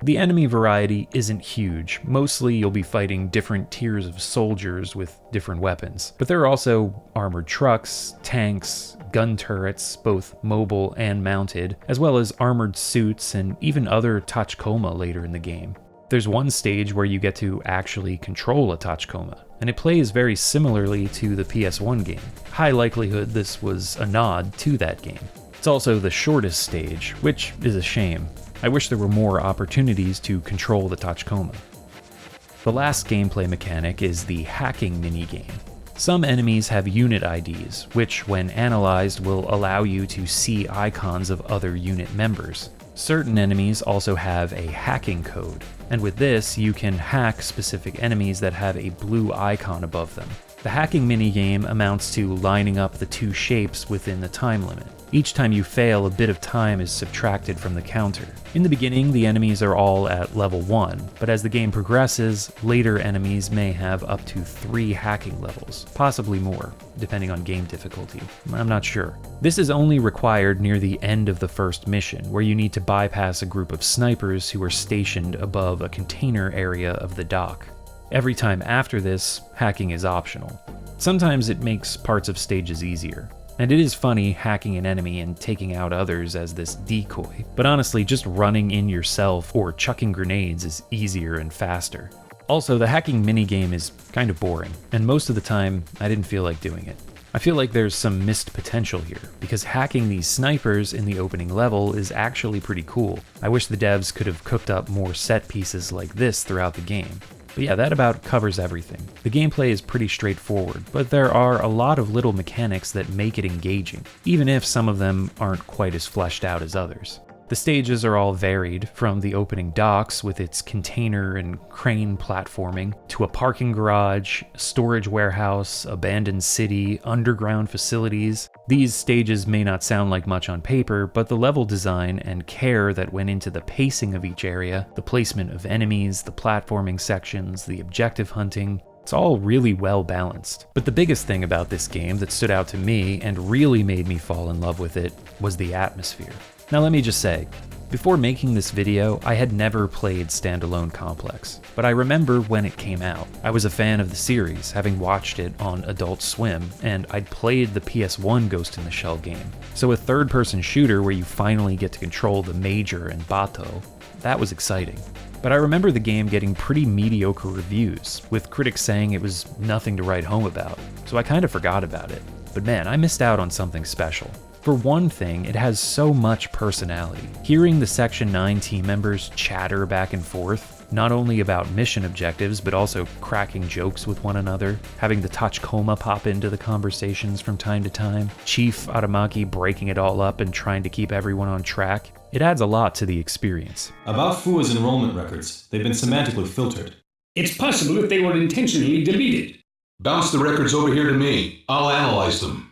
The enemy variety isn't huge. Mostly you'll be fighting different tiers of soldiers with different weapons. But there are also armored trucks, tanks, gun turrets, both mobile and mounted, as well as armored suits and even other Tachikoma later in the game. There's one stage where you get to actually control a Tachikoma, and it plays very similarly to the PS1 game. High likelihood this was a nod to that game. It's also the shortest stage, which is a shame. I wish there were more opportunities to control the Tachikoma. The last gameplay mechanic is the hacking minigame. Some enemies have unit IDs, which when analyzed will allow you to see icons of other unit members. Certain enemies also have a hacking code, and with this you can hack specific enemies that have a blue icon above them. The hacking minigame amounts to lining up the two shapes within the time limit. Each time you fail, a bit of time is subtracted from the counter. In the beginning, the enemies are all at level 1, but as the game progresses, later enemies may have up to 3 hacking levels, possibly more, depending on game difficulty. I'm not sure. This is only required near the end of the first mission, where you need to bypass a group of snipers who are stationed above a container area of the dock. Every time after this, hacking is optional. Sometimes it makes parts of stages easier. And it is funny hacking an enemy and taking out others as this decoy, but honestly, just running in yourself or chucking grenades is easier and faster. Also, the hacking minigame is kind of boring, and most of the time, I didn't feel like doing it. I feel like there's some missed potential here, because hacking these snipers in the opening level is actually pretty cool. I wish the devs could have cooked up more set pieces like this throughout the game. But yeah, that about covers everything. The gameplay is pretty straightforward, but there are a lot of little mechanics that make it engaging, even if some of them aren't quite as fleshed out as others. The stages are all varied, from the opening docks with its container and crane platforming, to a parking garage, storage warehouse, abandoned city, underground facilities. These stages may not sound like much on paper, but the level design and care that went into the pacing of each area, the placement of enemies, the platforming sections, the objective hunting, it's all really well balanced. But the biggest thing about this game that stood out to me and really made me fall in love with it was the atmosphere. Now let me just say, before making this video, I had never played Standalone Complex, but I remember when it came out. I was a fan of the series, having watched it on Adult Swim, and I'd played the PS1 Ghost in the Shell game. So a third-person shooter where you finally get to control the Major and Bato, that was exciting. But I remember the game getting pretty mediocre reviews, with critics saying it was nothing to write home about, so I kind of forgot about it. But man, I missed out on something special. For one thing, it has so much personality. Hearing the Section 9 team members chatter back and forth, not only about mission objectives, but also cracking jokes with one another, having the Tachikoma pop into the conversations from time to time, Chief Aramaki breaking it all up and trying to keep everyone on track, it adds a lot to the experience. About Fua's enrollment records, they've been semantically filtered. It's possible that they were intentionally deleted. Bounce the records over here to me. I'll analyze them.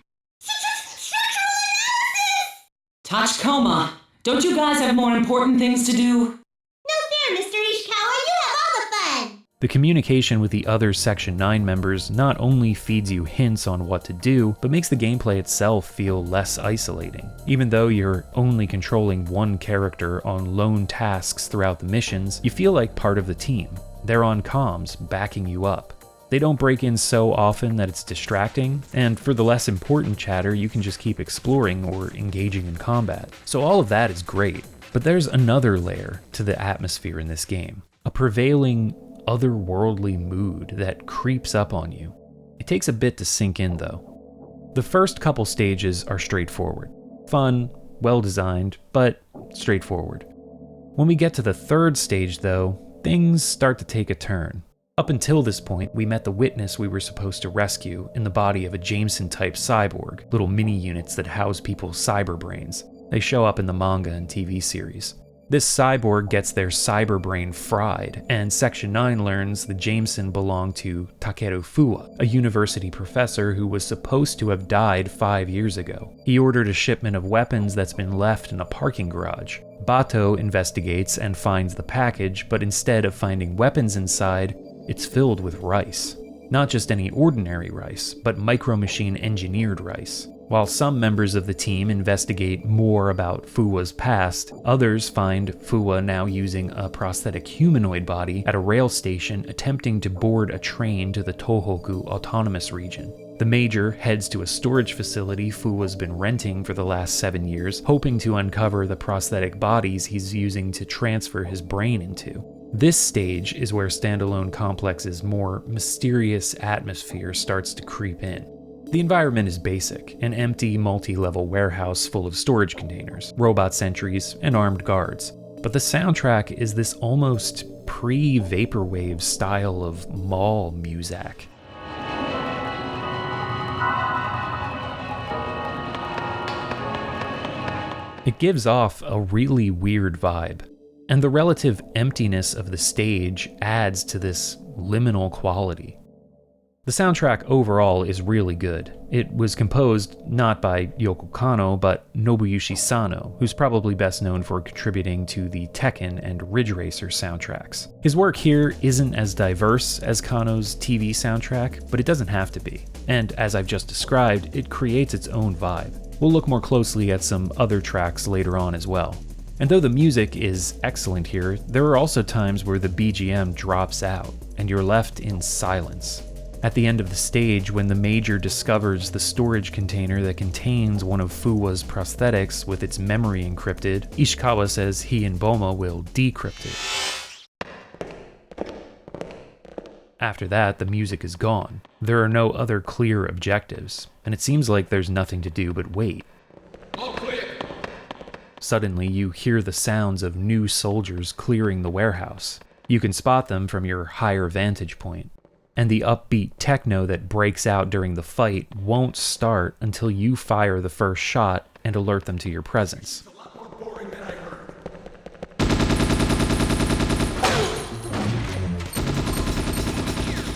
Tachikoma, don't you guys have more important things to do? No fair, Mr. Ishikawa, you have all the fun! The communication with the other Section 9 members not only feeds you hints on what to do, but makes the gameplay itself feel less isolating. Even though you're only controlling one character on lone tasks throughout the missions, you feel like part of the team. They're on comms, backing you up. They don't break in so often that it's distracting, and for the less important chatter, you can just keep exploring or engaging in combat. So all of that is great, but there's another layer to the atmosphere in this game. A prevailing, otherworldly mood that creeps up on you. It takes a bit to sink in though. The first couple stages are straightforward. Fun, well-designed, but straightforward. When we get to the third stage though, things start to take a turn. Up until this point, we met the witness we were supposed to rescue in the body of a Jameson-type cyborg, little mini-units that house people's cyber brains. They show up in the manga and TV series. This cyborg gets their cyber brain fried, and Section 9 learns the Jameson belonged to Takeru Fuwa, a university professor who was supposed to have died 5 years ago. He ordered a shipment of weapons that's been left in a parking garage. Bato investigates and finds the package, but instead of finding weapons inside, it's filled with rice. Not just any ordinary rice, but micro-machine engineered rice. While some members of the team investigate more about Fuwa's past, others find Fuwa now using a prosthetic humanoid body at a rail station attempting to board a train to the Tohoku Autonomous Region. The Major heads to a storage facility Fuwa's been renting for the last 7 years, hoping to uncover the prosthetic bodies he's using to transfer his brain into. This stage is where Standalone Complex's more mysterious atmosphere starts to creep in. The environment is basic, an empty, multi-level warehouse full of storage containers, robot sentries, and armed guards. But the soundtrack is this almost pre-vaporwave style of mall music. It gives off a really weird vibe. And the relative emptiness of the stage adds to this liminal quality. The soundtrack overall is really good. It was composed not by Yoko Kanno, but Nobuyushi Sano, who's probably best known for contributing to the Tekken and Ridge Racer soundtracks. His work here isn't as diverse as Kanno's TV soundtrack, but it doesn't have to be. And as I've just described, it creates its own vibe. We'll look more closely at some other tracks later on as well. And though the music is excellent here, there are also times where the BGM drops out, and you're left in silence. At the end of the stage, when the Major discovers the storage container that contains one of Fuwa's prosthetics with its memory encrypted, Ishikawa says he and Boma will decrypt it. After that, the music is gone. There are no other clear objectives, and it seems like there's nothing to do but wait. All clear. Suddenly, you hear the sounds of new soldiers clearing the warehouse. You can spot them from your higher vantage point. And the upbeat techno that breaks out during the fight won't start until you fire the first shot and alert them to your presence.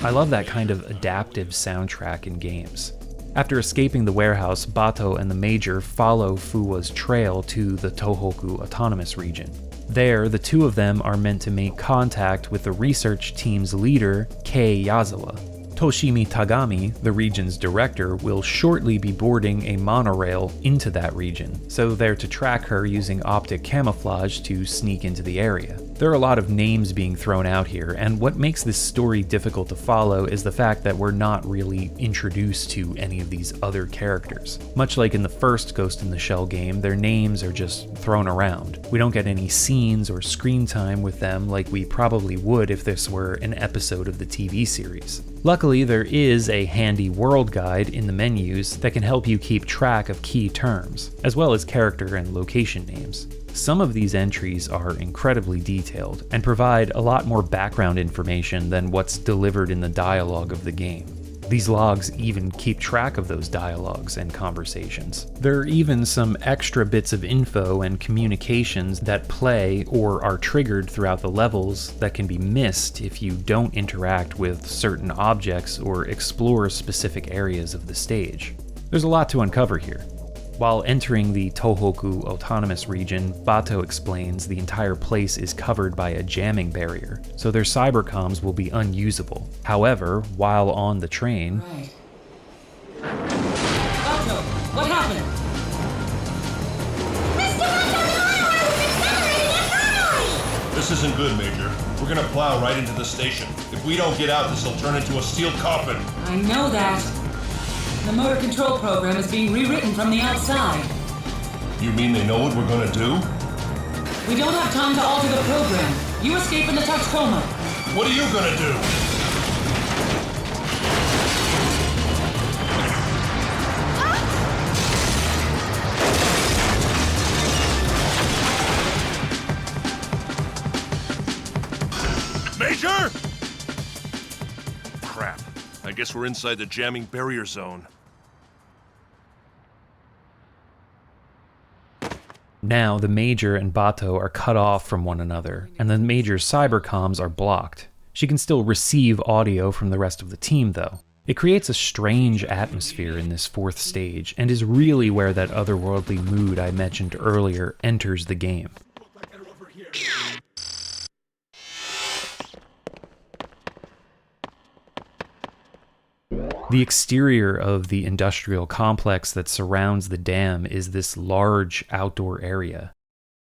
I love that kind of adaptive soundtrack in games. After escaping the warehouse, Bato and the Major follow Fuwa's trail to the Tohoku Autonomous Region. There, the two of them are meant to make contact with the research team's leader, Kei Yazawa. Toshimi Tagami, the region's director, will shortly be boarding a monorail into that region, so they're to track her using optic camouflage to sneak into the area. There are a lot of names being thrown out here, and what makes this story difficult to follow is the fact that we're not really introduced to any of these other characters. Much like in the first Ghost in the Shell game, their names are just thrown around. We don't get any scenes or screen time with them like we probably would if this were an episode of the TV series. Luckily, there is a handy world guide in the menus that can help you keep track of key terms, as well as character and location names. Some of these entries are incredibly detailed and provide a lot more background information than what's delivered in the dialogue of the game. These logs even keep track of those dialogues and conversations. There are even some extra bits of info and communications that play or are triggered throughout the levels that can be missed if you don't interact with certain objects or explore specific areas of the stage. There's a lot to uncover here. While entering the Tohoku Autonomous Region, Bato explains the entire place is covered by a jamming barrier, so their cybercoms will be unusable. However, while on the train... Right. Bato, what happened? Mr. Bato, This isn't good, Major. We're gonna plow right into the station. If we don't get out, this will turn into a steel coffin. I know that. The motor control program is being rewritten from the outside. You mean they know what we're gonna do? We don't have time to alter the program. You escape in the Tachikoma. What are you gonna do? Major! Crap. I guess we're inside the jamming barrier zone. Now, the Major and Bato are cut off from one another, and the Major's cybercoms are blocked. She can still receive audio from the rest of the team, though. It creates a strange atmosphere in this fourth stage, and is really where that otherworldly mood I mentioned earlier enters the game. The exterior of the industrial complex that surrounds the dam is this large outdoor area.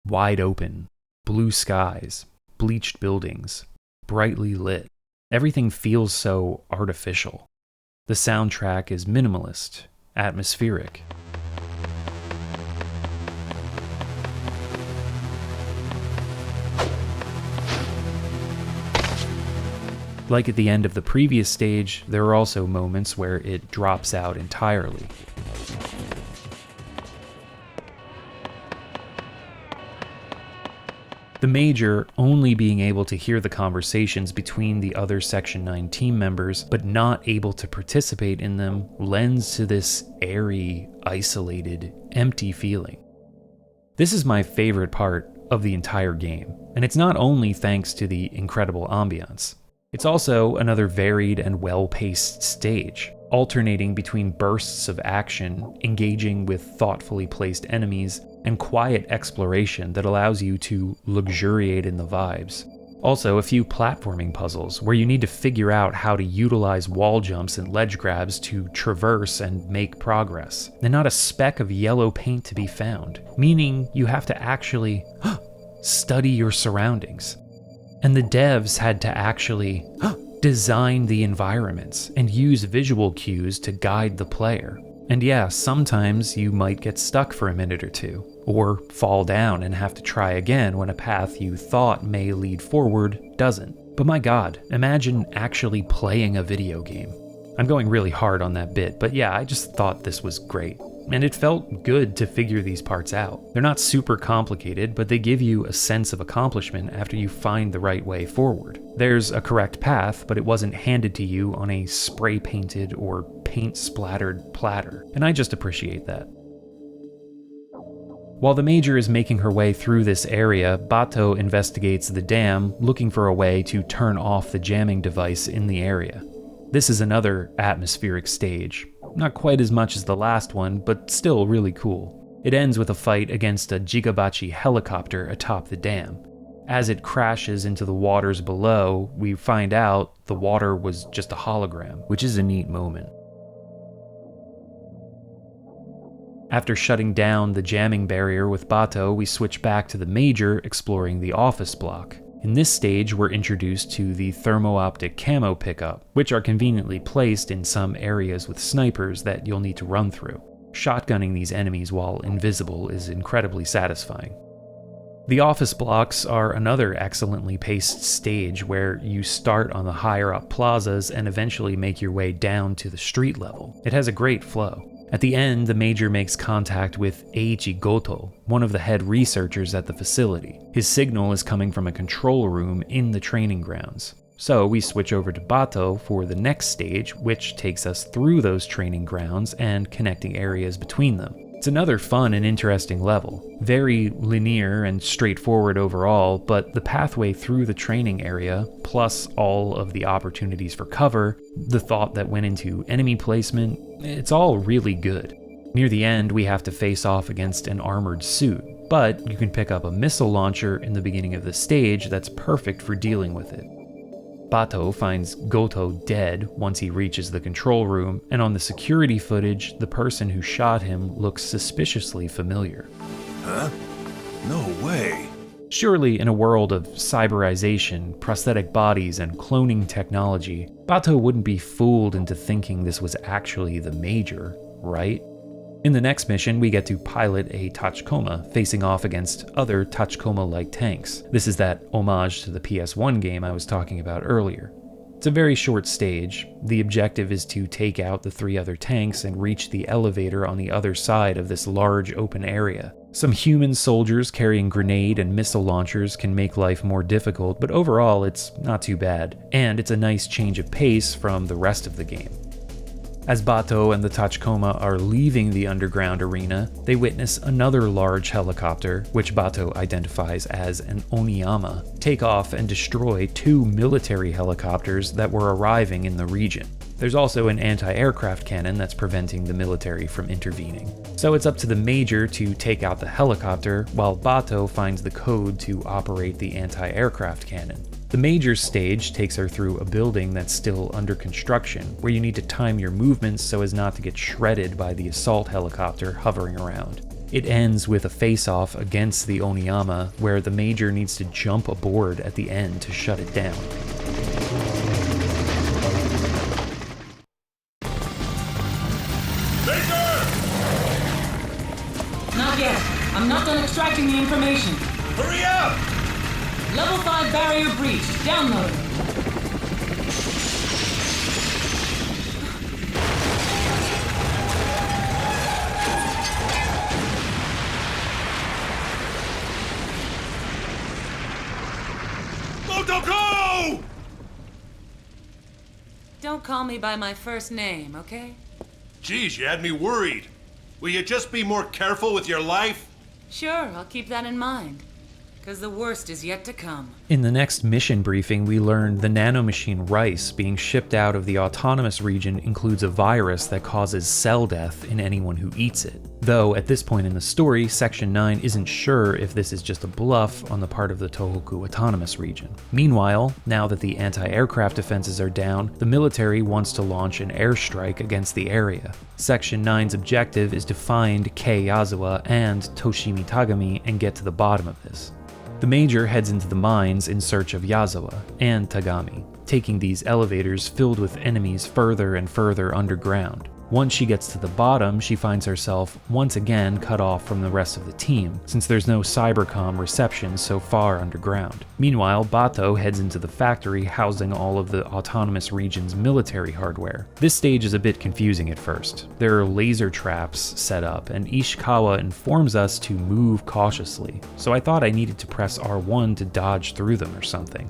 Wide open, blue skies, bleached buildings, brightly lit. Everything feels so artificial. The soundtrack is minimalist, atmospheric. Like at the end of the previous stage, there are also moments where it drops out entirely. The Major only being able to hear the conversations between the other Section 9 team members, but not able to participate in them, lends to this airy, isolated, empty feeling. This is my favorite part of the entire game, and it's not only thanks to the incredible ambiance. It's also another varied and well-paced stage, alternating between bursts of action, engaging with thoughtfully placed enemies, and quiet exploration that allows you to luxuriate in the vibes. Also, a few platforming puzzles where you need to figure out how to utilize wall jumps and ledge grabs to traverse and make progress. And not a speck of yellow paint to be found, meaning you have to actually study your surroundings. And the devs had to actually design the environments and use visual cues to guide the player. And yeah, sometimes you might get stuck for a minute or two, or fall down and have to try again when a path you thought may lead forward doesn't. But my god, imagine actually playing a video game. I'm going really hard on that bit, but yeah, I just thought this was great. And it felt good to figure these parts out. They're not super complicated, but they give you a sense of accomplishment after you find the right way forward. There's a correct path, but it wasn't handed to you on a spray-painted or paint-splattered platter, and I just appreciate that. While the Major is making her way through this area, Bato investigates the dam, looking for a way to turn off the jamming device in the area. This is another atmospheric stage. Not quite as much as the last one, but still really cool. It ends with a fight against a Jigabachi helicopter atop the dam. As it crashes into the waters below, we find out the water was just a hologram, which is a neat moment. After shutting down the jamming barrier with Bato, we switch back to the Major exploring the office block. In this stage, we're introduced to the thermo-optic camo pickup, which are conveniently placed in some areas with snipers that you'll need to run through. Shotgunning these enemies while invisible is incredibly satisfying. The office blocks are another excellently paced stage where you start on the higher up plazas and eventually make your way down to the street level. It has a great flow. At the end, the Major makes contact with Eiichi Goto, one of the head researchers at the facility. His signal is coming from a control room in the training grounds. So we switch over to Bato for the next stage, which takes us through those training grounds and connecting areas between them. It's another fun and interesting level. Very linear and straightforward overall, but the pathway through the training area, plus all of the opportunities for cover, the thought that went into enemy placement, it's all really good. Near the end, we have to face off against an armored suit, but you can pick up a missile launcher in the beginning of the stage that's perfect for dealing with it. Bato finds Goto dead once he reaches the control room, and on the security footage, the person who shot him looks suspiciously familiar. Huh? No way. Surely, in a world of cyberization, prosthetic bodies, and cloning technology, Bato wouldn't be fooled into thinking this was actually the Major, right? In the next mission, we get to pilot a Tachikoma, facing off against other Tachikoma-like tanks. This is that homage to the PS1 game I was talking about earlier. It's a very short stage. The objective is to take out the 3 other tanks and reach the elevator on the other side of this large open area. Some human soldiers carrying grenade and missile launchers can make life more difficult, but overall it's not too bad, and it's a nice change of pace from the rest of the game. As Bato and the Tachikoma are leaving the underground arena, they witness another large helicopter, which Bato identifies as an Oniyama, take off and destroy 2 military helicopters that were arriving in the region. There's also an anti-aircraft cannon that's preventing the military from intervening. So it's up to the Major to take out the helicopter, while Bato finds the code to operate the anti-aircraft cannon. The Major stage takes her through a building that's still under construction, where you need to time your movements so as not to get shredded by the assault helicopter hovering around. It ends with a face-off against the Oniyama, where the Major needs to jump aboard at the end to shut it down. Not yet. I'm not done extracting the information. Hurry up! Level 5 barrier breach. Download. Go! Don't call me by my first name, okay? Geez, you had me worried. Will you just be more careful with your life? Sure, I'll keep that in mind. Because the worst is yet to come. In the next mission briefing, we learn the nanomachine Rice being shipped out of the autonomous region includes a virus that causes cell death in anyone who eats it. Though, at this point in the story, Section 9 isn't sure if this is just a bluff on the part of the Tohoku Autonomous Region. Meanwhile, now that the anti-aircraft defenses are down, the military wants to launch an airstrike against the area. Section 9's objective is to find Kei Yazawa and Toshimi Tagami and get to the bottom of this. The Major heads into the mines in search of Yazawa and Tagami. taking these elevators filled with enemies further and further underground. Once she gets to the bottom, she finds herself once again cut off from the rest of the team, since there's no cybercom reception so far underground. Meanwhile, Bato heads into the factory housing all of the autonomous region's military hardware. This stage is a bit confusing at first. There are laser traps set up, and Ishikawa informs us to move cautiously, so I thought I needed to press R1 to dodge through them or something.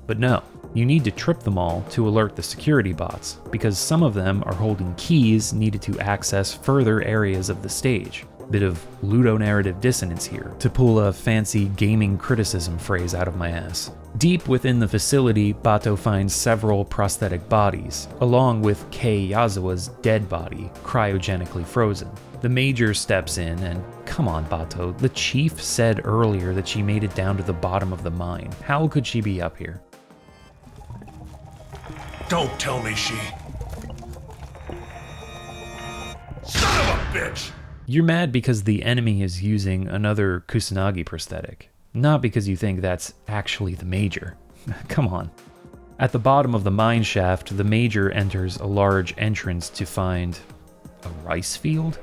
But no. You need to trip them all to alert the security bots, because some of them are holding keys needed to access further areas of the stage. Bit of ludonarrative dissonance here, to pull a fancy gaming criticism phrase out of my ass. Deep within the facility, Bato finds several prosthetic bodies, along with Kei Yazawa's dead body, cryogenically frozen. The Major steps in and, come on Bato, the chief said earlier that she made it down to the bottom of the mine. How could she be up here? Don't tell me she... Son of a bitch! You're mad because the enemy is using another Kusanagi prosthetic, not because you think that's actually the Major. Come on. At the bottom of the mine shaft, the Major enters a large entrance to find a rice field?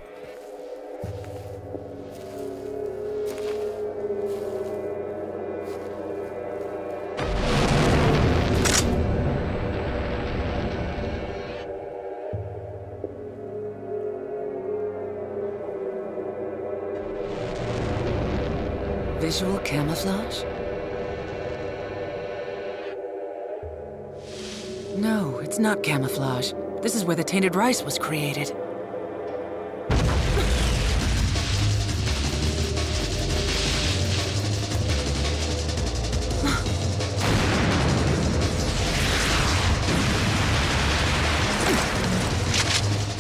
Visual camouflage? No, it's not camouflage. This is where the tainted rice was created.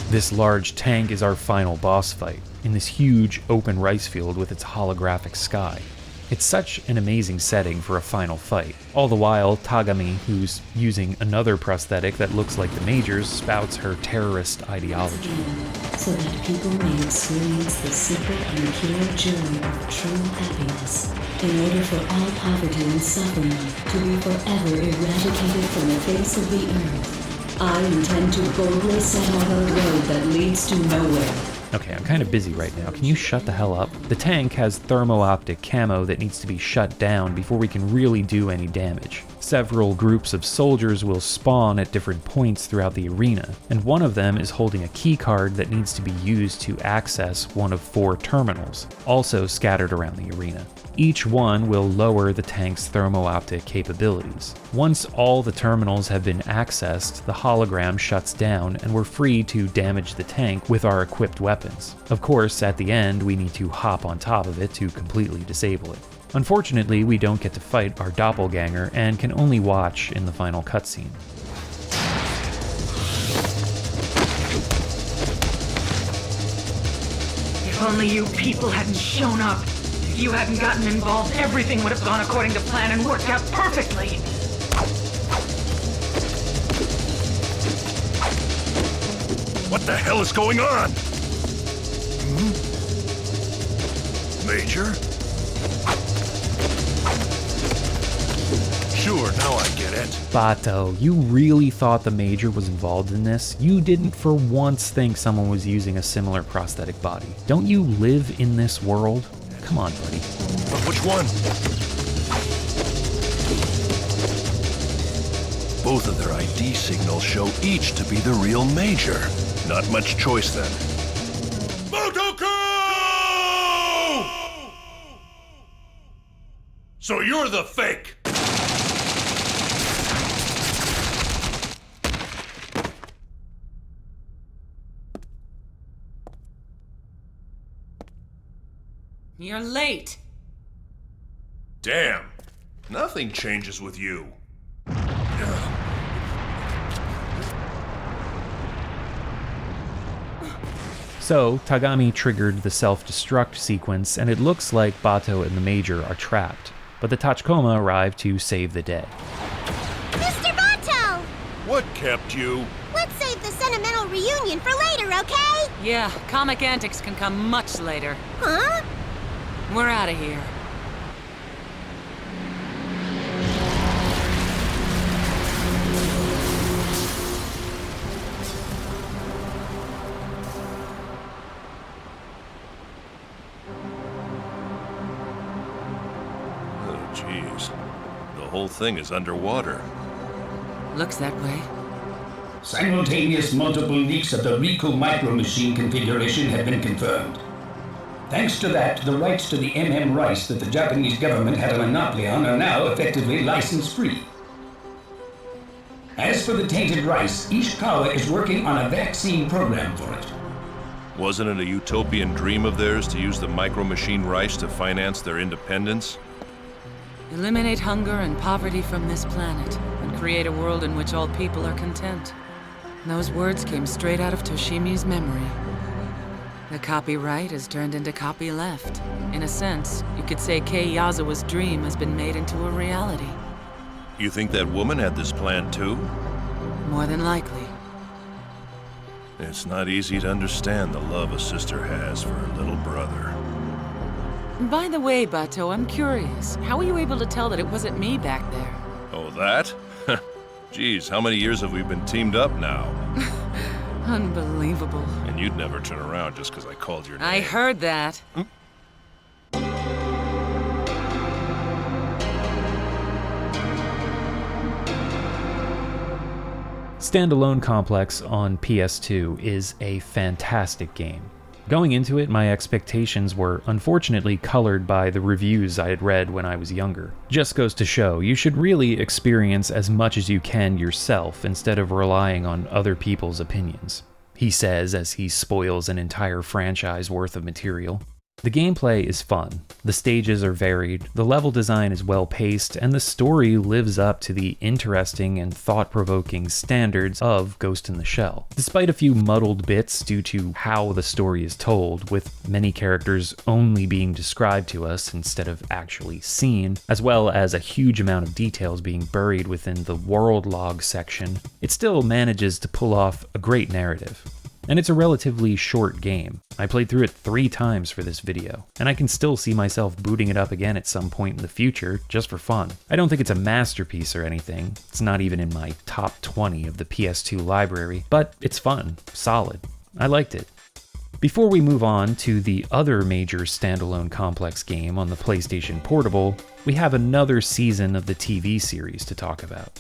This large tank is our final boss fight, in this huge open rice field with its holographic sky. It's such an amazing setting for a final fight. All the while, Tagami, who's using another prosthetic that looks like the Major's, spouts her terrorist ideology. So that people may experience the simple and pure joy of true happiness. In order for all poverty and suffering to be forever eradicated from the face of the earth, I intend to boldly set out a road that leads to nowhere. Okay, I'm kind of busy right now. Can you shut the hell up? The tank has thermo-optic camo that needs to be shut down before we can really do any damage. Several groups of soldiers will spawn at different points throughout the arena, and one of them is holding a keycard that needs to be used to access one of 4 terminals, also scattered around the arena. Each one will lower the tank's thermo-optic capabilities. Once all the terminals have been accessed, the hologram shuts down and we're free to damage the tank with our equipped weapons. Of course, at the end, we need to hop on top of it to completely disable it. Unfortunately, we don't get to fight our doppelganger and can only watch in the final cutscene. If only you people hadn't shown up. If you hadn't gotten involved, everything would have gone according to plan and worked out perfectly. What the hell is going on? Major? Sure, now I get it. Bato, you really thought the Major was involved in this? You didn't for once think someone was using a similar prosthetic body. Don't you live in this world? Come on, buddy. But which one? Both of their ID signals show each to be the real Major. Not much choice then. Motoku! So you're the fake! You're late. Damn. Nothing changes with you. So, Tagami triggered the self-destruct sequence, and it looks like Bato and the Major are trapped. But the Tachikoma arrive to save the day. Mr. Bato! What kept you? Let's save the sentimental reunion for later, okay? Yeah, comic antics can come much later. Huh? We're out of here. whole thing is underwater. Looks that way. Simultaneous multiple leaks of the Riku micro machine configuration have been confirmed. Thanks to that, the rights to the rice that the Japanese government had a monopoly on are now effectively license-free. As for the tainted rice, Ishikawa is working on a vaccine program for it. Wasn't it a utopian dream of theirs to use the micro machine rice to finance their independence? Eliminate hunger and poverty from this planet, and create a world in which all people are content. Those words came straight out of Toshimi's memory. The copyright has turned into copyleft. In a sense, you could say Kei Yazawa's dream has been made into a reality. You think that woman had this plan too? More than likely. It's not easy to understand the love a sister has for her little brother. By the way, Bato, I'm curious. How were you able to tell that it wasn't me back there? Oh, that? Geez, how many years have we been teamed up now? Unbelievable. And you'd never turn around just because I called your name. I heard that. Standalone Complex on PS2 is a fantastic game. Going into it, my expectations were unfortunately colored by the reviews I had read when I was younger. Just goes to show, you should really experience as much as you can yourself instead of relying on other people's opinions, he says as he spoils an entire franchise worth of material. The gameplay is fun, the stages are varied, the level design is well paced, and the story lives up to the interesting and thought-provoking standards of Ghost in the Shell. Despite a few muddled bits due to how the story is told, with many characters only being described to us instead of actually seen, as well as a huge amount of details being buried within the world log section, it still manages to pull off a great narrative. And it's a relatively short game. I played through it 3 times for this video, and I can still see myself booting it up again at some point in the future, just for fun. I don't think it's a masterpiece or anything, it's not even in my top 20 of the PS2 library, but it's fun, solid. I liked it. Before we move on to the other major standalone Complex game on the PlayStation Portable, we have another season of the TV series to talk about.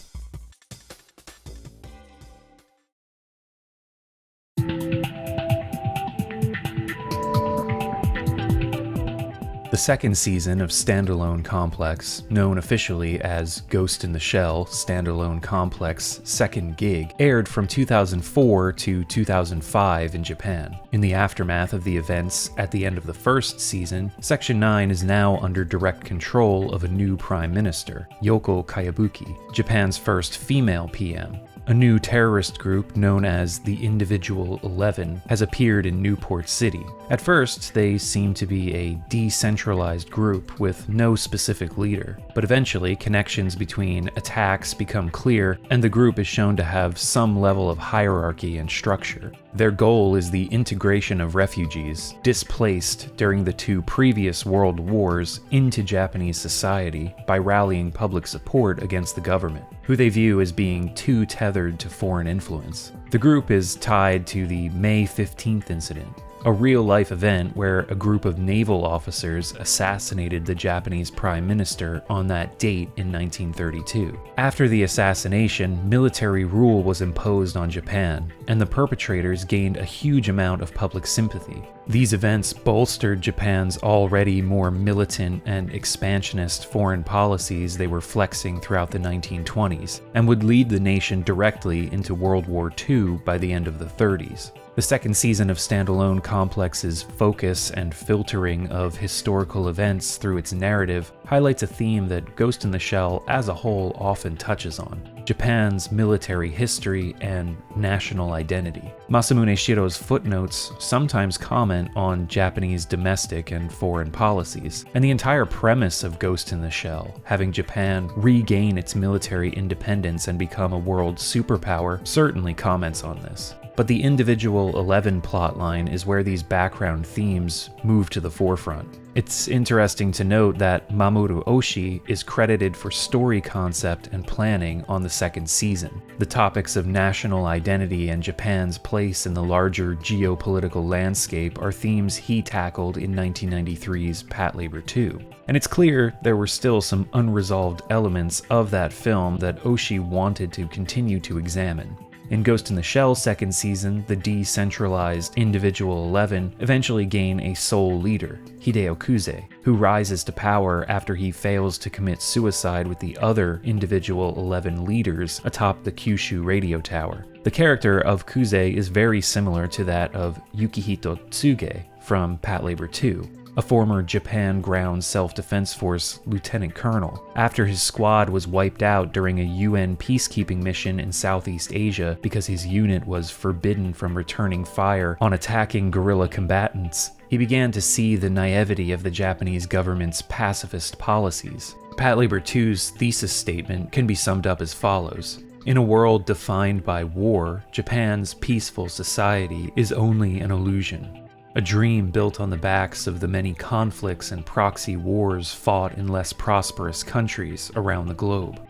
The second season of Standalone Complex, known officially as Ghost in the Shell Standalone Complex Second Gig, aired from 2004 to 2005 in Japan. In the aftermath of the events at the end of the first season, Section 9 is now under direct control of a new Prime Minister, Yoko Kayabuki, Japan's first female PM. A new terrorist group known as the Individual 11 has appeared in Newport City. At first, they seem to be a decentralized group with no specific leader, but eventually connections between attacks become clear and the group is shown to have some level of hierarchy and structure. Their goal is the integration of refugees displaced during the 2 previous world wars into Japanese society by rallying public support against the government, who they view as being too tethered to foreign influence. The group is tied to the May 15th incident, a real-life event where a group of naval officers assassinated the Japanese Prime Minister on that date in 1932. After the assassination, military rule was imposed on Japan, and the perpetrators gained a huge amount of public sympathy. These events bolstered Japan's already more militant and expansionist foreign policies they were flexing throughout the 1920s, and would lead the nation directly into World War II by the end of the 30s. The second season of Standalone Complex's focus and filtering of historical events through its narrative highlights a theme that Ghost in the Shell as a whole often touches on: Japan's military history and national identity. Masamune Shiro's footnotes sometimes comment on Japanese domestic and foreign policies, and the entire premise of Ghost in the Shell, having Japan regain its military independence and become a world superpower, certainly comments on this. but the individual 11 plotline is where these background themes move to the forefront. It's interesting to note that Mamoru Oshii is credited for story concept and planning on the second season. The topics of national identity and Japan's place in the larger geopolitical landscape are themes he tackled in 1993's Patlabor 2. And it's clear there were still some unresolved elements of that film that Oshii wanted to continue to examine. In Ghost in the Shell second season, the decentralized individual 11 eventually gain a sole leader, Hideo Kuze, who rises to power after he fails to commit suicide with the other individual 11 leaders atop the Kyushu radio tower. The character of Kuze is very similar to that of Yukihito Tsuge from Patlabor 2, a former Japan Ground Self-Defense Force lieutenant colonel, after his squad was wiped out during a UN peacekeeping mission in Southeast Asia because his unit was forbidden from returning fire on attacking guerrilla combatants. He began to see the naivety of the Japanese government's pacifist policies. Patlabor 2's thesis statement can be summed up as follows. In a world defined by war, Japan's peaceful society is only an illusion. A dream built on the backs of the many conflicts and proxy wars fought in less prosperous countries around the globe.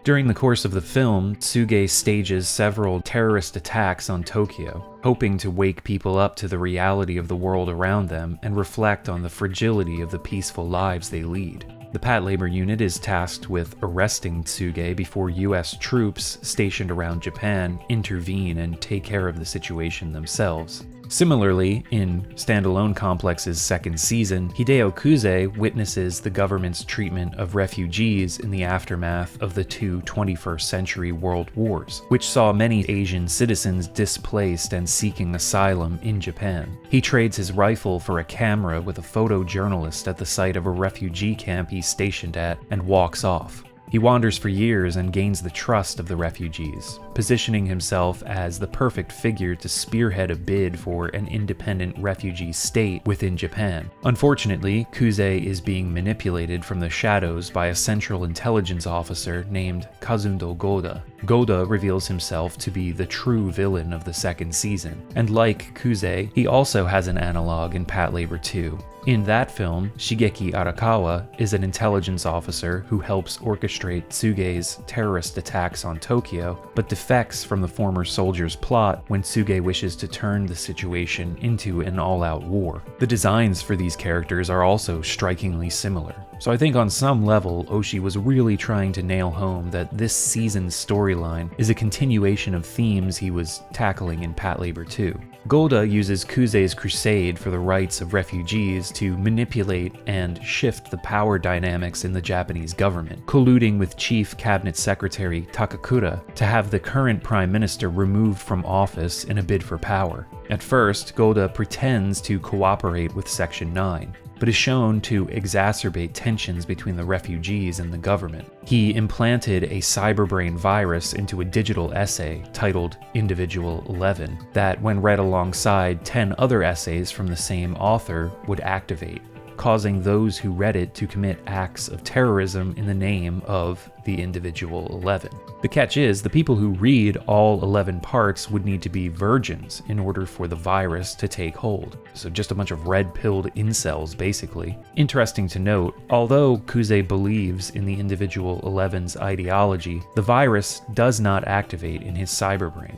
During the course of the film, Tsuge stages several terrorist attacks on Tokyo, hoping to wake people up to the reality of the world around them and reflect on the fragility of the peaceful lives they lead. The Patlabor unit is tasked with arresting Tsuge before US troops stationed around Japan intervene and take care of the situation themselves. Similarly, in Standalone Complex's second season, Hideo Kuze witnesses the government's treatment of refugees in the aftermath of the two 21st century world wars, which saw many Asian citizens displaced and seeking asylum in Japan. He trades his rifle for a camera with a photojournalist at the site of a refugee camp he's stationed at and walks off. He wanders for years and gains the trust of the refugees, positioning himself as the perfect figure to spearhead a bid for an independent refugee state within Japan. Unfortunately, Kuze is being manipulated from the shadows by a central intelligence officer named Kazundo Goda. Goda reveals himself to be the true villain of the second season, and like Kuze, he also has an analog in Patlabor 2. In that film, Shigeki Arakawa is an intelligence officer who helps orchestrate Tsuge's terrorist attacks on Tokyo, but defects from the former soldier's plot when Tsuge wishes to turn the situation into an all-out war. The designs for these characters are also strikingly similar. So I think on some level, Oshii was really trying to nail home that this season's storyline is a continuation of themes he was tackling in Patlabor 2. Golda uses Kuze's crusade for the rights of refugees to manipulate and shift the power dynamics in the Japanese government, colluding with Chief Cabinet Secretary Takakura to have the current prime minister removed from office in a bid for power. At first, Golda pretends to cooperate with Section 9, but is shown to exacerbate tensions between the refugees and the government. He implanted a cyberbrain virus into a digital essay titled Individual 11 that, when read alongside 10 other essays from the same author, would activate, causing those who read it to commit acts of terrorism in the name of the Individual 11. The catch is, the people who read all 11 parts would need to be virgins in order for the virus to take hold. So just a bunch of red-pilled incels, basically. Interesting to note, although Kuze believes in the Individual 11's ideology, the virus does not activate in his cyberbrain.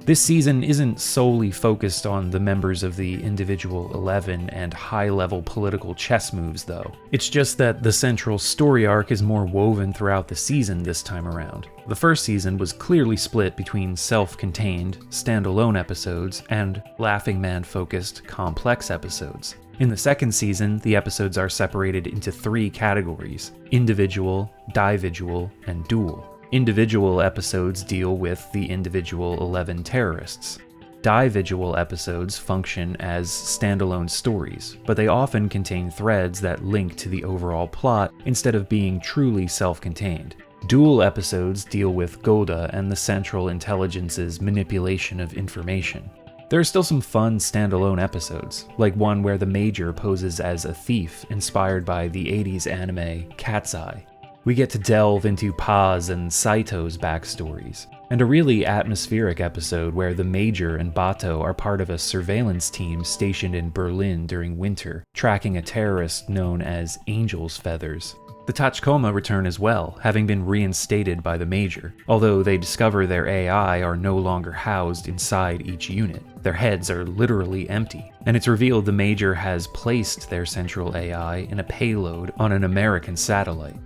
This season isn't solely focused on the members of the Individual 11 and high-level political chess moves, though. It's just that the central story arc is more woven throughout the season this time around. The first season was clearly split between self-contained, standalone episodes and Laughing Man-focused, complex episodes. In the second season, the episodes are separated into 3 categories: individual, divisual, and dual. Individual episodes deal with the Individual 11 terrorists. Divisual episodes function as standalone stories, but they often contain threads that link to the overall plot instead of being truly self-contained. Dual episodes deal with Golda and the Central Intelligence's manipulation of information. There are still some fun standalone episodes, like one where the Major poses as a thief inspired by the 80s anime Cat's Eye. We get to delve into Paz and Saito's backstories. and a really atmospheric episode where the Major and Bato are part of a surveillance team stationed in Berlin during winter, tracking a terrorist known as Angel's Feathers. The Tachikoma return as well, having been reinstated by the Major, although they discover their AI are no longer housed inside each unit. Their heads are literally empty, and it's revealed the Major has placed their central AI in a payload on an American satellite.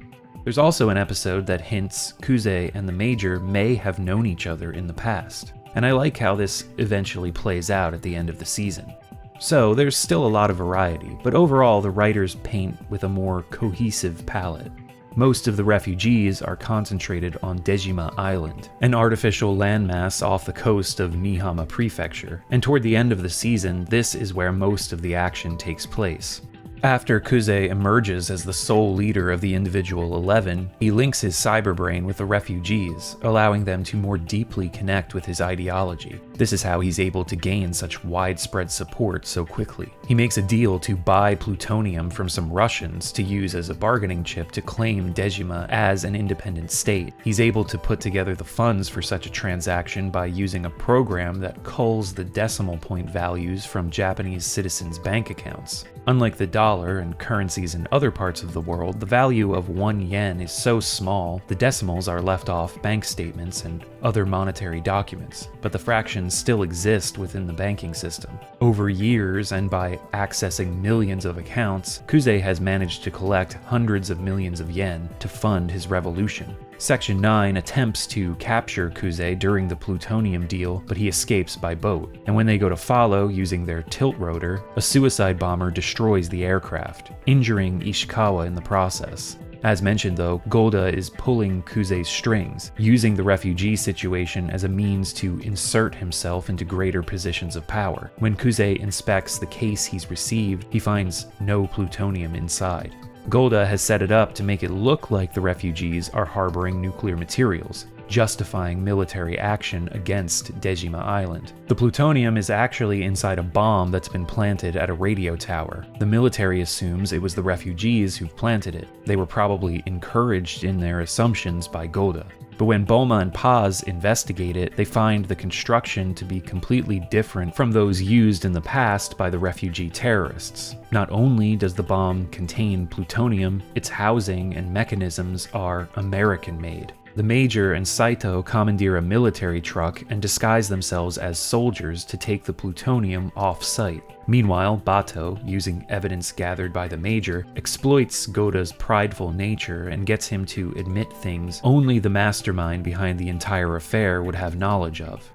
There's also an episode that hints Kuze and the Major may have known each other in the past, and I like how this eventually plays out at the end of the season. So there's still a lot of variety, but overall the writers paint with a more cohesive palette. Most of the refugees are concentrated on Dejima Island, an artificial landmass off the coast of Mihama Prefecture, and toward the end of the season, this is where most of the action takes place. After Kuze emerges as the sole leader of the individual 11, he links his cyberbrain with the refugees, allowing them to more deeply connect with his ideology. This is how he's able to gain such widespread support so quickly. He makes a deal to buy plutonium from some Russians to use as a bargaining chip to claim Dejima as an independent state. He's able to put together the funds for such a transaction by using a program that culls the decimal point values from Japanese citizens' bank accounts. Unlike the dollar and currencies in other parts of the world, the value of 1 yen is so small, the decimals are left off bank statements and other monetary documents, but the fractions still exist within the banking system. Over years, and by accessing millions of accounts, Kuze has managed to collect hundreds of millions of yen to fund his revolution. Section 9 attempts to capture Kuze during the plutonium deal, but he escapes by boat, and when they go to follow using their tilt rotor, a suicide bomber destroys the aircraft, injuring Ishikawa in the process. As mentioned though, Golda is pulling Kuze's strings, using the refugee situation as a means to insert himself into greater positions of power. When Kuze inspects the case he's received, he finds no plutonium inside. Golda has set it up to make it look like the refugees are harboring nuclear materials, justifying military action against Dejima Island. The plutonium is actually inside a bomb that's been planted at a radio tower. The military assumes it was the refugees who planted it. They were probably encouraged in their assumptions by Golda. But when Bulma and Paz investigate it, they find the construction to be completely different from those used in the past by the refugee terrorists. Not only does the bomb contain plutonium, its housing and mechanisms are American-made. The Major and Saito commandeer a military truck and disguise themselves as soldiers to take the plutonium off-site. Meanwhile, Bato, using evidence gathered by the Major, exploits Goda's prideful nature and gets him to admit things only the mastermind behind the entire affair would have knowledge of.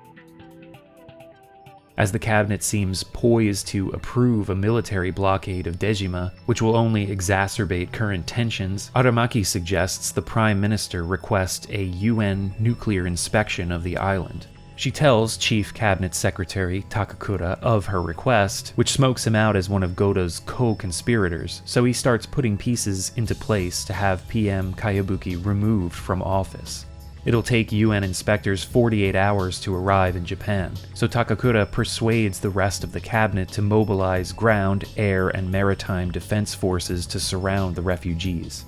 As the cabinet seems poised to approve a military blockade of Dejima, which will only exacerbate current tensions, Aramaki suggests the Prime Minister request a UN nuclear inspection of the island. She tells Chief Cabinet Secretary Takakura of her request, which smokes him out as one of Goda's co-conspirators, so he starts putting pieces into place to have PM Kayabuki removed from office. It'll take UN inspectors 48 hours to arrive in Japan, so Takakura persuades the rest of the cabinet to mobilize ground, air, and maritime defense forces to surround the refugees.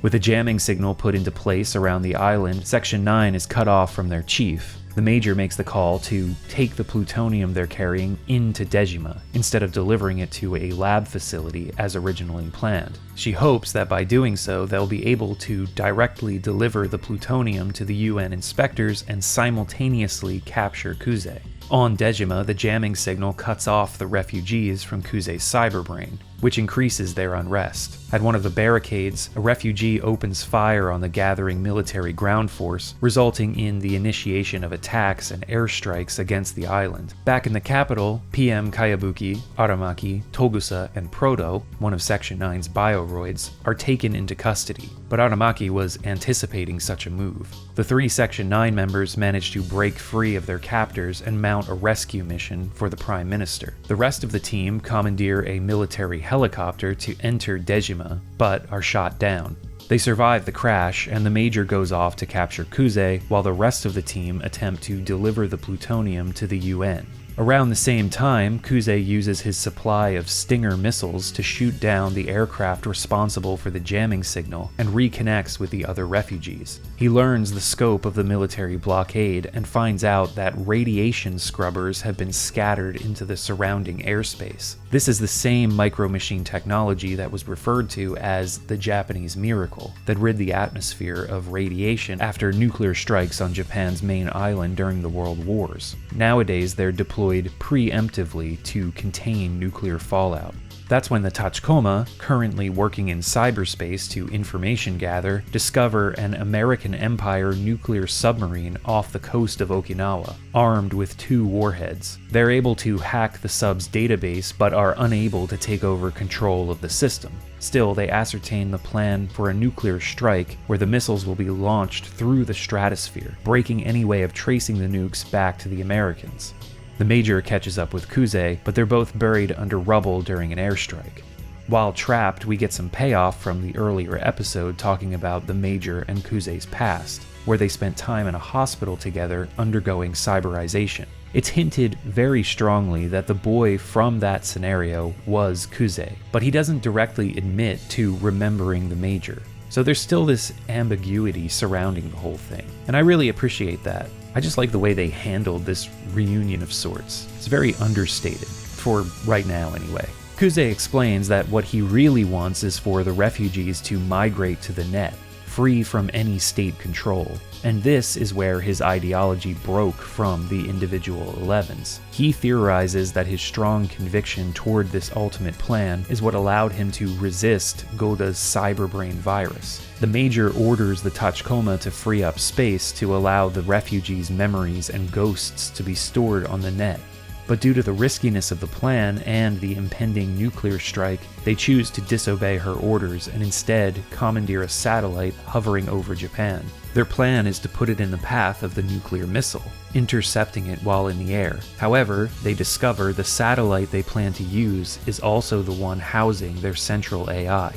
With a jamming signal put into place around the island, Section 9 is cut off from their chief. The Major makes the call to take the plutonium they're carrying into Dejima, instead of delivering it to a lab facility as originally planned. She hopes that by doing so, they'll be able to directly deliver the plutonium to the UN inspectors and simultaneously capture Kuze. On Dejima, the jamming signal cuts off the refugees from Kuze's cyberbrain, which increases their unrest. At one of the barricades, a refugee opens fire on the gathering military ground force, resulting in the initiation of attacks and airstrikes against the island. Back in the capital, PM Kayabuki, Aramaki, Togusa, and Proto, one of Section 9's bioroids, are taken into custody, but Aramaki was anticipating such a move. The 3 Section 9 members manage to break free of their captors and mount a rescue mission for the Prime Minister. The rest of the team commandeer a military helicopter to enter Dejima, but are shot down. They survive the crash, and the Major goes off to capture Kuze, while the rest of the team attempt to deliver the plutonium to the UN. Around the same time, Kuze uses his supply of Stinger missiles to shoot down the aircraft responsible for the jamming signal and reconnects with the other refugees. He learns the scope of the military blockade and finds out that radiation scrubbers have been scattered into the surrounding airspace. This is the same micro-machine technology that was referred to as the Japanese miracle that rid the atmosphere of radiation after nuclear strikes on Japan's main island during the World Wars. Nowadays, they're deployed preemptively to contain nuclear fallout. That's when the Tachikoma, currently working in cyberspace to information gather, discover an American Empire nuclear submarine off the coast of Okinawa, armed with 2 warheads. They're able to hack the sub's database, but are unable to take over control of the system. Still, they ascertain the plan for a nuclear strike where the missiles will be launched through the stratosphere, breaking any way of tracing the nukes back to the Americans. The Major catches up with Kuze, but they're both buried under rubble during an airstrike. While trapped, we get some payoff from the earlier episode talking about the Major and Kuze's past, where they spent time in a hospital together undergoing cyberization. It's hinted very strongly that the boy from that scenario was Kuze, but he doesn't directly admit to remembering the Major. So there's still this ambiguity surrounding the whole thing, and I really appreciate that. I just like the way they handled this reunion of sorts. It's very understated, for right now anyway. Kuze explains that what he really wants is for the refugees to migrate to the net, free from any state control. And this is where his ideology broke from the individual 11s. He theorizes that his strong conviction toward this ultimate plan is what allowed him to resist Goda's cyberbrain virus. The Major orders the Tachikoma to free up space to allow the refugees' memories and ghosts to be stored on the net. But due to the riskiness of the plan and the impending nuclear strike, they choose to disobey her orders and instead commandeer a satellite hovering over Japan. Their plan is to put it in the path of the nuclear missile, intercepting it while in the air. However, they discover the satellite they plan to use is also the one housing their central AI.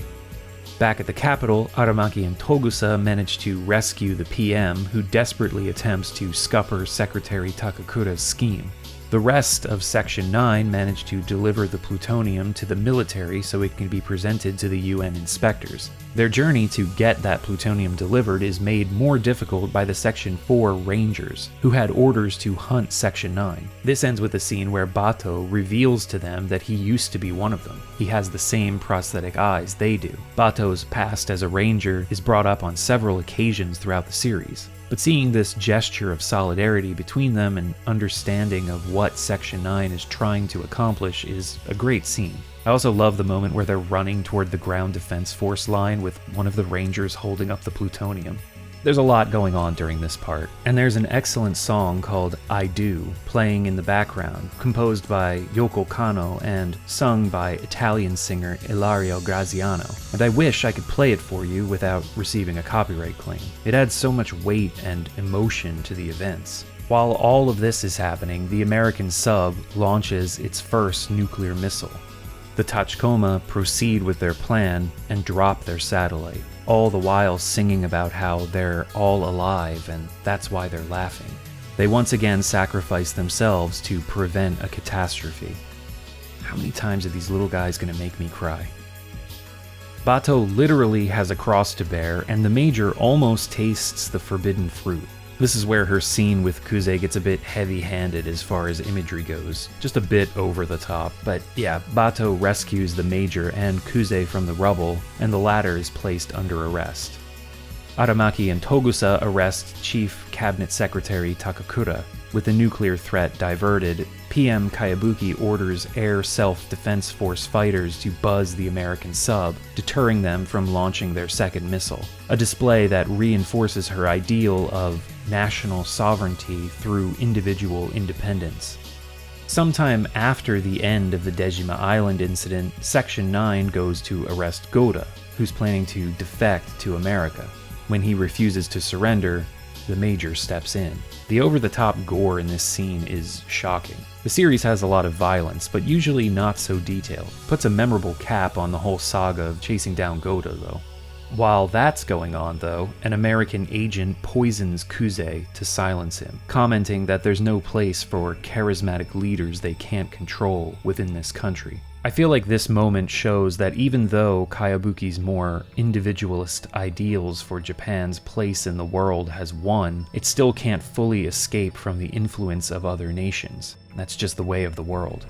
Back at the capital, Aramaki and Togusa manage to rescue the PM, who desperately attempts to scupper Secretary Takakura's scheme. The rest of Section 9 managed to deliver the plutonium to the military so it can be presented to the UN inspectors. Their journey to get that plutonium delivered is made more difficult by the Section 4 Rangers, who had orders to hunt Section 9. This ends with a scene where Bato reveals to them that he used to be one of them. He has the same prosthetic eyes they do. Bato's past as a ranger is brought up on several occasions throughout the series. But seeing this gesture of solidarity between them and understanding of what Section 9 is trying to accomplish is a great scene. I also love the moment where they're running toward the ground defense force line with one of the Rangers holding up the plutonium. There's a lot going on during this part, and there's an excellent song called I Do playing in the background, composed by Yoko Kanno and sung by Italian singer Ilario Graziano, and I wish I could play it for you without receiving a copyright claim. It adds so much weight and emotion to the events. While all of this is happening, the American sub launches its first nuclear missile. The Tachikoma proceed with their plan and drop their satellite, all the while singing about how they're all alive and that's why they're laughing. They once again sacrifice themselves to prevent a catastrophe. How many times are these little guys gonna make me cry? Bato literally has a cross to bear, and the Major almost tastes the forbidden fruit. This is where her scene with Kuze gets a bit heavy-handed as far as imagery goes, just a bit over the top, but yeah, Bato rescues the Major and Kuze from the rubble, and the latter is placed under arrest. Aramaki and Togusa arrest Chief Cabinet Secretary Takakura. With the nuclear threat diverted, PM Kayabuki orders Air Self-Defense Force fighters to buzz the American sub, deterring them from launching their second missile, a display that reinforces her ideal of national sovereignty through individual independence. Sometime after the end of the Dejima Island incident, Section 9 goes to arrest Goda, who's planning to defect to America. When he refuses to surrender, the Major steps in. The over-the-top gore in this scene is shocking. The series has a lot of violence, but usually not so detailed. Puts a memorable cap on the whole saga of chasing down Goda, though. While that's going on, though, an American agent poisons Kuze to silence him, commenting that there's no place for charismatic leaders they can't control within this country. I feel like this moment shows that even though Kayabuki's more individualist ideals for Japan's place in the world has won, it still can't fully escape from the influence of other nations. That's just the way of the world.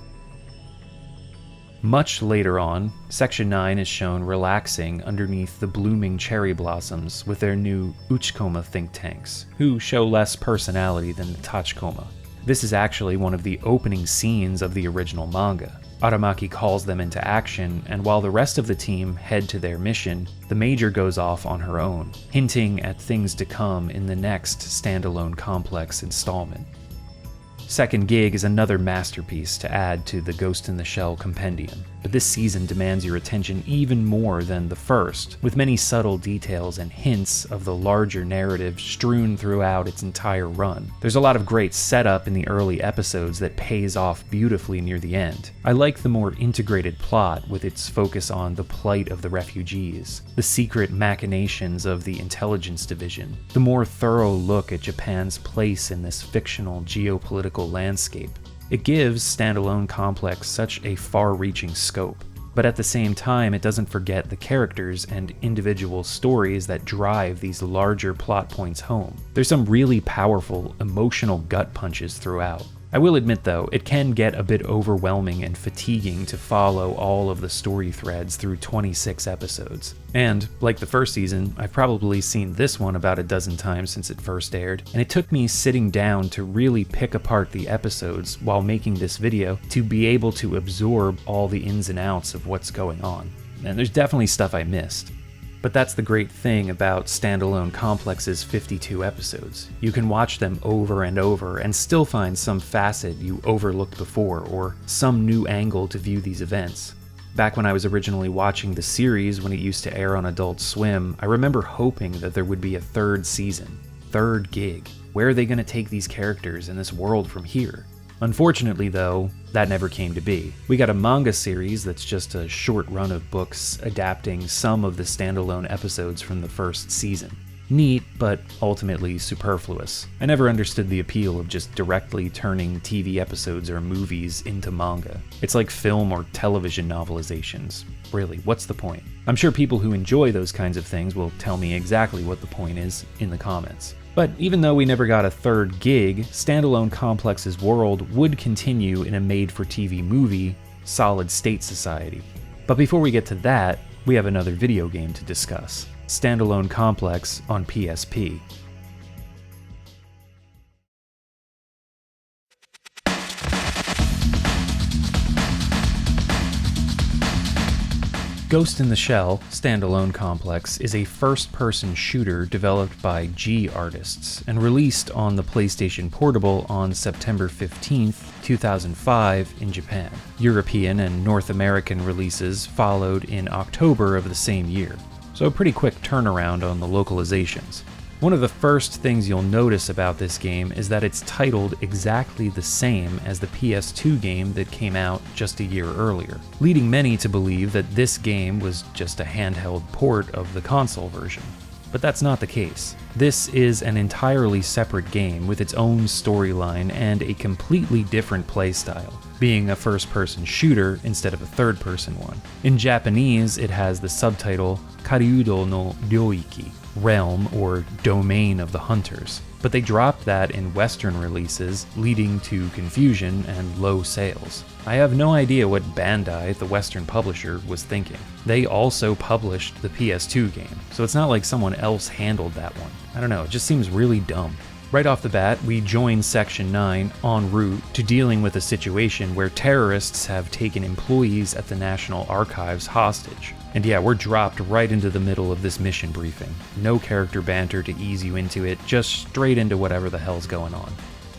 Much later on, Section 9 is shown relaxing underneath the blooming cherry blossoms with their new Uchikoma think tanks, who show less personality than the Tachikoma. This is actually one of the opening scenes of the original manga. Aramaki calls them into action, and while the rest of the team head to their mission, the Major goes off on her own, hinting at things to come in the next standalone complex installment. Second Gig is another masterpiece to add to the Ghost in the Shell compendium, but this season demands your attention even more than the first, with many subtle details and hints of the larger narrative strewn throughout its entire run. There's a lot of great setup in the early episodes that pays off beautifully near the end. I like the more integrated plot with its focus on the plight of the refugees, the secret machinations of the intelligence division, the more thorough look at Japan's place in this fictional geopolitical landscape. It gives Standalone Complex such a far-reaching scope, but at the same time it doesn't forget the characters and individual stories that drive these larger plot points home. There's some really powerful, emotional gut punches throughout. I will admit though, it can get a bit overwhelming and fatiguing to follow all of the story threads through 26 episodes. And, like the first season, I've probably seen this one about a dozen times since it first aired, and it took me sitting down to really pick apart the episodes while making this video to be able to absorb all the ins and outs of what's going on. And there's definitely stuff I missed. But that's the great thing about Standalone Complex's 52 episodes. You can watch them over and over and still find some facet you overlooked before or some new angle to view these events. Back when I was originally watching the series when it used to air on Adult Swim, I remember hoping that there would be a third season. Third Gig. Where are they going to take these characters and this world from here? Unfortunately though, that never came to be. We got a manga series that's just a short run of books adapting some of the standalone episodes from the first season. Neat, but ultimately superfluous. I never understood the appeal of just directly turning TV episodes or movies into manga. It's like film or television novelizations. Really, what's the point? I'm sure people who enjoy those kinds of things will tell me exactly what the point is in the comments. But even though we never got a third gig, Standalone Complex's world would continue in a made-for-TV movie, Solid State Society. But before we get to that, we have another video game to discuss. Standalone Complex on PSP. Ghost in the Shell Standalone Complex is a first-person shooter developed by G Artists and released on the PlayStation Portable on September 15, 2005 in Japan. European and North American releases followed in October of the same year, so a pretty quick turnaround on the localizations. One of the first things you'll notice about this game is that it's titled exactly the same as the PS2 game that came out just a year earlier, leading many to believe that this game was just a handheld port of the console version. But that's not the case. This is an entirely separate game with its own storyline and a completely different playstyle, being a first-person shooter instead of a third-person one. In Japanese, it has the subtitle Karyudo no Ryoiki, realm or domain of the hunters, but they dropped that in Western releases, leading to confusion and low sales. I have no idea what Bandai, the Western publisher, was thinking. They also published the PS2 game, so it's not like someone else handled that one. I don't know, it just seems really dumb. Right off the bat, we join Section 9 en route to dealing with a situation where terrorists have taken employees at the National Archives hostage. And yeah, we're dropped right into the middle of this mission briefing. No character banter to ease you into it, just straight into whatever the hell's going on.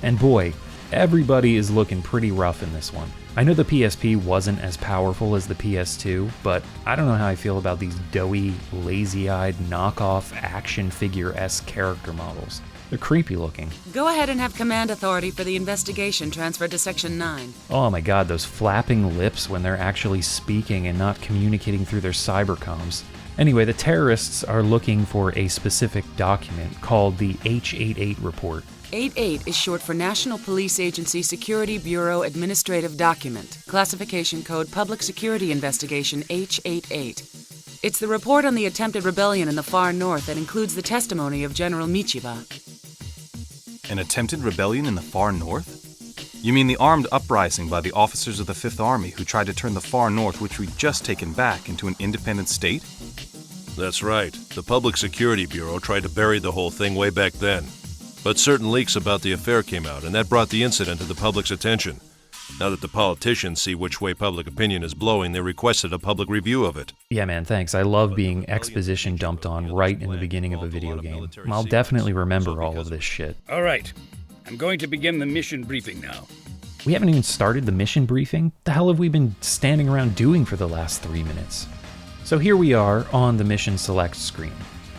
And boy, everybody is looking pretty rough in this one. I know the PSP wasn't as powerful as the PS2, but I don't know how I feel about these doughy, lazy-eyed, knockoff, action figure-esque character models. They're creepy looking. Go ahead and have command authority for the investigation transferred to Section 9. Oh my god, those flapping lips when they're actually speaking and not communicating through their cybercoms. Anyway, the terrorists are looking for a specific document called the H-88 report. 88 is short for National Police Agency Security Bureau Administrative Document, classification code Public Security Investigation H-88. It's the report on the attempted rebellion in the far north that includes the testimony of General Michiba. An attempted rebellion in the far north? You mean the armed uprising by the officers of the Fifth Army who tried to turn the far north, which we'd just taken back, into an independent state? That's right. The Public Security Bureau tried to bury the whole thing way back then. But certain leaks about the affair came out, and that brought the incident to the public's attention. Now that the politicians see which way public opinion is blowing, they requested a public review of it. Yeah, man, thanks. I love being exposition dumped on right in the beginning of a video game. I'll definitely remember all of this shit. All right. I'm going to begin the mission briefing now. We haven't even started the mission briefing? The hell have we been standing around doing for the last 3 minutes? So here we are on the mission select screen.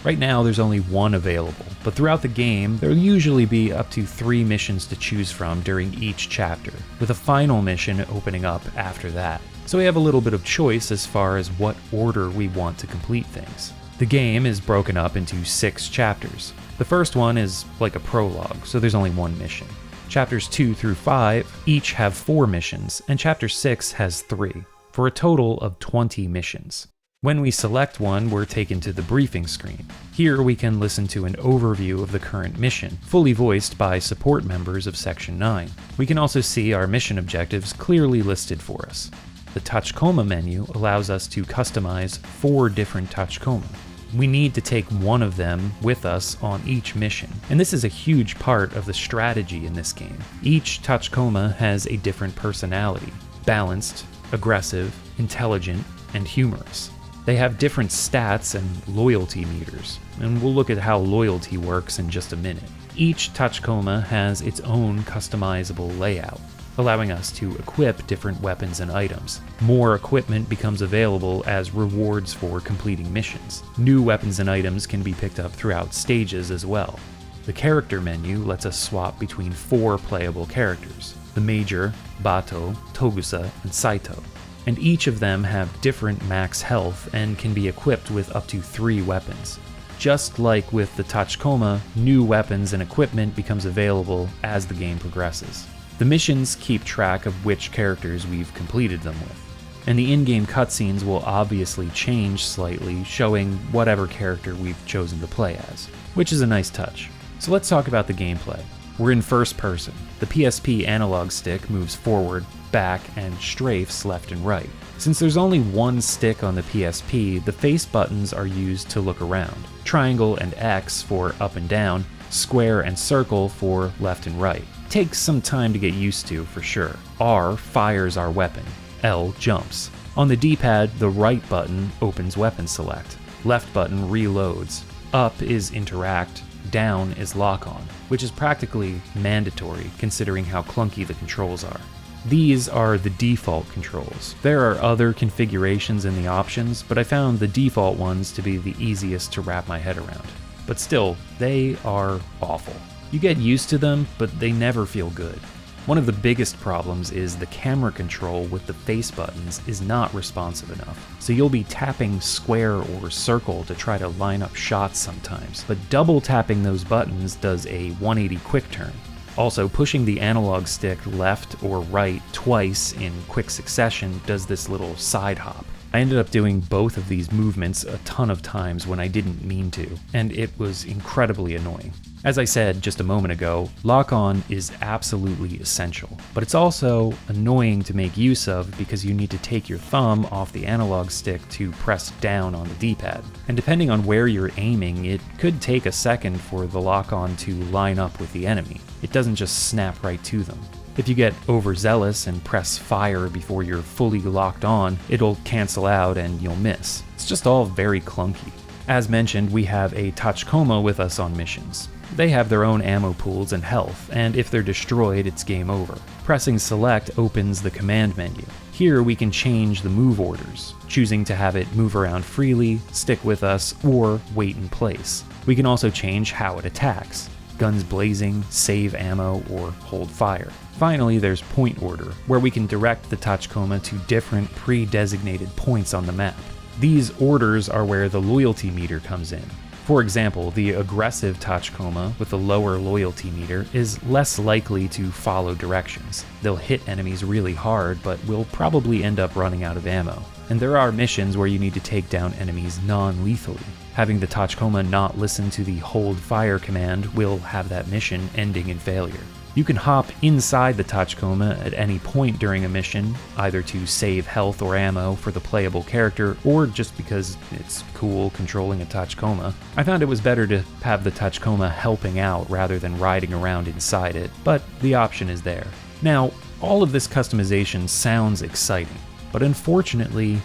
Right now there's only one available, but throughout the game there'll usually be up to 3 missions to choose from during each chapter, with a final mission opening up after that. So we have a little bit of choice as far as what order we want to complete things. The game is broken up into 6 chapters. The first one is like a prologue, so there's only 1 mission. Chapters 2 through 5 each have 4 missions, and Chapter 6 has 3, for a total of 20 missions. When we select one, we're taken to the briefing screen. Here we can listen to an overview of the current mission, fully voiced by support members of Section 9. We can also see our mission objectives clearly listed for us. The Touchcoma menu allows us to customize 4 different Touchcoma. We need to take one of them with us on each mission, and this is a huge part of the strategy in this game. Each Touchcoma has a different personality: balanced, aggressive, intelligent, and humorous. They have different stats and loyalty meters, and we'll look at how loyalty works in just a minute. Each Touchcoma has its own customizable layout, allowing us to equip different weapons and items. More equipment becomes available as rewards for completing missions. New weapons and items can be picked up throughout stages as well. The character menu lets us swap between 4 playable characters: the Major, Bato, Togusa, and Saito. And each of them have different max health and can be equipped with up to 3 weapons. Just like with the Touchcoma, new weapons and equipment becomes available as the game progresses. The missions keep track of which characters we've completed them with, and the in-game cutscenes will obviously change slightly, showing whatever character we've chosen to play as, which is a nice touch. So let's talk about the gameplay. We're in first person. The PSP analog stick moves forward, back, and strafes left and right. Since there's only one stick on the PSP, the face buttons are used to look around. Triangle and X for up and down, square and circle for left and right. Takes some time to get used to, for sure. R fires our weapon. L jumps. On the D-pad, the right button opens weapon select. Left button reloads. Up is interact. Down is lock on, which is practically mandatory considering how clunky the controls are. These are the default controls. There are other configurations in the options, but I found the default ones to be the easiest to wrap my head around. But still, they are awful. You get used to them, but they never feel good. One of the biggest problems is the camera control with the face buttons is not responsive enough. So you'll be tapping square or circle to try to line up shots sometimes, but double tapping those buttons does a 180 quick turn. Also, pushing the analog stick left or right twice in quick succession does this little side hop. I ended up doing both of these movements a ton of times when I didn't mean to, and it was incredibly annoying. As I said just a moment ago, lock-on is absolutely essential, but it's also annoying to make use of because you need to take your thumb off the analog stick to press down on the D-pad. And depending on where you're aiming, it could take a second for the lock-on to line up with the enemy. It doesn't just snap right to them. If you get overzealous and press fire before you're fully locked on, it'll cancel out and you'll miss. It's just all very clunky. As mentioned, we have a Touchcoma with us on missions. They have their own ammo pools and health, and if they're destroyed, it's game over. Pressing select opens the command menu. Here we can change the move orders, choosing to have it move around freely, stick with us, or wait in place. We can also change how it attacks: guns blazing, save ammo, or hold fire. Finally, there's point order, where we can direct the Touchcoma to different pre-designated points on the map. These orders are where the loyalty meter comes in. For example, the aggressive Tachikoma with the lower loyalty meter is less likely to follow directions. They'll hit enemies really hard, but will probably end up running out of ammo. And there are missions where you need to take down enemies non-lethally. Having the Tachikoma not listen to the hold fire command will have that mission ending in failure. You can hop inside the Tachikoma at any point during a mission, either to save health or ammo for the playable character, or just because it's cool controlling a Tachikoma. I found it was better to have the Tachikoma helping out rather than riding around inside it, but the option is there. Now, all of this customization sounds exciting, but unfortunately,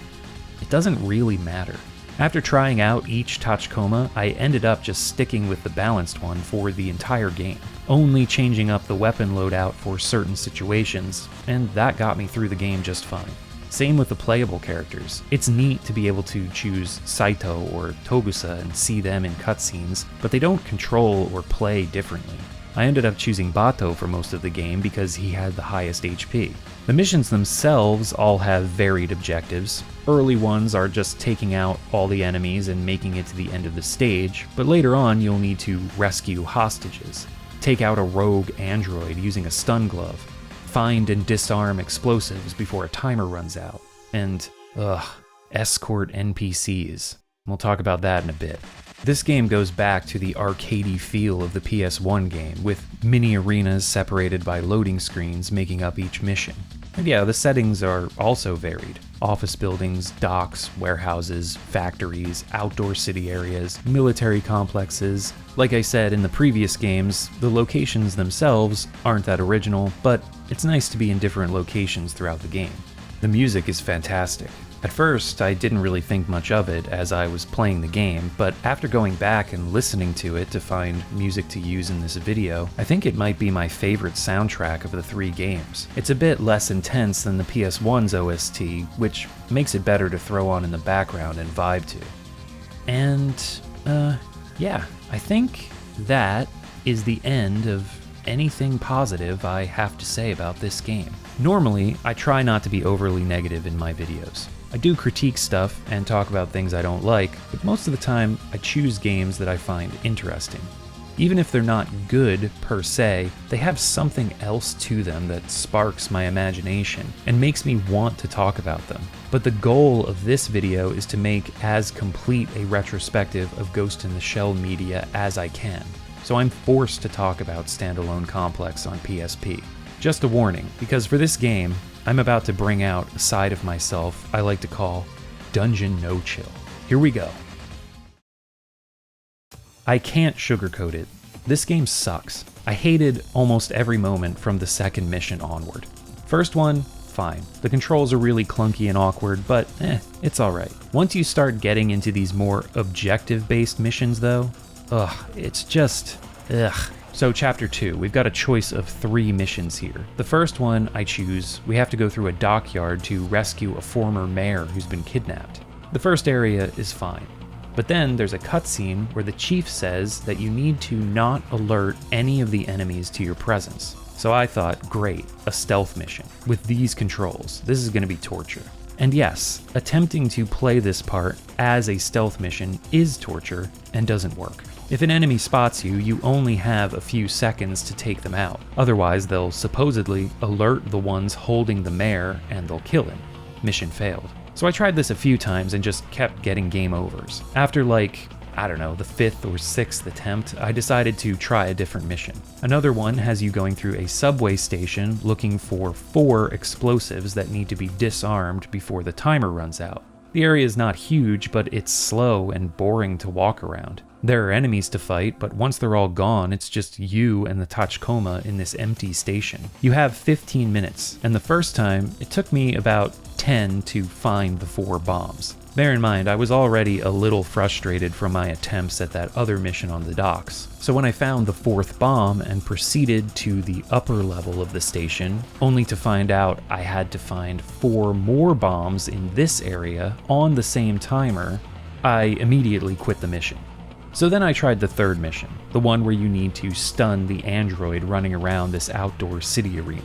it doesn't really matter. After trying out each Tachikoma, I ended up just sticking with the balanced one for the entire game, only changing up the weapon loadout for certain situations, and that got me through the game just fine. Same with the playable characters. It's neat to be able to choose Saito or Togusa and see them in cutscenes, but they don't control or play differently. I ended up choosing Bato for most of the game because he had the highest HP. The missions themselves all have varied objectives. Early ones are just taking out all the enemies and making it to the end of the stage, but later on you'll need to rescue hostages, take out a rogue android using a stun glove, find and disarm explosives before a timer runs out, and, escort NPCs. We'll talk about that in a bit. This game goes back to the arcadey feel of the PS1 game, with mini arenas separated by loading screens making up each mission. And yeah, the settings are also varied. Office buildings, docks, warehouses, factories, outdoor city areas, military complexes. Like I said in the previous games, the locations themselves aren't that original, but it's nice to be in different locations throughout the game. The music is fantastic. At first, I didn't really think much of it as I was playing the game, but after going back and listening to it to find music to use in this video, I think it might be my favorite soundtrack of the three games. It's a bit less intense than the PS1's OST, which makes it better to throw on in the background and vibe to. And, yeah, I think that is the end of anything positive I have to say about this game. Normally, I try not to be overly negative in my videos. I do critique stuff and talk about things I don't like, but most of the time I choose games that I find interesting. Even if they're not good per se, they have something else to them that sparks my imagination and makes me want to talk about them. But the goal of this video is to make as complete a retrospective of Ghost in the Shell media as I can. So I'm forced to talk about Standalone Complex on PSP. Just a warning, because for this game, I'm about to bring out a side of myself I like to call Dungeon No Chill. Here we go. I can't sugarcoat it. This game sucks. I hated almost every moment from the second mission onward. First one, fine. The controls are really clunky and awkward, but it's alright. Once you start getting into these more objective-based missions though, it's just, So chapter 2, we've got a choice of 3 missions here. The first one I choose, we have to go through a dockyard to rescue a former mayor who's been kidnapped. The first area is fine. But then there's a cutscene where the chief says that you need to not alert any of the enemies to your presence. So I thought, great, a stealth mission. With these controls, this is going to be torture. And yes, attempting to play this part as a stealth mission is torture and doesn't work. If an enemy spots you, you only have a few seconds to take them out. Otherwise, they'll supposedly alert the ones holding the mayor and they'll kill him. Mission failed. So I tried this a few times and just kept getting game overs. After the 5th or 6th attempt, I decided to try a different mission. Another one has you going through a subway station looking for 4 explosives that need to be disarmed before the timer runs out. The area is not huge, but it's slow and boring to walk around. There are enemies to fight, but once they're all gone, it's just you and the Tachikoma in this empty station. You have 15 minutes, and the first time, it took me about 10 to find the 4 bombs. Bear in mind, I was already a little frustrated from my attempts at that other mission on the docks. So when I found the 4th bomb and proceeded to the upper level of the station, only to find out I had to find 4 more bombs in this area on the same timer, I immediately quit the mission. So then I tried the 3rd mission, the one where you need to stun the android running around this outdoor city arena.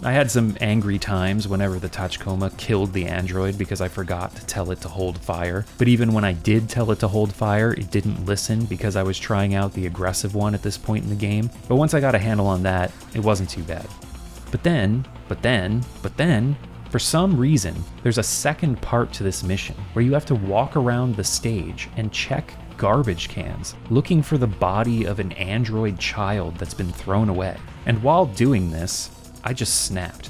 I had some angry times whenever the Tachikoma killed the android because I forgot to tell it to hold fire. But even when I did tell it to hold fire, it didn't listen because I was trying out the aggressive one at this point in the game. But once I got a handle on that, it wasn't too bad. But then, for some reason, there's a second part to this mission where you have to walk around the stage and check garbage cans, looking for the body of an android child that's been thrown away. And while doing this, I just snapped.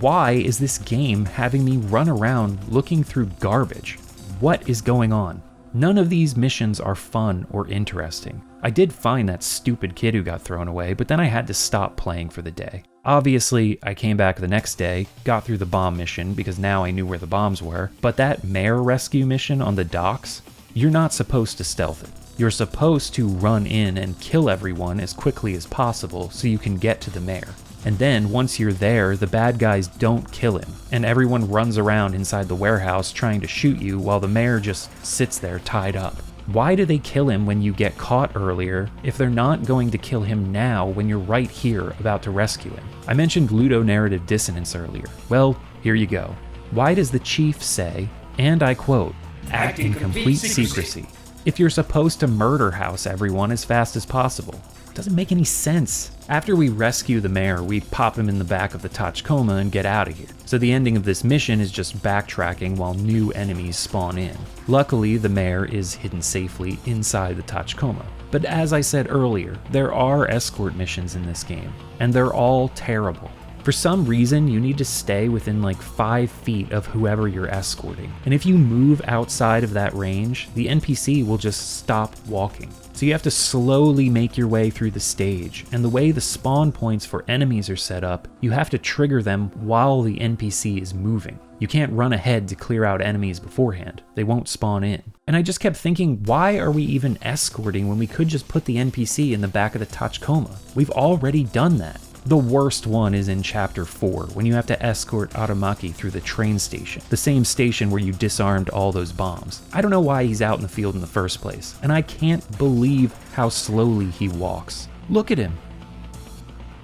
Why is this game having me run around looking through garbage? What is going on? None of these missions are fun or interesting. I did find that stupid kid who got thrown away, but then I had to stop playing for the day. Obviously, I came back the next day, got through the bomb mission because now I knew where the bombs were, but that mayor rescue mission on the docks, you're not supposed to stealth it. You're supposed to run in and kill everyone as quickly as possible so you can get to the mayor. And then once you're there, the bad guys don't kill him, and everyone runs around inside the warehouse trying to shoot you while the mayor just sits there tied up. Why do they kill him when you get caught earlier if they're not going to kill him now when you're right here about to rescue him? I mentioned ludonarrative dissonance earlier. Well, here you go. Why does the chief say, and I quote, "Act in complete secrecy," if you're supposed to murder house everyone as fast as possible? It doesn't make any sense. After we rescue the mayor, we pop him in the back of the Tachikoma and get out of here. So the ending of this mission is just backtracking while new enemies spawn in. Luckily, the mayor is hidden safely inside the Tachikoma. But as I said earlier, there are escort missions in this game, and they're all terrible. For some reason, you need to stay within like 5 feet of whoever you're escorting. And if you move outside of that range, the NPC will just stop walking. So you have to slowly make your way through the stage, and the way the spawn points for enemies are set up, you have to trigger them while the NPC is moving. You can't run ahead to clear out enemies beforehand. They won't spawn in. And I just kept thinking, why are we even escorting when we could just put the NPC in the back of the Tachikoma? We've already done that. The worst one is in Chapter 4, when you have to escort Aramaki through the train station, the same station where you disarmed all those bombs. I don't know why he's out in the field in the first place, and I can't believe how slowly he walks. Look at him.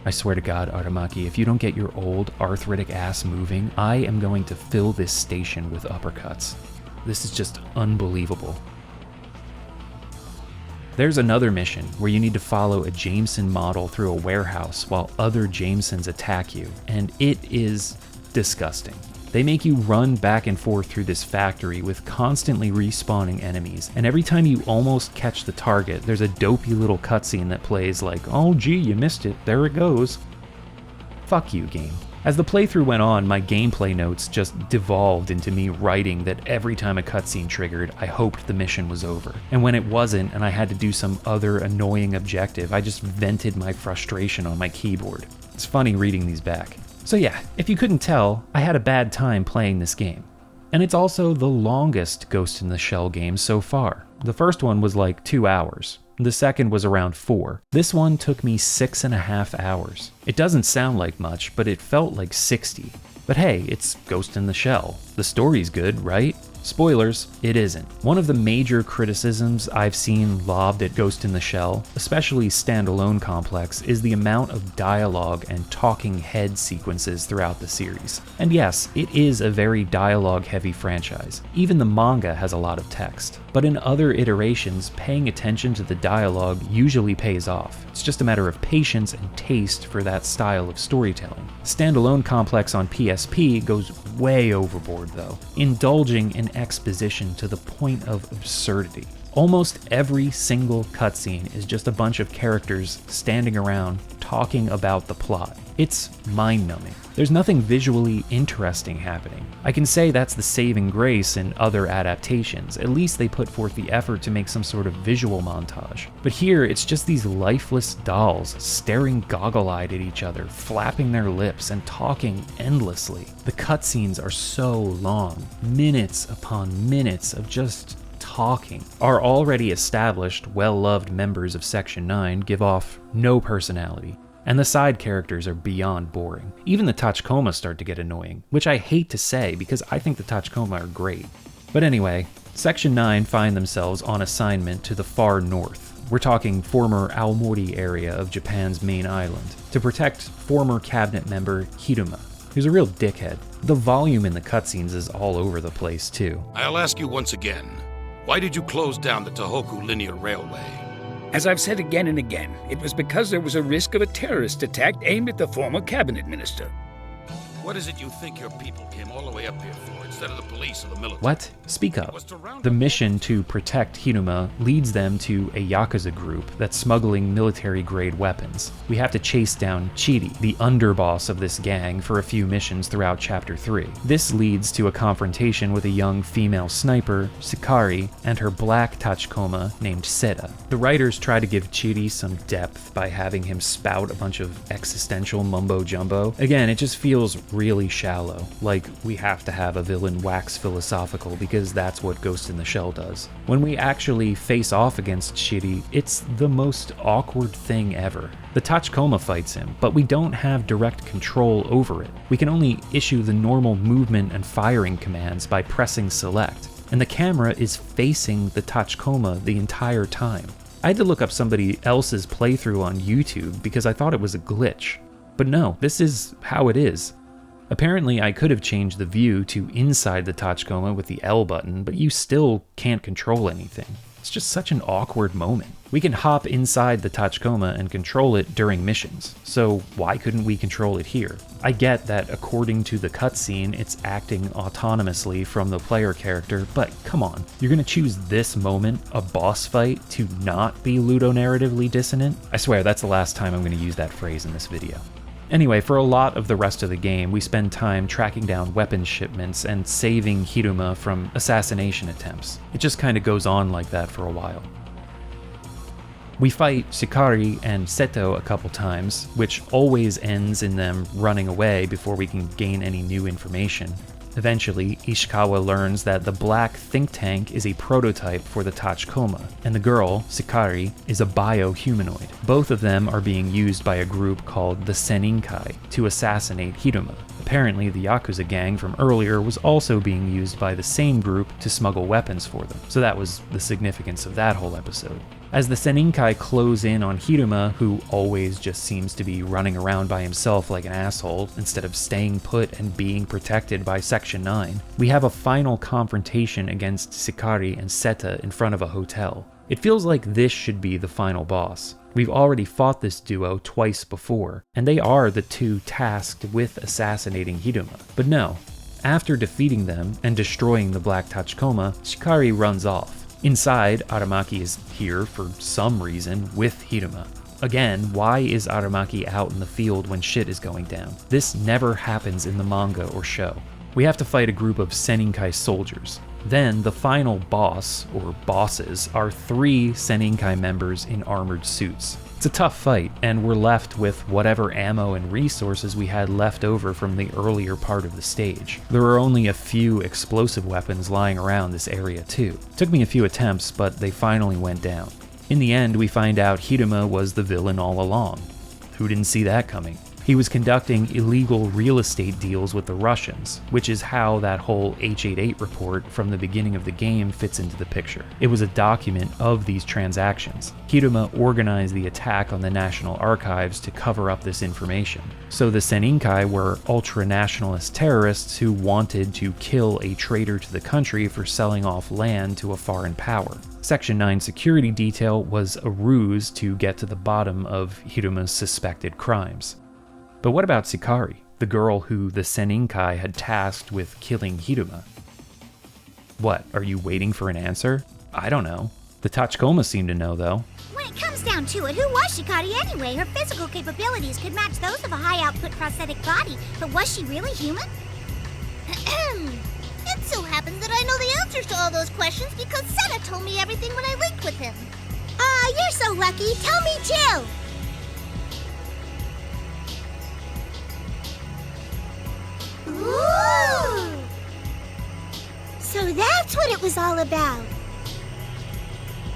I swear to God, Aramaki, if you don't get your old, arthritic ass moving, I am going to fill this station with uppercuts. This is just unbelievable. There's another mission where you need to follow a Jameson model through a warehouse while other Jamesons attack you, and it is disgusting. They make you run back and forth through this factory with constantly respawning enemies, and every time you almost catch the target, there's a dopey little cutscene that plays like, "Oh gee, you missed it, there it goes." Fuck you, game. As the playthrough went on, my gameplay notes just devolved into me writing that every time a cutscene triggered, I hoped the mission was over. And when it wasn't and I had to do some other annoying objective, I just vented my frustration on my keyboard. It's funny reading these back. So yeah, if you couldn't tell, I had a bad time playing this game. And it's also the longest Ghost in the Shell game so far. The first one was like 2 hours. The second was around 4. This one took me 6.5 hours. It doesn't sound like much, but it felt like 60. But hey, it's Ghost in the Shell. The story's good, right? Spoilers, it isn't. One of the major criticisms I've seen lobbed at Ghost in the Shell, especially Standalone Complex, is the amount of dialogue and talking head sequences throughout the series. And yes, it is a very dialogue-heavy franchise. Even the manga has a lot of text. But in other iterations, paying attention to the dialogue usually pays off. It's just a matter of patience and taste for that style of storytelling. Standalone Complex on PSP goes way overboard though, indulging in exposition to the point of absurdity. Almost every single cutscene is just a bunch of characters standing around talking about the plot. It's mind-numbing. There's nothing visually interesting happening. I can say that's the saving grace in other adaptations. At least they put forth the effort to make some sort of visual montage. But here, it's just these lifeless dolls staring goggle-eyed at each other, flapping their lips and talking endlessly. The cutscenes are so long, minutes upon minutes of just talking. Our already established, well-loved members of Section 9 give off no personality, and the side characters are beyond boring. Even the Tachikoma start to get annoying, which I hate to say because I think the Tachikoma are great. But anyway, Section 9 find themselves on assignment to the far north, We're talking former Aomori area of Japan's main island, to protect former cabinet member Hiruma, who's a real dickhead. The volume in the cutscenes is all over the place, too. I'll ask you once again, why did you close down the Tohoku Linear Railway? As I've said again and again, it was because there was a risk of a terrorist attack aimed at the former cabinet minister. What is it you think your people came all the way up here for, instead of the police or the military? What? Speak up. The mission to protect Hiruma leads them to a Yakuza group that's smuggling military-grade weapons. We have to chase down Chiri, the underboss of this gang, for a few missions throughout Chapter 3. This leads to a confrontation with a young female sniper, Sakari, and her black Tachikoma named Seta. The writers try to give Chiri some depth by having him spout a bunch of existential mumbo-jumbo. Again, it just feels really shallow, like we have to have a villain wax philosophical because that's what Ghost in the Shell does. When we actually face off against Chiri, it's the most awkward thing ever. The Tachikoma fights him, but we don't have direct control over it. We can only issue the normal movement and firing commands by pressing select, and the camera is facing the Tachikoma the entire time. I had to look up somebody else's playthrough on YouTube because I thought it was a glitch. But no, this is how it is. Apparently, I could have changed the view to inside the Tachikoma with the L button, but you still can't control anything. It's just such an awkward moment. We can hop inside the Tachikoma and control it during missions, so why couldn't we control it here? I get that according to the cutscene, it's acting autonomously from the player character, but come on, you're gonna choose this moment, a boss fight, to not be ludonarratively dissonant? I swear that's the last time I'm gonna use that phrase in this video. Anyway, for a lot of the rest of the game, we spend time tracking down weapons shipments and saving Hiruma from assassination attempts. It just kinda goes on like that for a while. We fight Sakari and Seto a couple times, which always ends in them running away before we can gain any new information. Eventually, Ishikawa learns that the black think tank is a prototype for the Tachikoma, and the girl, Sakari, is a bio-humanoid. Both of them are being used by a group called the Senninkai to assassinate Hiruma. Apparently, the Yakuza gang from earlier was also being used by the same group to smuggle weapons for them, so that was the significance of that whole episode. As the Senninkai close in on Hiruma, who always just seems to be running around by himself like an asshole instead of staying put and being protected by Section 9, we have a final confrontation against Sakari and Seta in front of a hotel. It feels like this should be the final boss. We've already fought this duo twice before, and they are the two tasked with assassinating Hiruma. But no, after defeating them and destroying the Black Tachikoma, Sakari runs off. Inside, Aramaki is here for some reason with Hiruma. Again, why is Aramaki out in the field when shit is going down? This never happens in the manga or show. We have to fight a group of Senninkai soldiers. Then, the final boss, or bosses, are 3 Senninkai members in armored suits. It's a tough fight, and we're left with whatever ammo and resources we had left over from the earlier part of the stage. There are only a few explosive weapons lying around this area too. It took me a few attempts, but they finally went down. In the end, we find out Hiruma was the villain all along. Who didn't see that coming? He was conducting illegal real estate deals with the Russians, which is how that whole H-88 report from the beginning of the game fits into the picture. It was a document of these transactions. Hiruma organized the attack on the National Archives to cover up this information. So the Senninkai were ultra-nationalist terrorists who wanted to kill a traitor to the country for selling off land to a foreign power. Section 9 security detail was a ruse to get to the bottom of Hiruma's suspected crimes. But what about Sakari, the girl who the Senninkai had tasked with killing Hiruma? What, are you waiting for an answer? I don't know. The Tachikoma seem to know, though. When it comes down to it, who was Sakari anyway? Her physical capabilities could match those of a high-output prosthetic body, but was she really human? It so happens that I know the answers to all those questions because Seta told me everything when I linked with him. You're so lucky. Tell me too. Ooh! So that's what it was all about.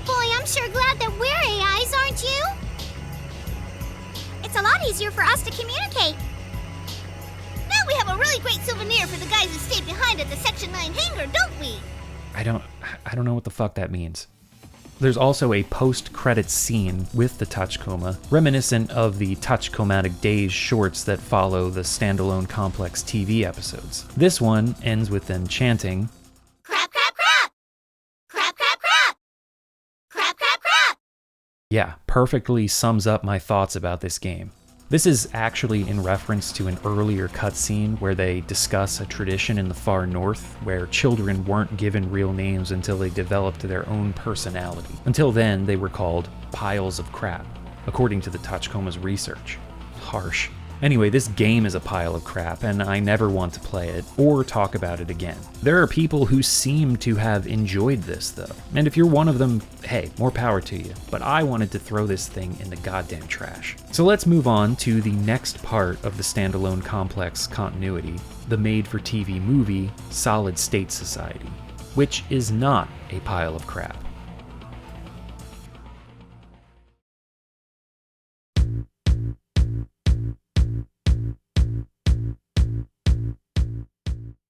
Boy, I'm sure glad that we're AIs, aren't you? It's a lot easier for us to communicate. Now we have a really great souvenir for the guys who stayed behind at the Section 9 hangar, don't we? I don't know what the fuck that means. There's also a post-credits scene with the Tachikoma, reminiscent of the Tachikomatic Days shorts that follow the standalone Complex TV episodes. This one ends with them chanting, Crap, crap, crap! Crap, crap, crap! Crap, crap, crap! Yeah, perfectly sums up my thoughts about this game. This is actually in reference to an earlier cutscene where they discuss a tradition in the far north where children weren't given real names until they developed their own personality. Until then, they were called piles of crap, according to the Tachikoma's research. Harsh. Anyway, this game is a pile of crap, and I never want to play it or talk about it again. There are people who seem to have enjoyed this, though, and if you're one of them, hey, more power to you, but I wanted to throw this thing in the goddamn trash. So let's move on to the next part of the standalone Complex continuity, the made-for-TV movie, Solid State Society, which is not a pile of crap.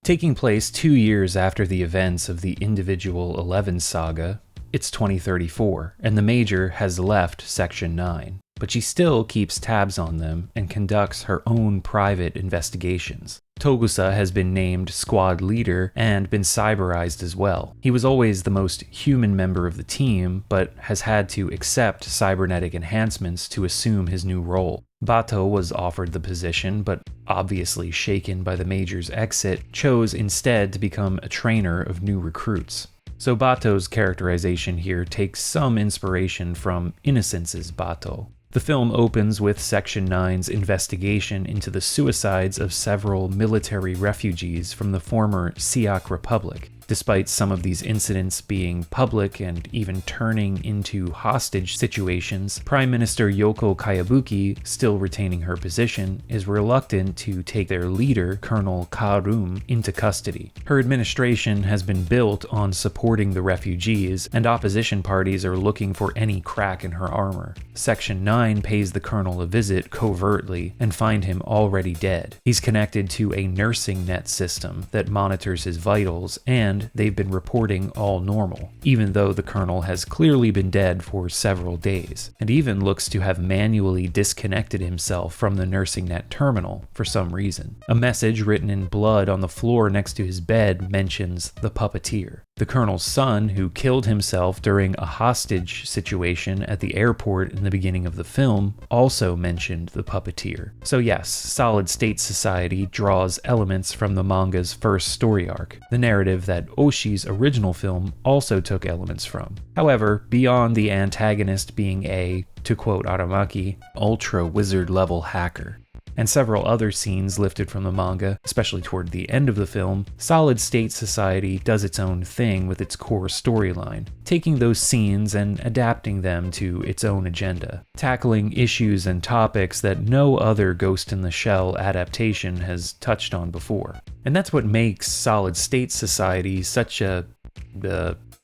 Taking place 2 years after the events of the Individual 11 saga, it's 2034, and the Major has left Section 9, but she still keeps tabs on them and conducts her own private investigations. Togusa has been named squad leader and been cyberized as well. He was always the most human member of the team, but has had to accept cybernetic enhancements to assume his new role. Bato was offered the position, but obviously shaken by the Major's exit, chose instead to become a trainer of new recruits. So Bato's characterization here takes some inspiration from Innocence's Bato. The film opens with Section 9's investigation into the suicides of several military refugees from the former Siak Republic. Despite some of these incidents being public and even turning into hostage situations, Prime Minister Yoko Kayabuki, still retaining her position, is reluctant to take their leader, Colonel Karum, into custody. Her administration has been built on supporting the refugees, and opposition parties are looking for any crack in her armor. Section 9 pays the colonel a visit covertly and find him already dead. He's connected to a nursing net system that monitors his vitals, and they've been reporting all normal, even though the colonel has clearly been dead for several days, and even looks to have manually disconnected himself from the nursing net terminal for some reason. A message written in blood on the floor next to his bed mentions the puppeteer. The colonel's son, who killed himself during a hostage situation at the airport in the beginning of the film, also mentioned the puppeteer. So yes, Solid State Society draws elements from the manga's first story arc, the narrative that Oshi's original film also took elements from. However, beyond the antagonist being a, to quote Aramaki, ultra wizard level hacker, and several other scenes lifted from the manga, especially toward the end of the film, Solid State Society does its own thing with its core storyline, taking those scenes and adapting them to its own agenda, tackling issues and topics that no other Ghost in the Shell adaptation has touched on before. And that's what makes Solid State Society such a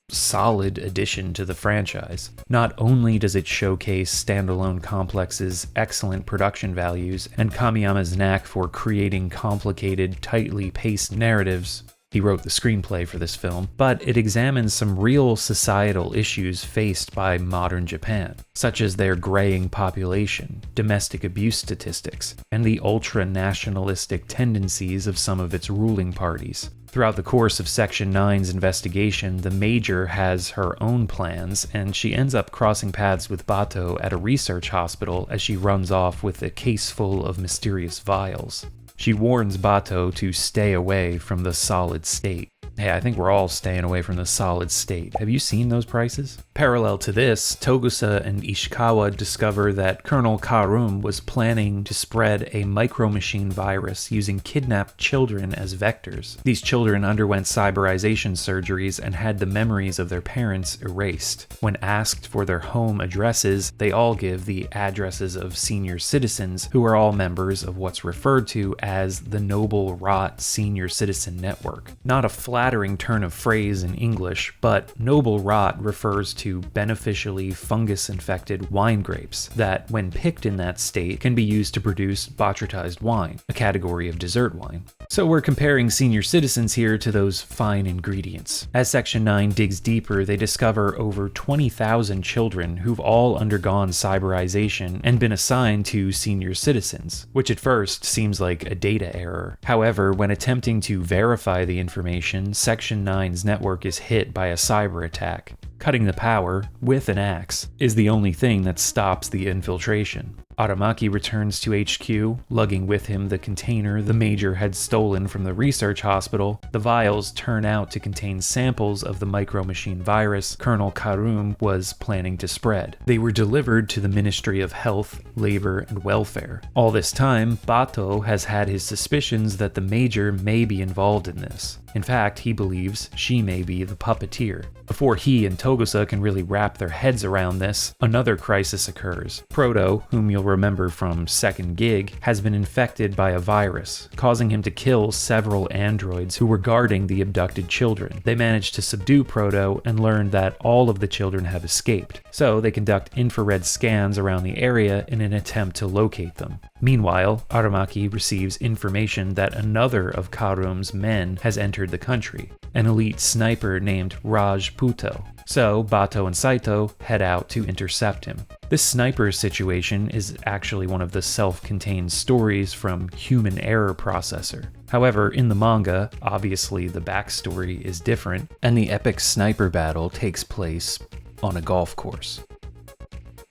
solid addition to the franchise. Not only does it showcase standalone Complex's excellent production values and Kamiyama's knack for creating complicated, tightly paced narratives — he wrote the screenplay for this film — but it examines some real societal issues faced by modern Japan, such as their graying population, domestic abuse statistics, and the ultra-nationalistic tendencies of some of its ruling parties. Throughout the course of Section 9's investigation, the Major has her own plans, and she ends up crossing paths with Bato at a research hospital as she runs off with a case full of mysterious vials. She warns Bato to stay away from the Solid State. Hey, I think we're all staying away from the Solid State. Have you seen those prices? Parallel to this, Togusa and Ishikawa discover that Colonel Karum was planning to spread a micro-machine virus using kidnapped children as vectors. These children underwent cyberization surgeries and had the memories of their parents erased. When asked for their home addresses, they all give the addresses of senior citizens who are all members of what's referred to as the Noble Rot Senior Citizen Network. Not a flattering turn of phrase in English, but Noble Rot refers to beneficially fungus-infected wine grapes that, when picked in that state, can be used to produce botrytized wine, a category of dessert wine. So we're comparing senior citizens here to those fine ingredients. As Section 9 digs deeper, they discover over 20,000 children who've all undergone cyberization and been assigned to senior citizens, which at first seems like a data error. However, when attempting to verify the information, Section 9's network is hit by a cyber attack. Cutting the power, with an axe, is the only thing that stops the infiltration. Aramaki returns to HQ, lugging with him the container the Major had stolen from the research hospital. The vials turn out to contain samples of the micro-machine virus Colonel Karum was planning to spread. They were delivered to the Ministry of Health, Labor, and Welfare. All this time, Bato has had his suspicions that the Major may be involved in this. In fact, he believes she may be the puppeteer. Before he and Togusa can really wrap their heads around this, another crisis occurs. Proto, whom you'll remember from Second Gig, has been infected by a virus, causing him to kill several androids who were guarding the abducted children. They manage to subdue Proto and learn that all of the children have escaped, so they conduct infrared scans around the area in an attempt to locate them. Meanwhile, Aramaki receives information that another of Karum's men has entered the country, an elite sniper named Raj Puto. So Bato and Saito head out to intercept him. This sniper situation is actually one of the self-contained stories from Human Error Processor. However, in the manga, obviously the backstory is different, and the epic sniper battle takes place on a golf course.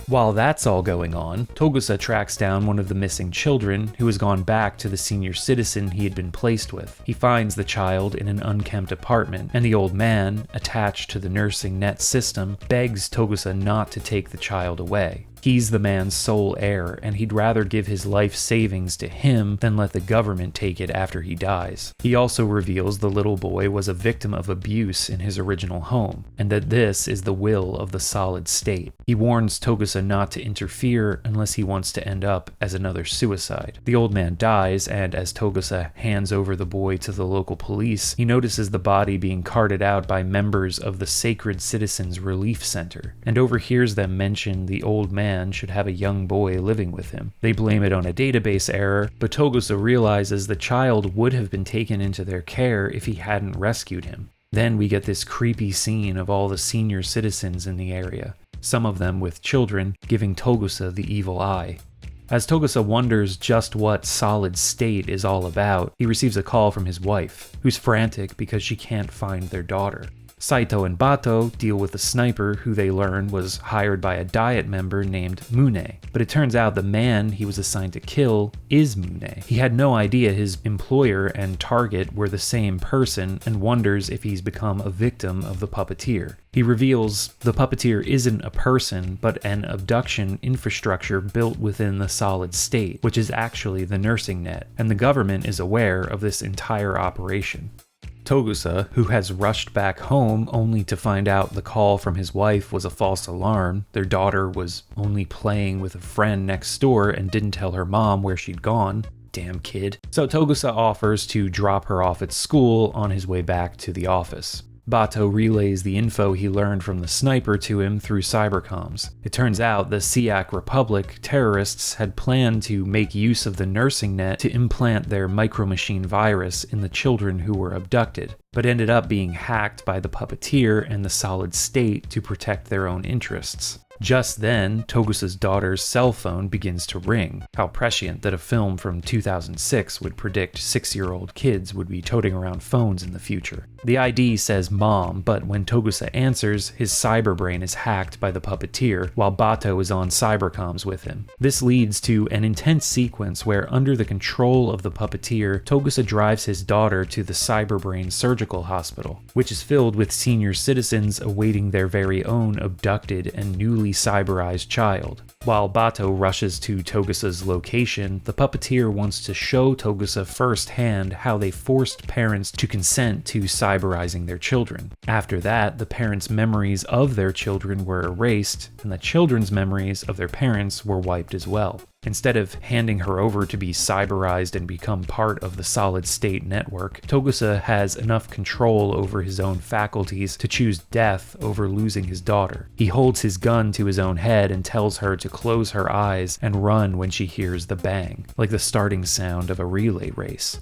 While that's all going on, Togusa tracks down one of the missing children who has gone back to the senior citizen he had been placed with. He finds the child in an unkempt apartment, and the old man, attached to the nursing net system, begs Togusa not to take the child away. He's the man's sole heir, and he'd rather give his life savings to him than let the government take it after he dies. He also reveals the little boy was a victim of abuse in his original home, and that this is the will of the solid state. He warns Togusa not to interfere unless he wants to end up as another suicide. The old man dies, and as Togusa hands over the boy to the local police, he notices the body being carted out by members of the Sacred Citizens Relief Center, and overhears them mention the old man should have a young boy living with him. They blame it on a database error, but Togusa realizes the child would have been taken into their care if he hadn't rescued him. Then we get this creepy scene of all the senior citizens in the area, some of them with children, giving Togusa the evil eye. As Togusa wonders just what solid state is all about, he receives a call from his wife, who's frantic because she can't find their daughter. Saito and Bato deal with a sniper who they learn was hired by a Diet member named Mune, but it turns out the man he was assigned to kill is Mune. He had no idea his employer and target were the same person and wonders if he's become a victim of the puppeteer. He reveals the puppeteer isn't a person, but an abduction infrastructure built within the solid state, which is actually the nursing net, and the government is aware of this entire operation. Togusa, who has rushed back home only to find out the call from his wife was a false alarm, their daughter was only playing with a friend next door and didn't tell her mom where she'd gone. Damn kid. So Togusa offers to drop her off at school on his way back to the office. Bato relays the info he learned from the sniper to him through cybercoms. It turns out the Siak Republic terrorists had planned to make use of the nursing net to implant their micro-machine virus in the children who were abducted, but ended up being hacked by the puppeteer and the solid state to protect their own interests. Just then, Togusa's daughter's cell phone begins to ring. How prescient that a film from 2006 would predict 6-year-old kids would be toting around phones in the future. The ID says mom, but when Togusa answers, his cyberbrain is hacked by the puppeteer, while Bato is on cybercoms with him. This leads to an intense sequence where, under the control of the puppeteer, Togusa drives his daughter to the cyberbrain surgical hospital, which is filled with senior citizens awaiting their very own abducted and newly cyberized child. While Bato rushes to Togusa's location, the puppeteer wants to show Togusa firsthand how they forced parents to consent to cyberizing their children. After that, the parents' memories of their children were erased, and the children's memories of their parents were wiped as well. Instead of handing her over to be cyberized and become part of the solid-state network, Togusa has enough control over his own faculties to choose death over losing his daughter. He holds his gun to his own head and tells her to close her eyes and run when she hears the bang, like the starting sound of a relay race.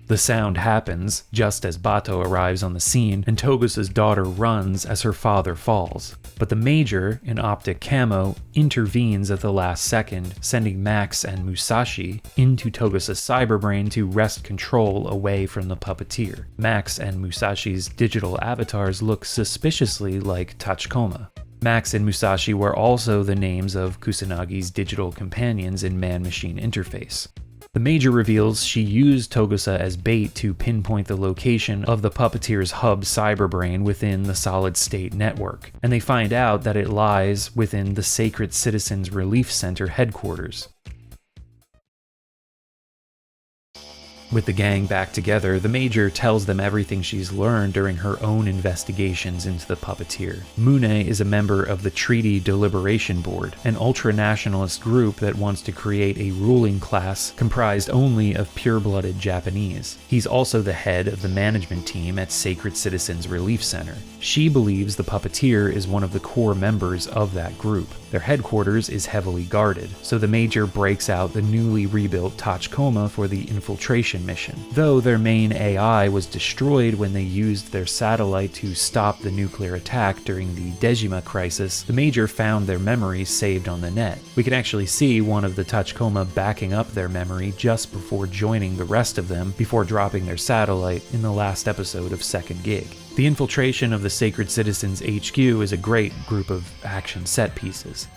The sound happens just as Bato arrives on the scene, and Togusa's daughter runs as her father falls. But the Major, in optic camo, intervenes at the last second, sending Max and Musashi into Togusa's cyberbrain to wrest control away from the puppeteer. Max and Musashi's digital avatars look suspiciously like Tachikoma. Max and Musashi were also the names of Kusanagi's digital companions in man-machine interface. The Major reveals she used Togusa as bait to pinpoint the location of the puppeteer's hub cyberbrain within the solid-state network, and they find out that it lies within the Sacred Citizens Relief Center headquarters. With the gang back together, the Major tells them everything she's learned during her own investigations into the puppeteer. Mune is a member of the Treaty Deliberation Board, an ultra-nationalist group that wants to create a ruling class comprised only of pure-blooded Japanese. He's also the head of the management team at Sacred Citizens Relief Center. She believes the puppeteer is one of the core members of that group. Their headquarters is heavily guarded, so the Major breaks out the newly rebuilt Tachikoma for the infiltration mission. Though their main AI was destroyed when they used their satellite to stop the nuclear attack during the Dejima crisis, the Major found their memories saved on the net. We can actually see one of the Tachikoma backing up their memory just before joining the rest of them before dropping their satellite in the last episode of Second Gig. The infiltration of the Sacred Citizens HQ is a great group of action set pieces.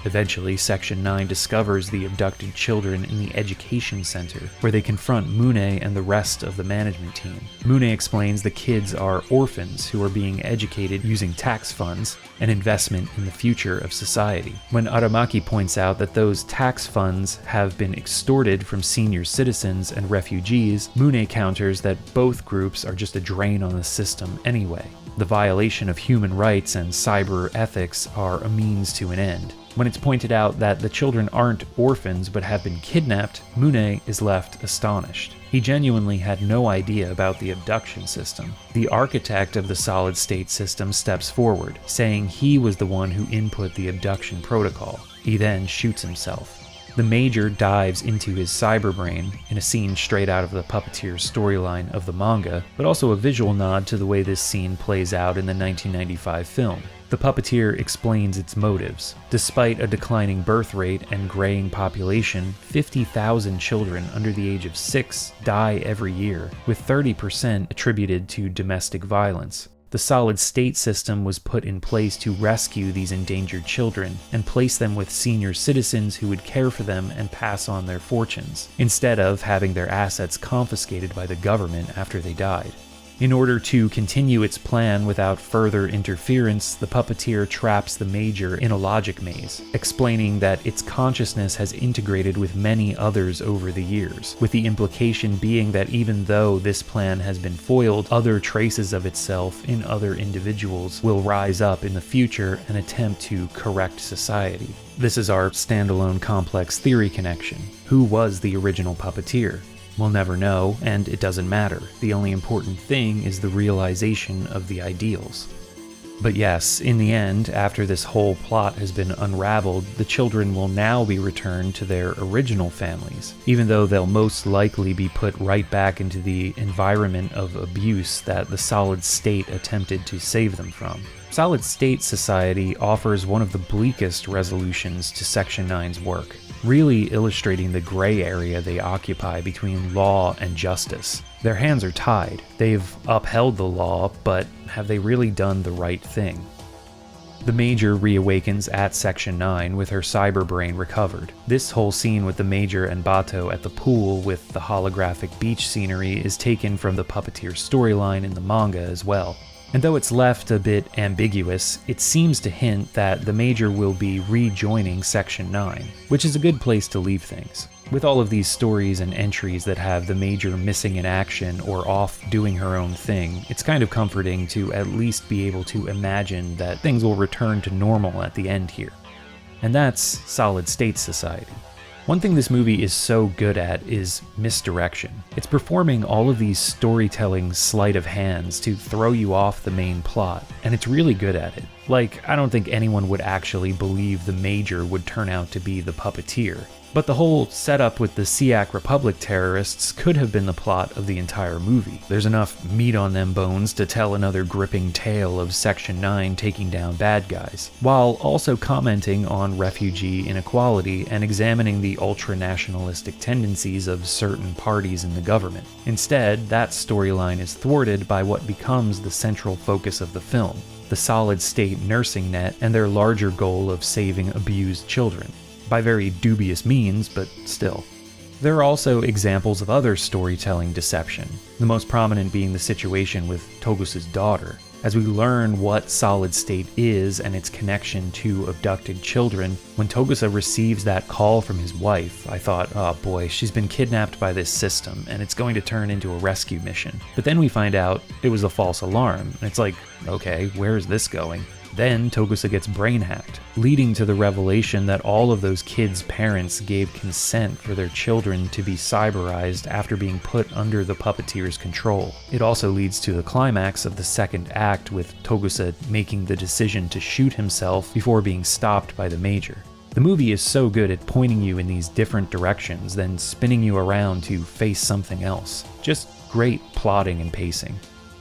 Eventually, Section 9 discovers the abducted children in the Education Center, where they confront Mune and the rest of the management team. Mune explains the kids are orphans who are being educated using tax funds, an investment in the future of society. When Aramaki points out that those tax funds have been extorted from senior citizens and refugees, Mune counters that both groups are just a drain on the system anyway. The violation of human rights and cyber ethics are a means to an end. When it's pointed out that the children aren't orphans but have been kidnapped, Mune is left astonished. He genuinely had no idea about the abduction system. The architect of the solid-state system steps forward, saying he was the one who input the abduction protocol. He then shoots himself. The Major dives into his cyberbrain in a scene straight out of the puppeteer's storyline of the manga, but also a visual nod to the way this scene plays out in the 1995 film. The puppeteer explains its motives. Despite a declining birth rate and graying population, 50,000 children under the age of 6 die every year, with 30% attributed to domestic violence. The solid-state system was put in place to rescue these endangered children and place them with senior citizens who would care for them and pass on their fortunes, instead of having their assets confiscated by the government after they died. In order to continue its plan without further interference, the puppeteer traps the Major in a logic maze, explaining that its consciousness has integrated with many others over the years, with the implication being that even though this plan has been foiled, other traces of itself in other individuals will rise up in the future and attempt to correct society. This is our standalone complex theory connection. Who was the original puppeteer? We'll never know, and it doesn't matter. The only important thing is the realization of the ideals. But yes, in the end, after this whole plot has been unraveled, the children will now be returned to their original families, even though they'll most likely be put right back into the environment of abuse that the Solid State attempted to save them from. Solid State Society offers one of the bleakest resolutions to Section 9's work, really illustrating the gray area they occupy between law and justice. Their hands are tied. They've upheld the law, but have they really done the right thing? The Major reawakens at Section 9 with her cyberbrain recovered. This whole scene with the Major and Bato at the pool with the holographic beach scenery is taken from the puppeteer storyline in the manga as well. And though it's left a bit ambiguous, it seems to hint that the Major will be rejoining Section 9, which is a good place to leave things. With all of these stories and entries that have the Major missing in action or off doing her own thing, it's kind of comforting to at least be able to imagine that things will return to normal at the end here. And that's Solid State Society. One thing this movie is so good at is misdirection. It's performing all of these storytelling sleight of hands to throw you off the main plot, and it's really good at it. Like, I don't think anyone would actually believe the Major would turn out to be the puppeteer. But the whole setup with the SEAC Republic terrorists could have been the plot of the entire movie. There's enough meat on them bones to tell another gripping tale of Section 9 taking down bad guys, while also commenting on refugee inequality and examining the ultra-nationalistic tendencies of certain parties in the government. Instead, that storyline is thwarted by what becomes the central focus of the film, the solid-state nursing net and their larger goal of saving abused children. By very dubious means, but still. There are also examples of other storytelling deception, the most prominent being the situation with Togusa's daughter. As we learn what solid state is and its connection to abducted children, when Togusa receives that call from his wife, I thought, oh boy, she's been kidnapped by this system and it's going to turn into a rescue mission. But then we find out it was a false alarm, and it's like, okay, where is this going? Then Togusa gets brain hacked, leading to the revelation that all of those kids' parents gave consent for their children to be cyberized after being put under the puppeteer's control. It also leads to the climax of the second act, with Togusa making the decision to shoot himself before being stopped by the Major. The movie is so good at pointing you in these different directions, then spinning you around to face something else. Just great plotting and pacing.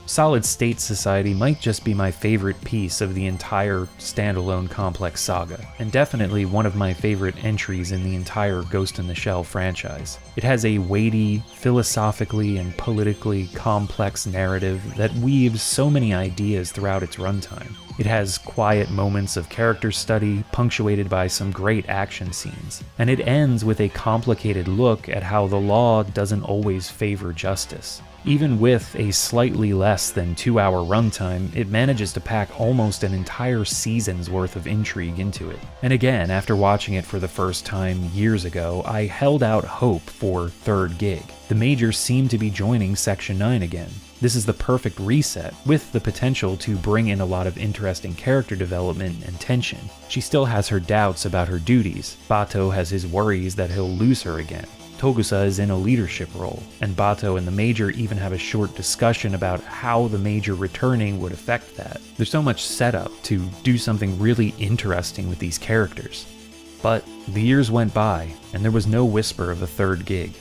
Solid State Society might just be my favorite piece of the entire standalone complex saga, and definitely one of my favorite entries in the entire Ghost in the Shell franchise. It has a weighty, philosophically and politically complex narrative that weaves so many ideas throughout its runtime. It has quiet moments of character study, punctuated by some great action scenes, and it ends with a complicated look at how the law doesn't always favor justice. Even with a slightly less than 2-hour runtime, it manages to pack almost an entire season's worth of intrigue into it. And again, after watching it for the first time years ago, I held out hope for Third Gig. The Major seemed to be joining Section 9 again. This is the perfect reset, with the potential to bring in a lot of interesting character development and tension. She still has her doubts about her duties. Bato has his worries that he'll lose her again. Togusa is in a leadership role, and Bato and the Major even have a short discussion about how the Major returning would affect that. There's so much setup to do something really interesting with these characters. But the years went by, and there was no whisper of a third gig.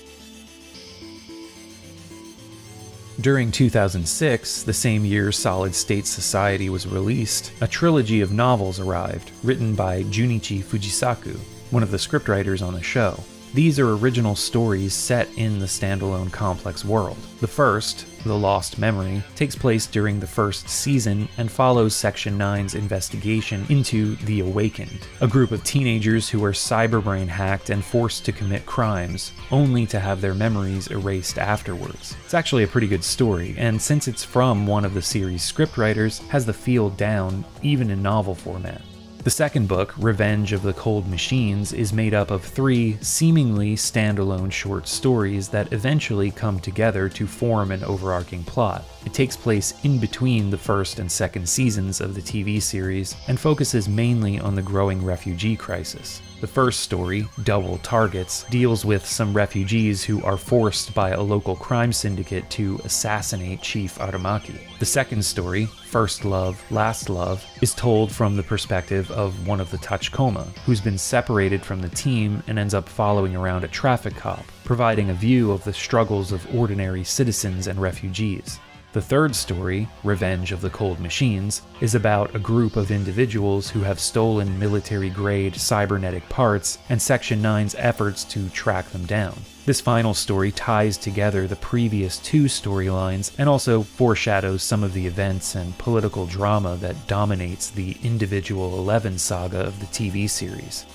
During 2006, the same year Solid State Society was released, a trilogy of novels arrived, written by Junichi Fujisaku, one of the scriptwriters on the show. These are original stories set in the standalone complex world. The first, The Lost Memory, takes place during the first season and follows Section 9's investigation into the Awakened, a group of teenagers who are cyberbrain hacked and forced to commit crimes, only to have their memories erased afterwards. It's actually a pretty good story, and since it's from one of the series' scriptwriters, has the feel down, even in novel format. The second book, Revenge of the Cold Machines, is made up of 3 seemingly standalone short stories that eventually come together to form an overarching plot. It takes place in between the first and second seasons of the TV series and focuses mainly on the growing refugee crisis. The first story, Double Targets, deals with some refugees who are forced by a local crime syndicate to assassinate Chief Aramaki. The second story, First Love, Last Love, is told from the perspective of one of the Tachikoma, who's been separated from the team and ends up following around a traffic cop, providing a view of the struggles of ordinary citizens and refugees. The third story, Revenge of the Cold Machines, is about a group of individuals who have stolen military-grade cybernetic parts and Section 9's efforts to track them down. This final story ties together the previous 2 storylines and also foreshadows some of the events and political drama that dominates the individual 11 saga of the TV series.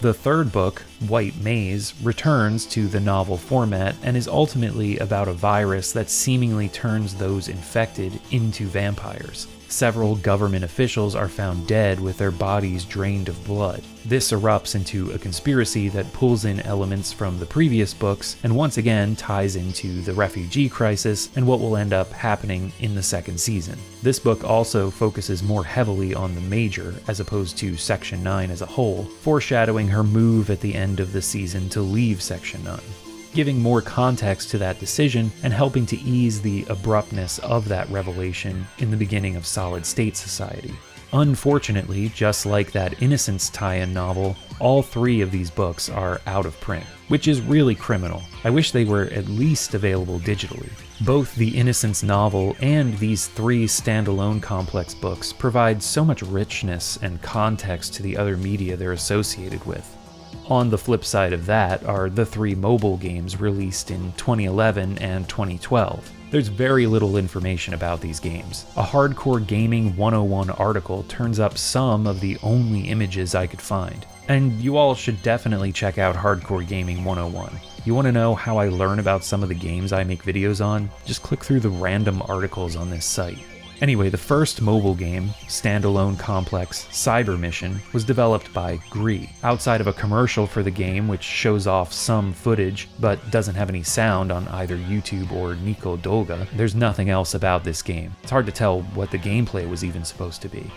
The third book, White Maze, returns to the novel format and is ultimately about a virus that seemingly turns those infected into vampires. Several government officials are found dead with their bodies drained of blood. This erupts into a conspiracy that pulls in elements from the previous books and once again ties into the refugee crisis and what will end up happening in the second season. This book also focuses more heavily on the Major as opposed to Section 9 as a whole, foreshadowing her move at the end of the season to leave Section 9. Giving more context to that decision and helping to ease the abruptness of that revelation in the beginning of Solid State Society. Unfortunately, just like that Innocence tie-in novel, all 3 of these books are out of print, which is really criminal. I wish they were at least available digitally. Both the Innocence novel and these 3 standalone complex books provide so much richness and context to the other media they're associated with. On the flip side of that are the 3 mobile games released in 2011 and 2012. There's very little information about these games. A Hardcore Gaming 101 article turns up some of the only images I could find. And you all should definitely check out Hardcore Gaming 101. You want to know how I learn about some of the games I make videos on? Just click through the random articles on this site. Anyway, the first mobile game, standalone complex Cyber Mission, was developed by Gree. Outside of a commercial for the game which shows off some footage but doesn't have any sound on either YouTube or Nico Dolga, there's nothing else about this game. It's hard to tell what the gameplay was even supposed to be.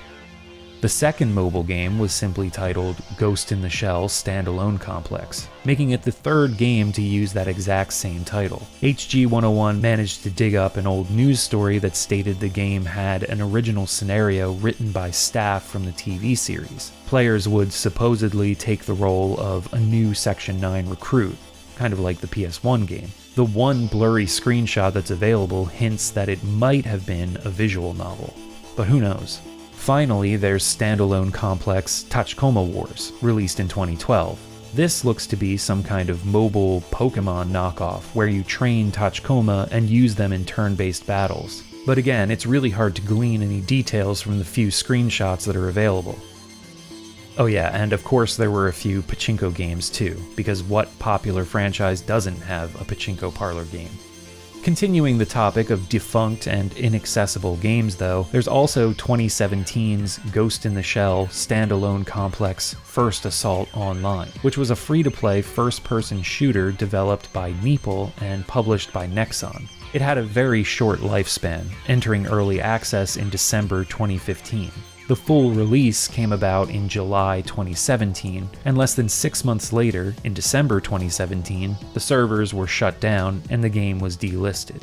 The second mobile game was simply titled Ghost in the Shell Standalone Complex, making it the 3rd game to use that exact same title. HG101 managed to dig up an old news story that stated the game had an original scenario written by staff from the TV series. Players would supposedly take the role of a new Section 9 recruit, kind of like the PS1 game. The one blurry screenshot that's available hints that it might have been a visual novel, but who knows? Finally, there's standalone complex Tachikoma Wars, released in 2012. This looks to be some kind of mobile Pokemon knockoff where you train Tachikoma and use them in turn-based battles. But again, it's really hard to glean any details from the few screenshots that are available. Oh yeah, and of course there were a few pachinko games too, because what popular franchise doesn't have a pachinko parlor game? Continuing the topic of defunct and inaccessible games though, there's also 2017's Ghost in the Shell standalone complex First Assault Online, which was a free-to-play first-person shooter developed by Meeple and published by Nexon. It had a very short lifespan, entering early access in December 2015. The full release came about in July 2017, and less than 6 months later, in December 2017, the servers were shut down and the game was delisted.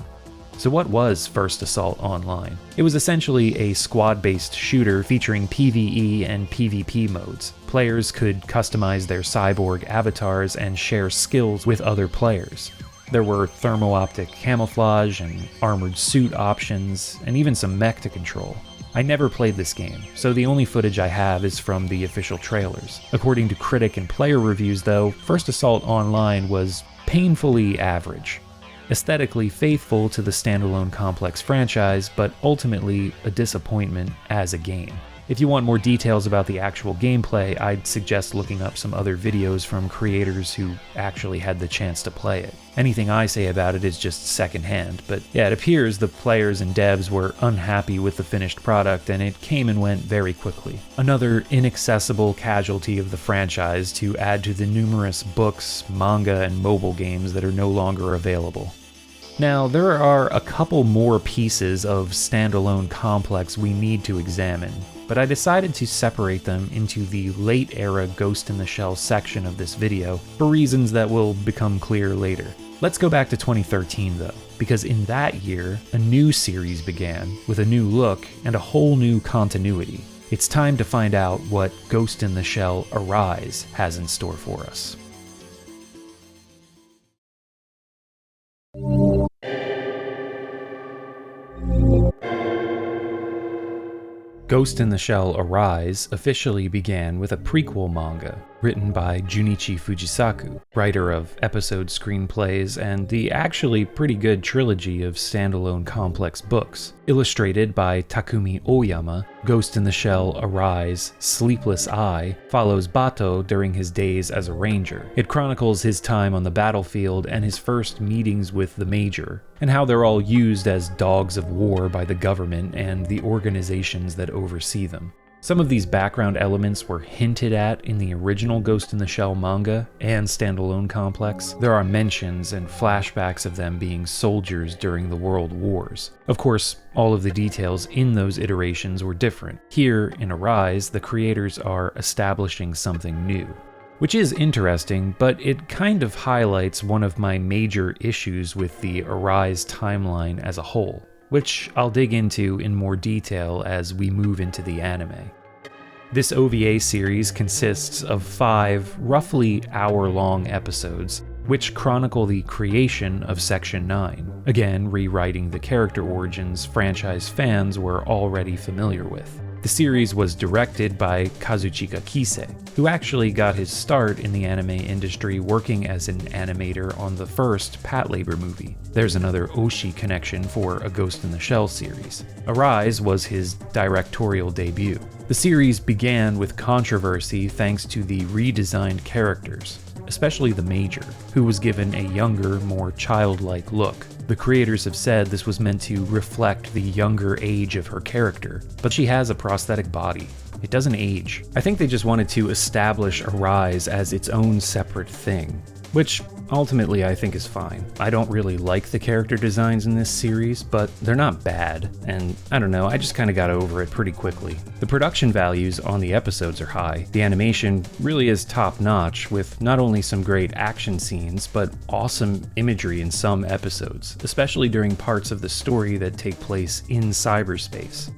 So what was First Assault Online? It was essentially a squad-based shooter featuring PvE and PvP modes. Players could customize their cyborg avatars and share skills with other players. There were thermo-optic camouflage and armored suit options, and even some mech to control. I never played this game, so the only footage I have is from the official trailers. According to critic and player reviews though, First Assault Online was painfully average. Aesthetically faithful to the standalone complex franchise, but ultimately a disappointment as a game. If you want more details about the actual gameplay, I'd suggest looking up some other videos from creators who actually had the chance to play it. Anything I say about it is just secondhand, but yeah, it appears the players and devs were unhappy with the finished product and it came and went very quickly. Another inaccessible casualty of the franchise to add to the numerous books, manga, and mobile games that are no longer available. Now, there are a couple more pieces of standalone complex we need to examine, but I decided to separate them into the late era Ghost in the Shell section of this video for reasons that will become clear later. Let's go back to 2013 though, because in that year, a new series began with a new look and a whole new continuity. It's time to find out what Ghost in the Shell Arise has in store for us. Ghost in the Shell Arise officially began with a prequel manga written by Junichi Fujisaku, writer of episode screenplays and the actually pretty good trilogy of standalone complex books. Illustrated by Takumi Oyama, Ghost in the Shell Arise Sleepless Eye follows Bato during his days as a ranger. It chronicles his time on the battlefield and his first meetings with the Major, and how they're all used as dogs of war by the government and the organizations that oversee them. Some of these background elements were hinted at in the original Ghost in the Shell manga and standalone complex. There are mentions and flashbacks of them being soldiers during the World Wars. Of course, all of the details in those iterations were different. Here, in Arise, the creators are establishing something new. Which is interesting, but it kind of highlights one of my major issues with the Arise timeline as a whole, which I'll dig into in more detail as we move into the anime. This OVA series consists of 5 roughly hour-long episodes, which chronicle the creation of Section 9, again rewriting the character origins franchise fans were already familiar with. The series was directed by Kazuchika Kise, who actually got his start in the anime industry working as an animator on the first Patlabor movie. There's another Oshi connection for a Ghost in the Shell series. Arise was his directorial debut. The series began with controversy thanks to the redesigned characters, especially the Major, who was given a younger, more childlike look. The creators have said this was meant to reflect the younger age of her character, but she has a prosthetic body. It doesn't age. I think they just wanted to establish Arise as its own separate thing, which ultimately I think is fine. I don't really like the character designs in this series, but they're not bad, and I don't know, I just kinda got over it pretty quickly. The production values on the episodes are high. The animation really is top-notch, with not only some great action scenes, but awesome imagery in some episodes, especially during parts of the story that take place in cyberspace.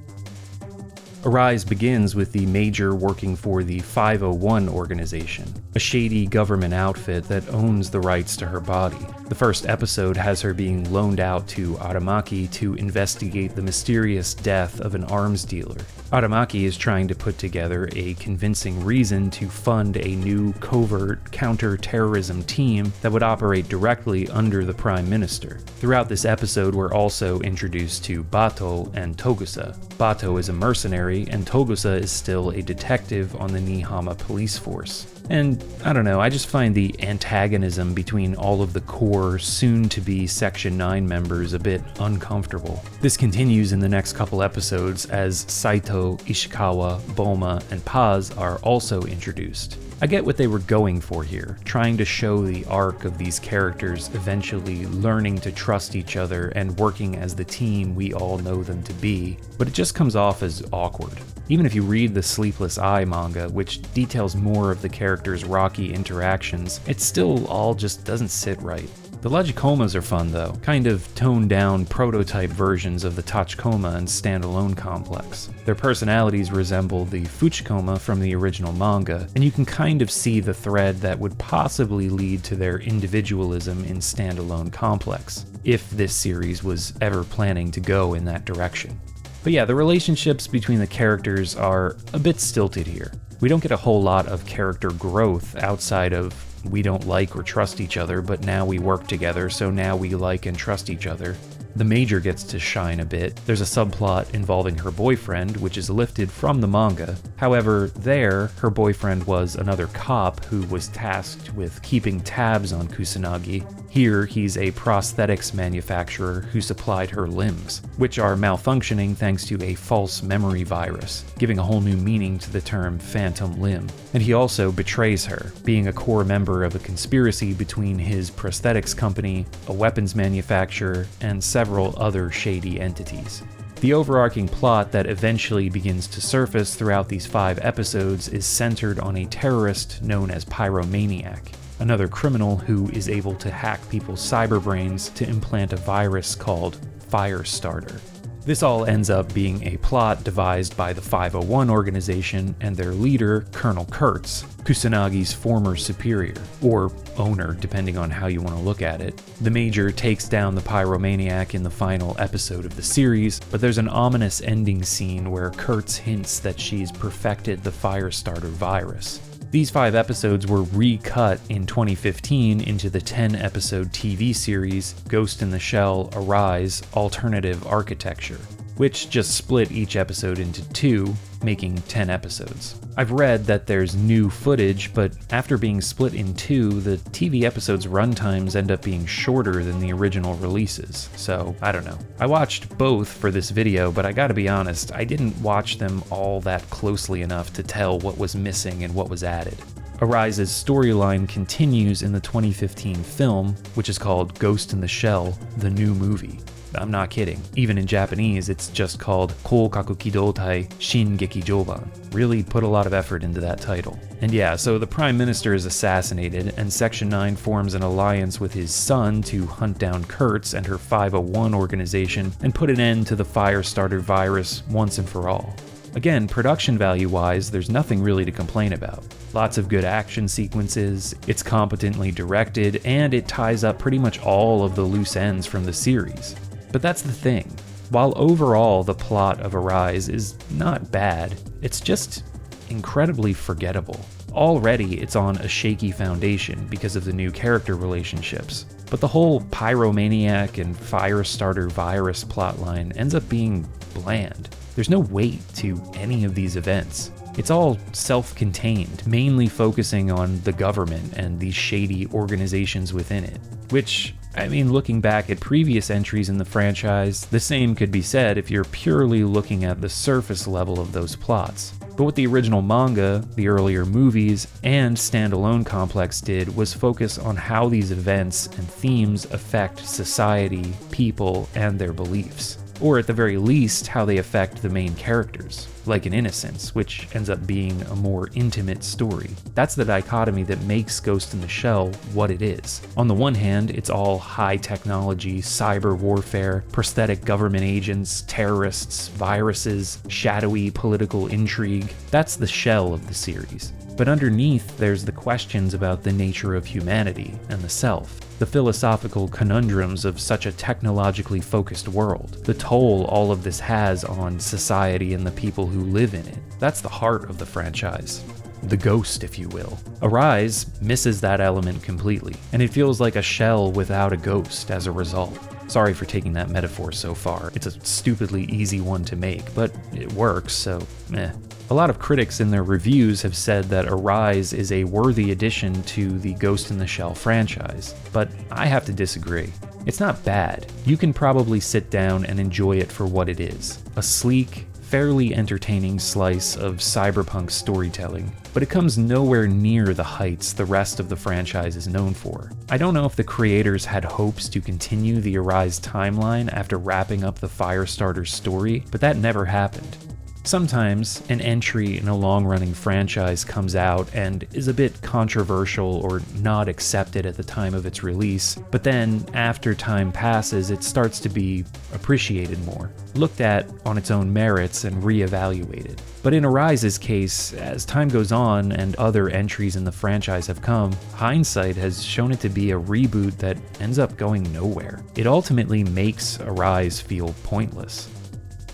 Arise begins with the Major working for the 501 organization, a shady government outfit that owns the rights to her body. The first episode has her being loaned out to Aramaki to investigate the mysterious death of an arms dealer. Aramaki is trying to put together a convincing reason to fund a new covert counter-terrorism team that would operate directly under the Prime Minister. Throughout this episode, we're also introduced to Bato and Togusa. Bato is a mercenary, and Togusa is still a detective on the Nihama police force. And I don't know, I just find the antagonism between all of the core, soon-to-be Section 9 members a bit uncomfortable. This continues in the next couple episodes as Saito, Ishikawa, Boma, and Paz are also introduced. I get what they were going for here, trying to show the arc of these characters eventually learning to trust each other and working as the team we all know them to be, but it just comes off as awkward. Even if you read the Sleepless Eye manga, which details more of the characters' rocky interactions, it still all just doesn't sit right. The Logikomas are fun though, kind of toned down prototype versions of the Tachikoma and Standalone Complex. Their personalities resemble the Fuchikoma from the original manga, and you can kind of see the thread that would possibly lead to their individualism in Standalone Complex, if this series was ever planning to go in that direction. But yeah, the relationships between the characters are a bit stilted here. We don't get a whole lot of character growth outside of we don't like or trust each other, but now we work together, so now we like and trust each other. The Major gets to shine a bit. There's a subplot involving her boyfriend, which is lifted from the manga. However, there, her boyfriend was another cop who was tasked with keeping tabs on Kusanagi. Here, he's a prosthetics manufacturer who supplied her limbs, which are malfunctioning thanks to a false memory virus, giving a whole new meaning to the term phantom limb. And he also betrays her, being a core member of a conspiracy between his prosthetics company, a weapons manufacturer, and several other shady entities. The overarching plot that eventually begins to surface throughout these 5 episodes is centered on a terrorist known as Pyromaniac, another criminal who is able to hack people's cyberbrains to implant a virus called Firestarter. This all ends up being a plot devised by the 501 organization and their leader, Colonel Kurtz, Kusanagi's former superior, or owner, depending on how you want to look at it. The Major takes down the Pyromaniac in the final episode of the series, but there's an ominous ending scene where Kurtz hints that she's perfected the Firestarter virus. These 5 episodes were recut in 2015 into the 10-episode TV series Ghost in the Shell Arise Alternative Architecture, which just split each episode into 2, making 10 episodes. I've read that there's new footage, but after being split in 2, the TV episodes' runtimes end up being shorter than the original releases, so I don't know. I watched both for this video, but I gotta be honest, I didn't watch them all that closely enough to tell what was missing and what was added. Arise's storyline continues in the 2015 film, which is called Ghost in the Shell, the New Movie. I'm not kidding. Even in Japanese, it's just called Koukaku Kidotai Shingeki Joban. Really put a lot of effort into that title. And yeah, so the Prime Minister is assassinated, and Section 9 forms an alliance with his son to hunt down Kurtz and her 501 organization and put an end to the Firestarter virus once and for all. Again, production value-wise, there's nothing really to complain about. Lots of good action sequences, it's competently directed, and it ties up pretty much all of the loose ends from the series. But that's the thing. While overall the plot of Arise is not bad, it's just incredibly forgettable. Already it's on a shaky foundation because of the new character relationships, but the whole pyromaniac and firestarter virus plotline ends up being bland. There's no weight to any of these events. It's all self-contained, mainly focusing on the government and these shady organizations within it. Which, I mean, looking back at previous entries in the franchise, the same could be said if you're purely looking at the surface level of those plots. But what the original manga, the earlier movies, and standalone complex did was focus on how these events and themes affect society, people, and their beliefs. Or at the very least, how they affect the main characters, like in Innocence, which ends up being a more intimate story. That's the dichotomy that makes Ghost in the Shell what it is. On the one hand, it's all high technology, cyber warfare, prosthetic government agents, terrorists, viruses, shadowy political intrigue. That's the shell of the series. But underneath, there's the questions about the nature of humanity and the self, the philosophical conundrums of such a technologically focused world, the toll all of this has on society and the people who live in it. That's the heart of the franchise. The ghost, if you will. Arise misses that element completely, and it feels like a shell without a ghost as a result. Sorry for taking that metaphor so far. It's a stupidly easy one to make, but it works, so meh. A lot of critics in their reviews have said that Arise is a worthy addition to the Ghost in the Shell franchise, but I have to disagree. It's not bad. You can probably sit down and enjoy it for what it is. A sleek, fairly entertaining slice of cyberpunk storytelling, but it comes nowhere near the heights the rest of the franchise is known for. I don't know if the creators had hopes to continue the Arise timeline after wrapping up the Firestarter story, but that never happened. Sometimes an entry in a long-running franchise comes out and is a bit controversial or not accepted at the time of its release, but then after time passes it starts to be appreciated more, looked at on its own merits and re-evaluated. But in Arise's case, as time goes on and other entries in the franchise have come, hindsight has shown it to be a reboot that ends up going nowhere. It ultimately makes Arise feel pointless.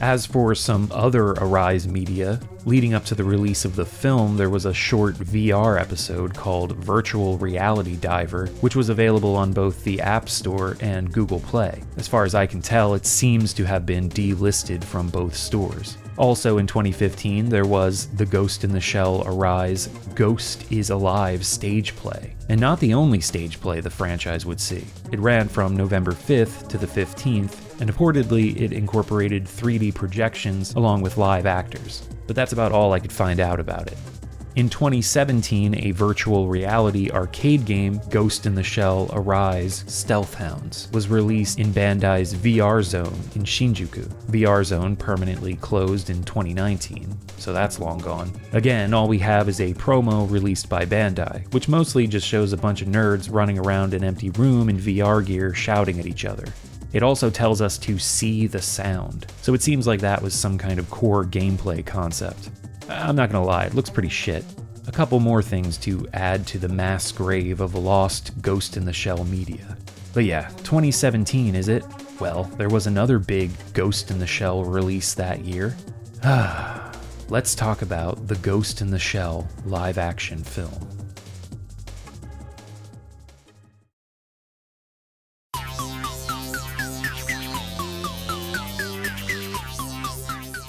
As for some other Arise media, leading up to the release of the film, there was a short VR episode called Virtual Reality Diver, which was available on both the App Store and Google Play. As far as I can tell, it seems to have been delisted from both stores. Also in 2015, there was the Ghost in the Shell Arise Ghost is Alive stage play. And not the only stage play the franchise would see. It ran from November 5th to the 15th, and reportedly it incorporated 3D projections along with live actors. But that's about all I could find out about it. In 2017, a virtual reality arcade game, Ghost in the Shell Arise Stealth Hounds, was released in Bandai's VR Zone in Shinjuku. VR Zone permanently closed in 2019, so that's long gone. Again, all we have is a promo released by Bandai, which mostly just shows a bunch of nerds running around an empty room in VR gear shouting at each other. It also tells us to see the sound, so it seems like that was some kind of core gameplay concept. I'm not gonna lie, it looks pretty shit. A couple more things to add to the mass grave of lost Ghost in the Shell media. But yeah, 2017 is it? Well, there was another big Ghost in the Shell release that year. Let's talk about the Ghost in the Shell live-action film.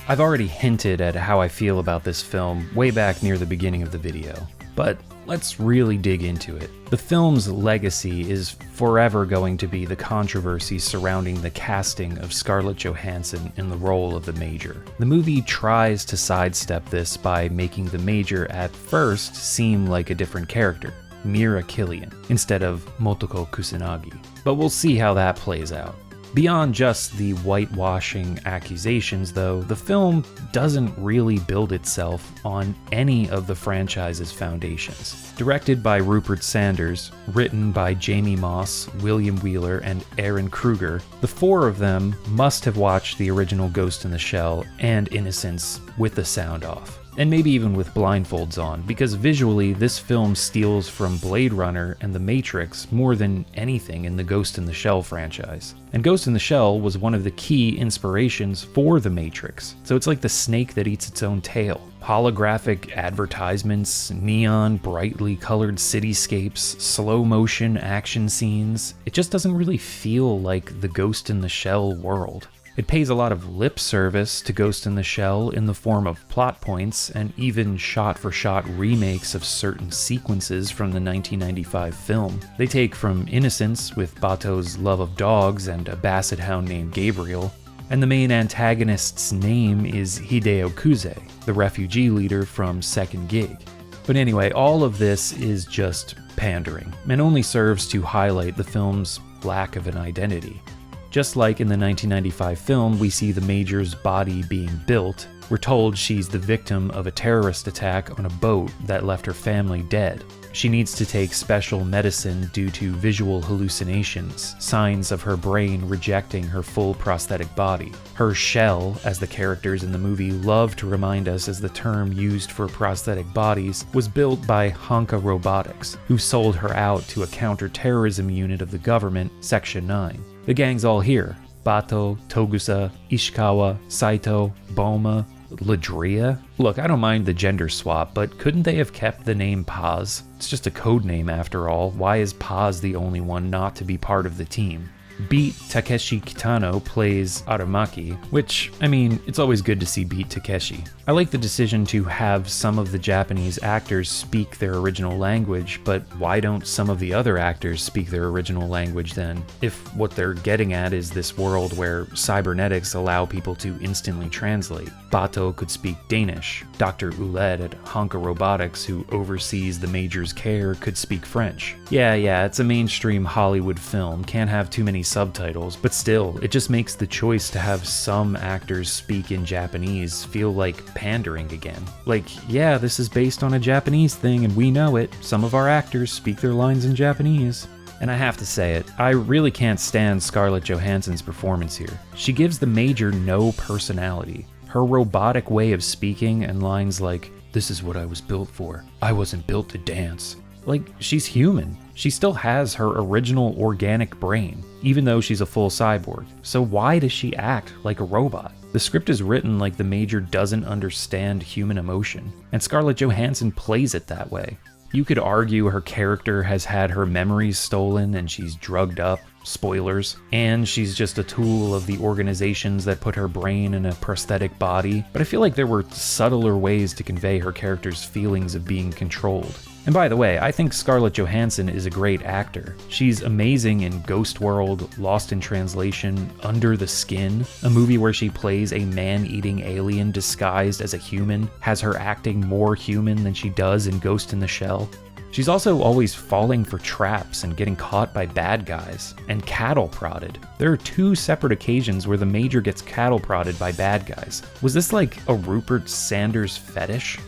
I've already hinted at how I feel about this film way back near the beginning of the video, but let's really dig into it. The film's legacy is forever going to be the controversy surrounding the casting of Scarlett Johansson in the role of the Major. The movie tries to sidestep this by making the Major at first seem like a different character, Mira Killian, instead of Motoko Kusanagi. But we'll see how that plays out. Beyond just the whitewashing accusations, though, the film doesn't really build itself on any of the franchise's foundations. Directed by Rupert Sanders, written by Jamie Moss, William Wheeler, and Aaron Kruger, the four of them must have watched the original Ghost in the Shell and Innocence with the sound off. And maybe even with blindfolds on, because visually this film steals from Blade Runner and The Matrix more than anything in the Ghost in the Shell franchise. And Ghost in the Shell was one of the key inspirations for The Matrix, so it's like the snake that eats its own tail. Holographic advertisements, neon, brightly colored cityscapes, slow motion action scenes. It just doesn't really feel like the Ghost in the Shell world. It pays a lot of lip service to Ghost in the Shell in the form of plot points and even shot-for-shot remakes of certain sequences from the 1995 film. They take from Innocence with Bato's love of dogs and a basset hound named Gabriel, and the main antagonist's name is Hideo Kuze, the refugee leader from Second Gig. But anyway, all of this is just pandering, and only serves to highlight the film's lack of an identity. Just like in the 1995 film, we see the Major's body being built. We're told she's the victim of a terrorist attack on a boat that left her family dead. She needs to take special medicine due to visual hallucinations, signs of her brain rejecting her full prosthetic body. Her shell, as the characters in the movie love to remind us as the term used for prosthetic bodies, was built by Honka Robotics, who sold her out to a counter-terrorism unit of the government, Section 9. The gang's all here. Bato, Togusa, Ishikawa, Saito, Boma, Ladria? Look, I don't mind the gender swap, but couldn't they have kept the name Paz? It's just a code name after all. Why is Paz the only one not to be part of the team? Beat Takeshi Kitano plays Aramaki, which, I mean, it's always good to see Beat Takeshi. I like the decision to have some of the Japanese actors speak their original language, but why don't some of the other actors speak their original language then? If what they're getting at is this world where cybernetics allow people to instantly translate. Bato could speak Danish. Dr. Uled at Honka Robotics, who oversees the Major's care, could speak French. Yeah, it's a mainstream Hollywood film, can't have too many subtitles, but still, it just makes the choice to have some actors speak in Japanese feel like pandering again. Like, yeah, this is based on a Japanese thing and we know it, some of our actors speak their lines in Japanese. And I have to say it, I really can't stand Scarlett Johansson's performance here. She gives the Major no personality. Her robotic way of speaking and lines like, "This is what I was built for. I wasn't built to dance." Like, she's human. She still has her original organic brain, even though she's a full cyborg. So why does she act like a robot? The script is written like the Major doesn't understand human emotion, and Scarlett Johansson plays it that way. You could argue her character has had her memories stolen and she's drugged up, spoilers, and she's just a tool of the organizations that put her brain in a prosthetic body, but I feel like there were subtler ways to convey her character's feelings of being controlled. And by the way, I think Scarlett Johansson is a great actor. She's amazing in Ghost World, Lost in Translation, Under the Skin, a movie where she plays a man-eating alien disguised as a human, has her acting more human than she does in Ghost in the Shell. She's also always falling for traps and getting caught by bad guys, and cattle prodded. There are 2 separate occasions where the Major gets cattle prodded by bad guys. Was this like a Rupert Sanders fetish?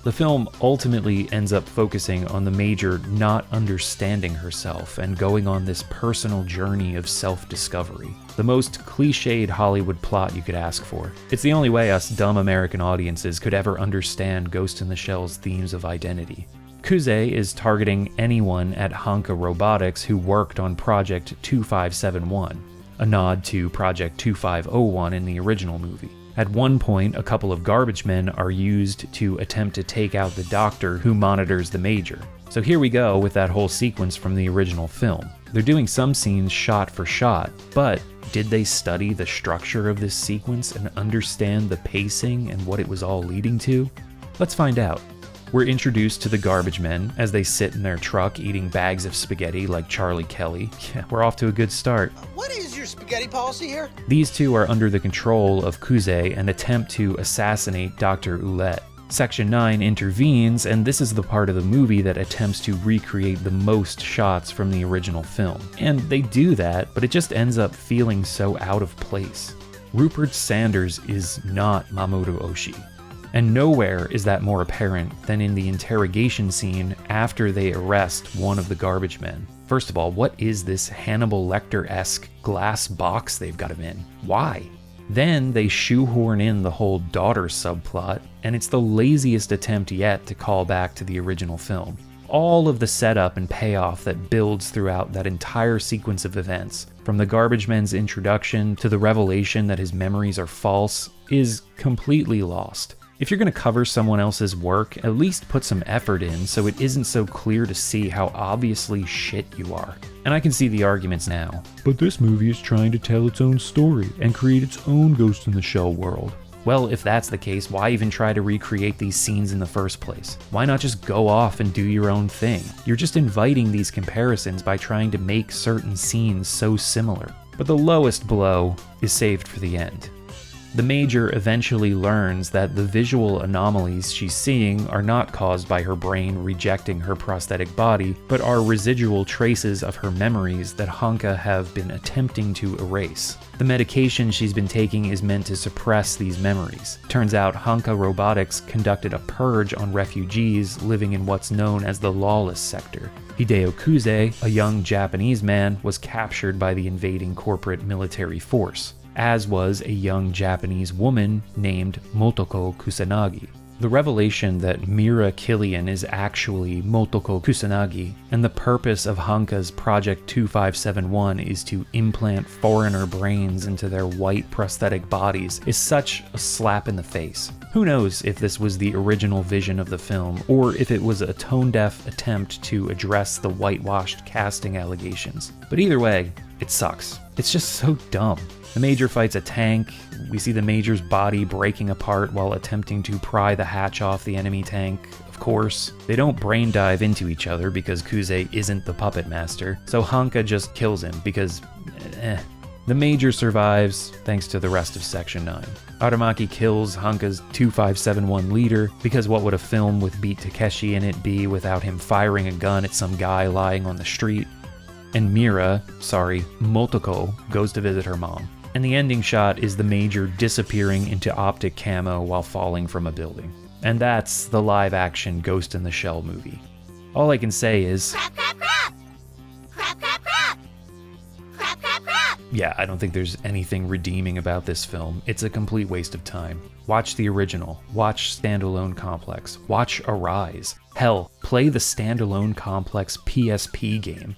The film ultimately ends up focusing on the Major not understanding herself and going on this personal journey of self-discovery. The most cliched Hollywood plot you could ask for. It's the only way us dumb American audiences could ever understand Ghost in the Shell's themes of identity. Kuze is targeting anyone at Honka Robotics who worked on Project 2571, a nod to Project 2501 in the original movie. At one point, a couple of garbage men are used to attempt to take out the doctor who monitors the Major. So here we go with that whole sequence from the original film. They're doing some scenes shot for shot, but did they study the structure of this sequence and understand the pacing and what it was all leading to? Let's find out. We're introduced to the garbage men as they sit in their truck eating bags of spaghetti like Charlie Kelly. Yeah, we're off to a good start. What is your spaghetti policy here? These two are under the control of Kuze and attempt to assassinate Dr. Uled. Section 9 intervenes, and this is the part of the movie that attempts to recreate the most shots from the original film. And they do that, but it just ends up feeling so out of place. Rupert Sanders is not Mamoru Oshii. And nowhere is that more apparent than in the interrogation scene after they arrest one of the garbage men. First of all, what is this Hannibal Lecter-esque glass box they've got him in? Why? Then they shoehorn in the whole daughter subplot, and it's the laziest attempt yet to call back to the original film. All of the setup and payoff that builds throughout that entire sequence of events, from the garbage man's introduction to the revelation that his memories are false, is completely lost. If you're going to cover someone else's work, at least put some effort in so it isn't so clear to see how obviously shit you are. And I can see the arguments now. But this movie is trying to tell its own story and create its own Ghost in the Shell world. Well, if that's the case, why even try to recreate these scenes in the first place? Why not just go off and do your own thing? You're just inviting these comparisons by trying to make certain scenes so similar. But the lowest blow is saved for the end. The Major eventually learns that the visual anomalies she's seeing are not caused by her brain rejecting her prosthetic body, but are residual traces of her memories that Hanka have been attempting to erase. The medication she's been taking is meant to suppress these memories. Turns out Hanka Robotics conducted a purge on refugees living in what's known as the Lawless Sector. Hideo Kuze, a young Japanese man, was captured by the invading corporate military force, as was a young Japanese woman named Motoko Kusanagi. The revelation that Mira Killian is actually Motoko Kusanagi, and the purpose of Hanka's Project 2571 is to implant foreigner brains into their white prosthetic bodies, is such a slap in the face. Who knows if this was the original vision of the film, or if it was a tone-deaf attempt to address the whitewashed casting allegations. But either way, it sucks. It's just so dumb. The Major fights a tank. We see the Major's body breaking apart while attempting to pry the hatch off the enemy tank. Of course, they don't brain dive into each other because Kuze isn't the puppet master, so Hanka just kills him because, The Major survives thanks to the rest of Section 9. Aramaki kills Hanka's 2571 leader because what would a film with Beat Takeshi in it be without him firing a gun at some guy lying on the street? And Motoko goes to visit her mom. And the ending shot is the Major disappearing into optic camo while falling from a building. And that's the live-action Ghost in the Shell movie. All I can say is... Crap, crap, crap! Crap, crap, crap! Crap, crap, crap! Yeah, I don't think there's anything redeeming about this film. It's a complete waste of time. Watch the original. Watch Standalone Complex. Watch Arise. Hell, play the Standalone Complex PSP game.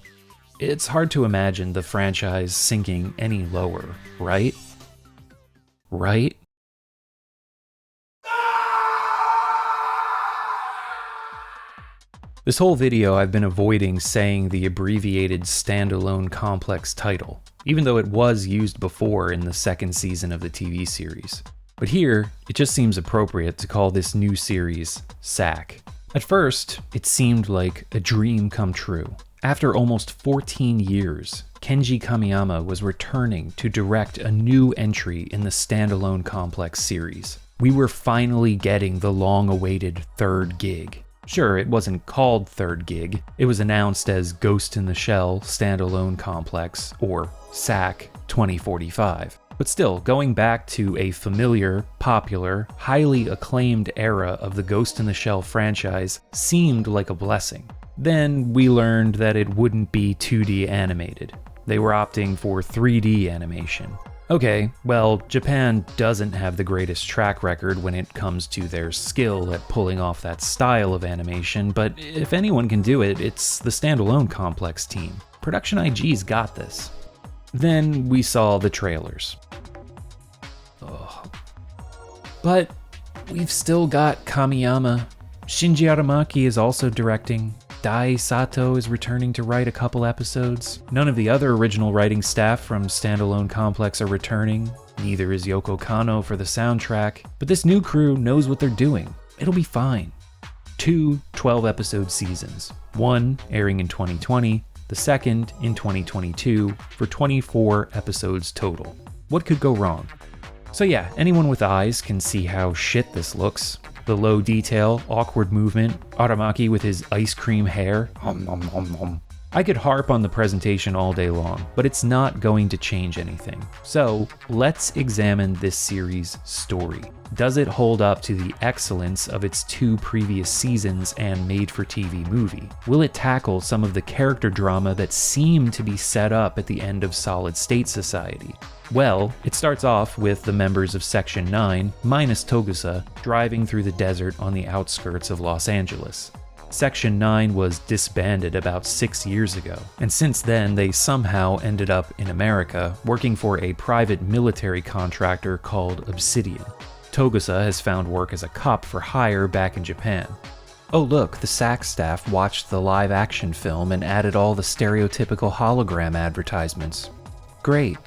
It's hard to imagine the franchise sinking any lower, right? Right? This whole video I've been avoiding saying the abbreviated Standalone Complex title, even though it was used before in the second season of the TV series. But here, it just seems appropriate to call this new series SAC. At first, it seemed like a dream come true. After almost 14 years, Kenji Kamiyama was returning to direct a new entry in the Standalone Complex series. We were finally getting the long-awaited third gig. Sure, it wasn't called Third Gig. It was announced as Ghost in the Shell Standalone Complex, or SAC 2045. But still, going back to a familiar, popular, highly acclaimed era of the Ghost in the Shell franchise seemed like a blessing. Then we learned that it wouldn't be 2D animated. They were opting for 3D animation. Okay, well, Japan doesn't have the greatest track record when it comes to their skill at pulling off that style of animation, but if anyone can do it, it's the Standalone Complex team. Production IG's got this. Then we saw the trailers. Ugh. But we've still got Kamiyama. Shinji Aramaki is also directing. Dai Sato is returning to write a couple episodes. None of the other original writing staff from Standalone Complex are returning. Neither is Yoko Kanno for the soundtrack. But this new crew knows what they're doing. It'll be fine. 2 12-episode seasons. One airing in 2020, the second in 2022, for 24 episodes total. What could go wrong? So yeah, anyone with eyes can see how shit this looks. The low detail, awkward movement, Aramaki with his ice cream hair. I could harp on the presentation all day long, but it's not going to change anything. So let's examine this series' story. Does it hold up to the excellence of its 2 previous seasons and made-for-TV movie? Will it tackle some of the character drama that seemed to be set up at the end of Solid State Society? Well, it starts off with the members of Section 9, minus Togusa, driving through the desert on the outskirts of Los Angeles. Section 9 was disbanded about 6 years ago, and since then they somehow ended up in America, working for a private military contractor called Obsidian. Togusa has found work as a cop for hire back in Japan. Oh look, the SAC staff watched the live-action film and added all the stereotypical hologram advertisements. Great.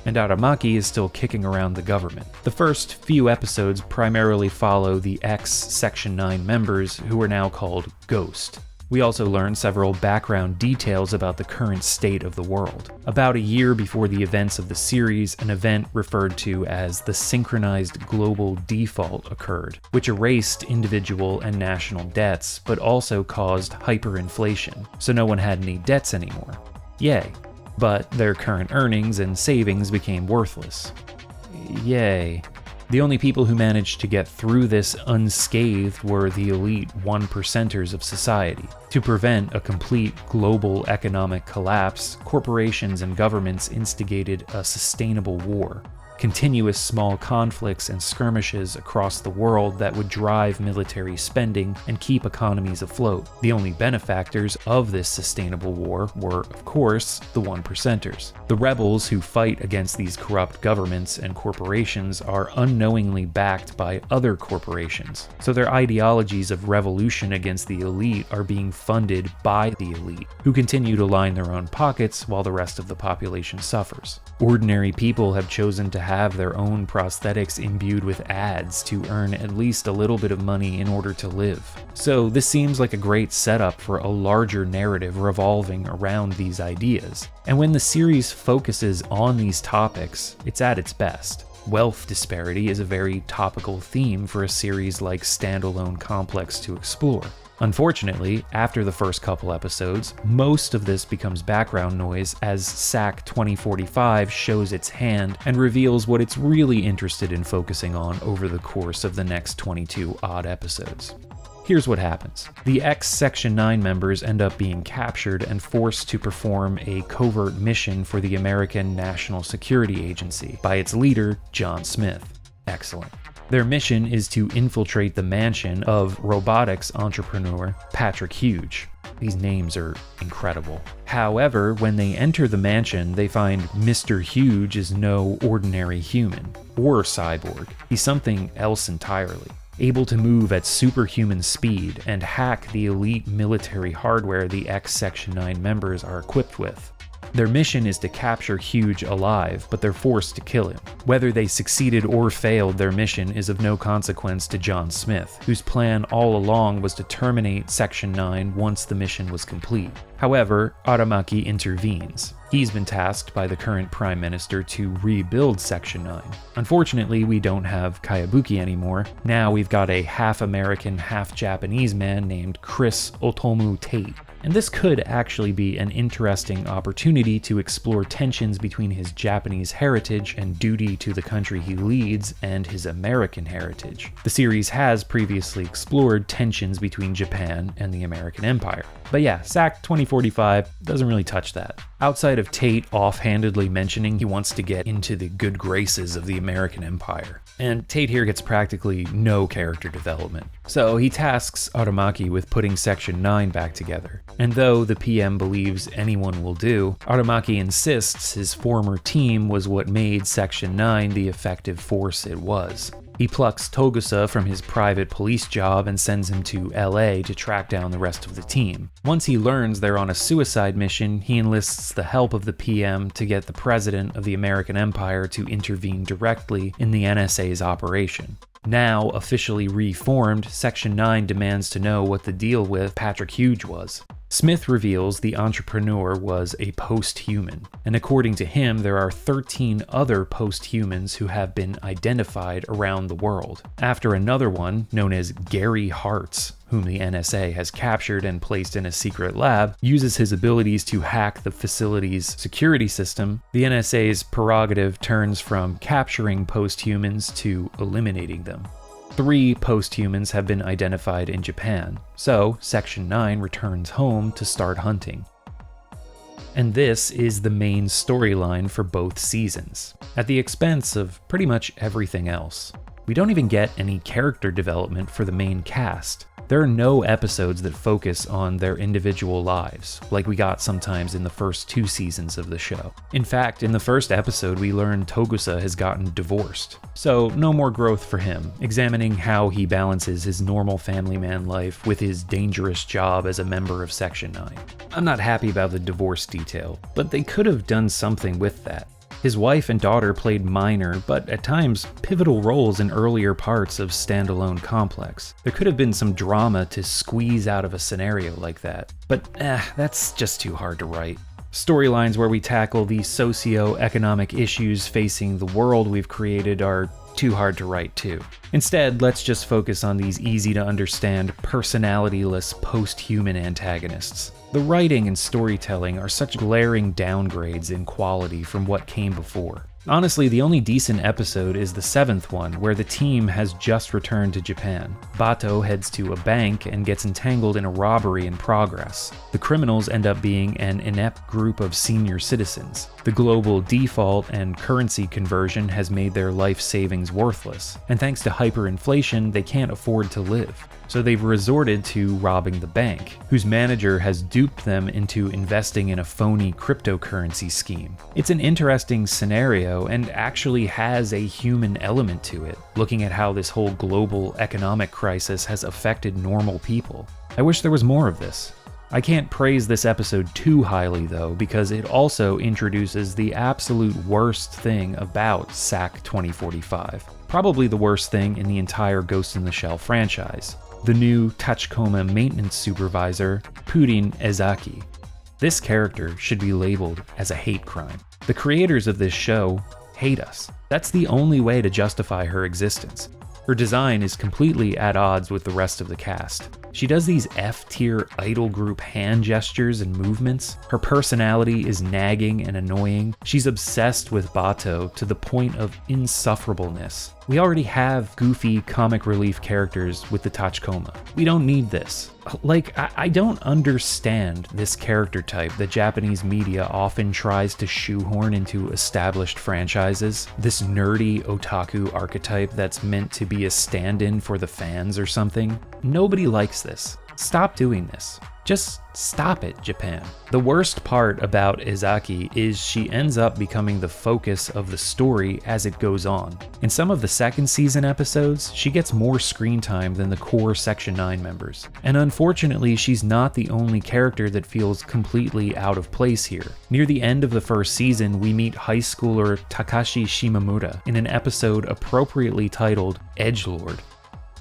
And Aramaki is still kicking around the government. The first few episodes primarily follow the ex-Section 9 members who are now called Ghost. We also learn several background details about the current state of the world. About a year before the events of the series, an event referred to as the Synchronized Global Default occurred, which erased individual and national debts, but also caused hyperinflation, so no one had any debts anymore. Yay. But their current earnings and savings became worthless. Yay. The only people who managed to get through this unscathed were the elite 1%ers of society. To prevent a complete global economic collapse, corporations and governments instigated a sustainable war. Continuous small conflicts and skirmishes across the world that would drive military spending and keep economies afloat. The only benefactors of this sustainable war were, of course, the 1%ers. The rebels who fight against these corrupt governments and corporations are unknowingly backed by other corporations, so their ideologies of revolution against the elite are being funded by the elite, who continue to line their own pockets while the rest of the population suffers. Ordinary people have chosen to have their own prosthetics imbued with ads to earn at least a little bit of money in order to live. So this seems like a great setup for a larger narrative revolving around these ideas. And when the series focuses on these topics, it's at its best. Wealth disparity is a very topical theme for a series like Standalone Complex to explore. Unfortunately, after the first couple episodes, most of this becomes background noise as SAC 2045 shows its hand and reveals what it's really interested in focusing on over the course of the next 22 odd episodes. Here's what happens. The ex-Section 9 members end up being captured and forced to perform a covert mission for the American National Security Agency by its leader, John Smith. Excellent. Their mission is to infiltrate the mansion of robotics entrepreneur Patrick Huge. These names are incredible. However, when they enter the mansion, they find Mr. Huge is no ordinary human or cyborg. He's something else entirely. Able to move at superhuman speed and hack the elite military hardware the ex-Section 9 members are equipped with. Their mission is to capture Huge alive, but they're forced to kill him. Whether they succeeded or failed their mission is of no consequence to John Smith, whose plan all along was to terminate Section 9 once the mission was complete. However, Aramaki intervenes. He's been tasked by the current Prime Minister to rebuild Section 9. Unfortunately, we don't have Kayabuki anymore. Now we've got a half-American, half-Japanese man named Chris Otomu Tate. And this could actually be an interesting opportunity to explore tensions between his Japanese heritage and duty to the country he leads and his American heritage. The series has previously explored tensions between Japan and the American Empire. But yeah, SAC 2045 doesn't really touch that. Outside of Tate offhandedly mentioning he wants to get into the good graces of the American Empire. And Tate here gets practically no character development. So he tasks Aramaki with putting Section 9 back together. And though the PM believes anyone will do, Aramaki insists his former team was what made Section 9 the effective force it was. He plucks Togusa from his private police job and sends him to LA to track down the rest of the team. Once he learns they're on a suicide mission, he enlists the help of the PM to get the president of the American Empire to intervene directly in the NSA's operation. Now officially reformed, Section 9 demands to know what the deal with Patrick Huge was. Smith reveals the entrepreneur was a post-human, and according to him, there are 13 other post-humans who have been identified around the world, after another one, known as Gary Hartz, whom the NSA has captured and placed in a secret lab, uses his abilities to hack the facility's security system. The NSA's prerogative turns from capturing post-humans to eliminating them. 3 post-humans have been identified in Japan, so Section 9 returns home to start hunting. And this is the main storyline for both seasons, at the expense of pretty much everything else. We don't even get any character development for the main cast. There are no episodes that focus on their individual lives, like we got sometimes in the first 2 seasons of the show. In fact, in the first episode, we learn Togusa has gotten divorced, so no more growth for him, examining how he balances his normal family man life with his dangerous job as a member of Section 9. I'm not happy about the divorce detail, but they could have done something with that. His wife and daughter played minor, but at times pivotal roles in earlier parts of Standalone Complex. There could have been some drama to squeeze out of a scenario like that, but that's just too hard to write. Storylines where we tackle the socio-economic issues facing the world we've created are too hard to write too. Instead, let's just focus on these easy-to-understand, personality-less post-human antagonists. The writing and storytelling are such glaring downgrades in quality from what came before. Honestly, the only decent episode is the 7th one, where the team has just returned to Japan. Bato heads to a bank and gets entangled in a robbery in progress. The criminals end up being an inept group of senior citizens. The global default and currency conversion has made their life savings worthless, and thanks to hyperinflation, they can't afford to live. So they've resorted to robbing the bank, whose manager has duped them into investing in a phony cryptocurrency scheme. It's an interesting scenario and actually has a human element to it, looking at how this whole global economic crisis has affected normal people. I wish there was more of this. I can't praise this episode too highly though, because it also introduces the absolute worst thing about SAC 2045. Probably the worst thing in the entire Ghost in the Shell franchise. The new Tachikoma maintenance supervisor, Purin Ezaki. This character should be labeled as a hate crime. The creators of this show hate us. That's the only way to justify her existence. Her design is completely at odds with the rest of the cast. She does these F-tier idol group hand gestures and movements. Her personality is nagging and annoying. She's obsessed with Bato to the point of insufferableness. We already have goofy comic relief characters with the Tachikoma. We don't need this. Like, I don't understand this character type that Japanese media often tries to shoehorn into established franchises. This nerdy otaku archetype that's meant to be a stand-in for the fans or something. Nobody likes this. Stop doing this. Just stop it, Japan. The worst part about Ezaki is she ends up becoming the focus of the story as it goes on. In some of the second season episodes, she gets more screen time than the core Section 9 members. And unfortunately, she's not the only character that feels completely out of place here. Near the end of the first season, we meet high schooler Takashi Shimamura in an episode appropriately titled Edgelord.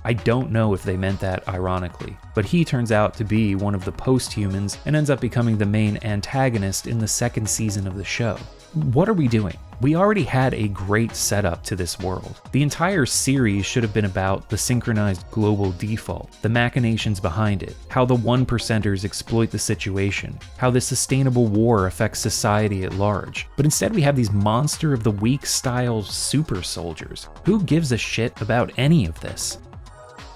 I don't know if they meant that ironically, but he turns out to be one of the post-humans and ends up becoming the main antagonist in the second season of the show. What are we doing? We already had a great setup to this world. The entire series should have been about the synchronized global default, the machinations behind it, how the 1%ers exploit the situation, how the sustainable war affects society at large. But instead we have these monster of the week style super soldiers. Who gives a shit about any of this?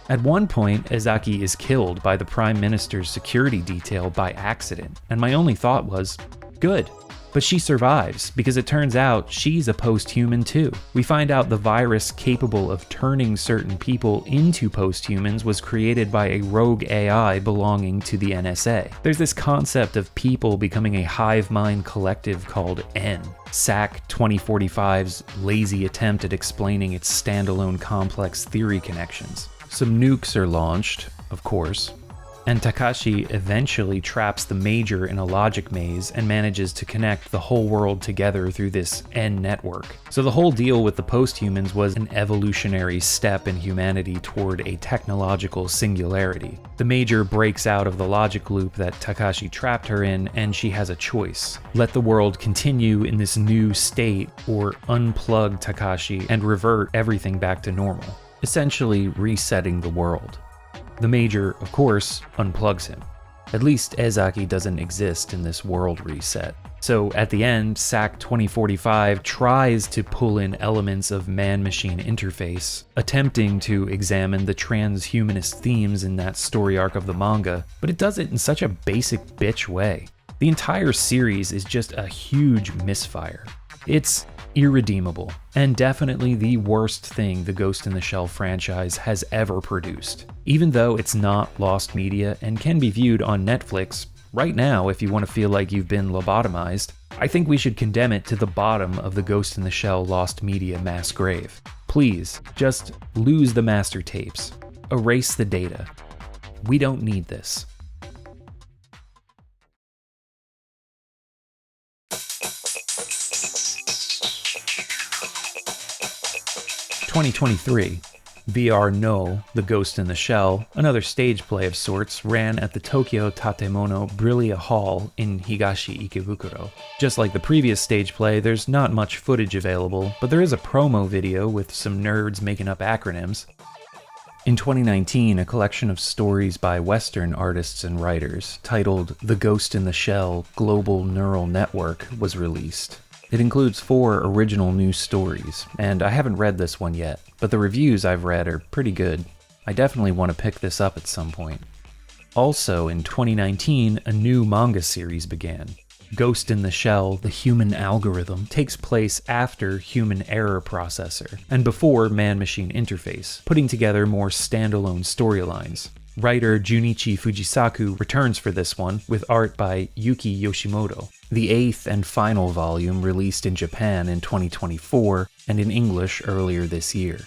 At one point, Ezaki is killed by the Prime Minister's security detail by accident, and my only thought was, good. But she survives, because it turns out she's a post-human too. We find out the virus capable of turning certain people into post-humans was created by a rogue AI belonging to the NSA. There's this concept of people becoming a hive mind collective called N. SAC 2045's lazy attempt at explaining its standalone complex theory connections. Some nukes are launched, of course. and Takashi eventually traps the Major in a logic maze and manages to connect the whole world together through this N network. So the whole deal with the posthumans was an evolutionary step in humanity toward a technological singularity. The Major breaks out of the logic loop that Takashi trapped her in, and she has a choice. Let the world continue in this new state, or unplug Takashi and revert everything back to normal, essentially resetting the world. The Major, of course, unplugs him. At least Ezaki doesn't exist in this world reset. So at the end, SAC 2045 tries to pull in elements of man-machine interface, attempting to examine the transhumanist themes in that story arc of the manga, but it does it in such a basic bitch way. The entire series is just a huge misfire. It's irredeemable, and definitely the worst thing the Ghost in the Shell franchise has ever produced. Even though it's not lost media and can be viewed on Netflix right now if you want to feel like you've been lobotomized, I think we should condemn it to the bottom of the Ghost in the Shell lost media mass grave. Please, just lose the master tapes. Erase the data. We don't need this. (2023) VR No, The Ghost in the Shell, another stage play of sorts, ran at the Tokyo Tatemono Brillia Hall in Higashi Ikebukuro. Just like the previous stage play, there's not much footage available, but there is a promo video with some nerds making up acronyms. In 2019, a collection of stories by Western artists and writers, titled The Ghost in the Shell Global Neural Network, was released. It includes 4 original new stories, and I haven't read this one yet, but the reviews I've read are pretty good. I definitely want to pick this up at some point. Also in 2019, a new manga series began. Ghost in the Shell, The Human Algorithm takes place after Human Error Processor, and before Man-Machine Interface, putting together more standalone storylines. Writer Junichi Fujisaku returns for this one, with art by Yuki Yoshimoto. The 8th and final volume released in Japan in 2024, and in English earlier this year.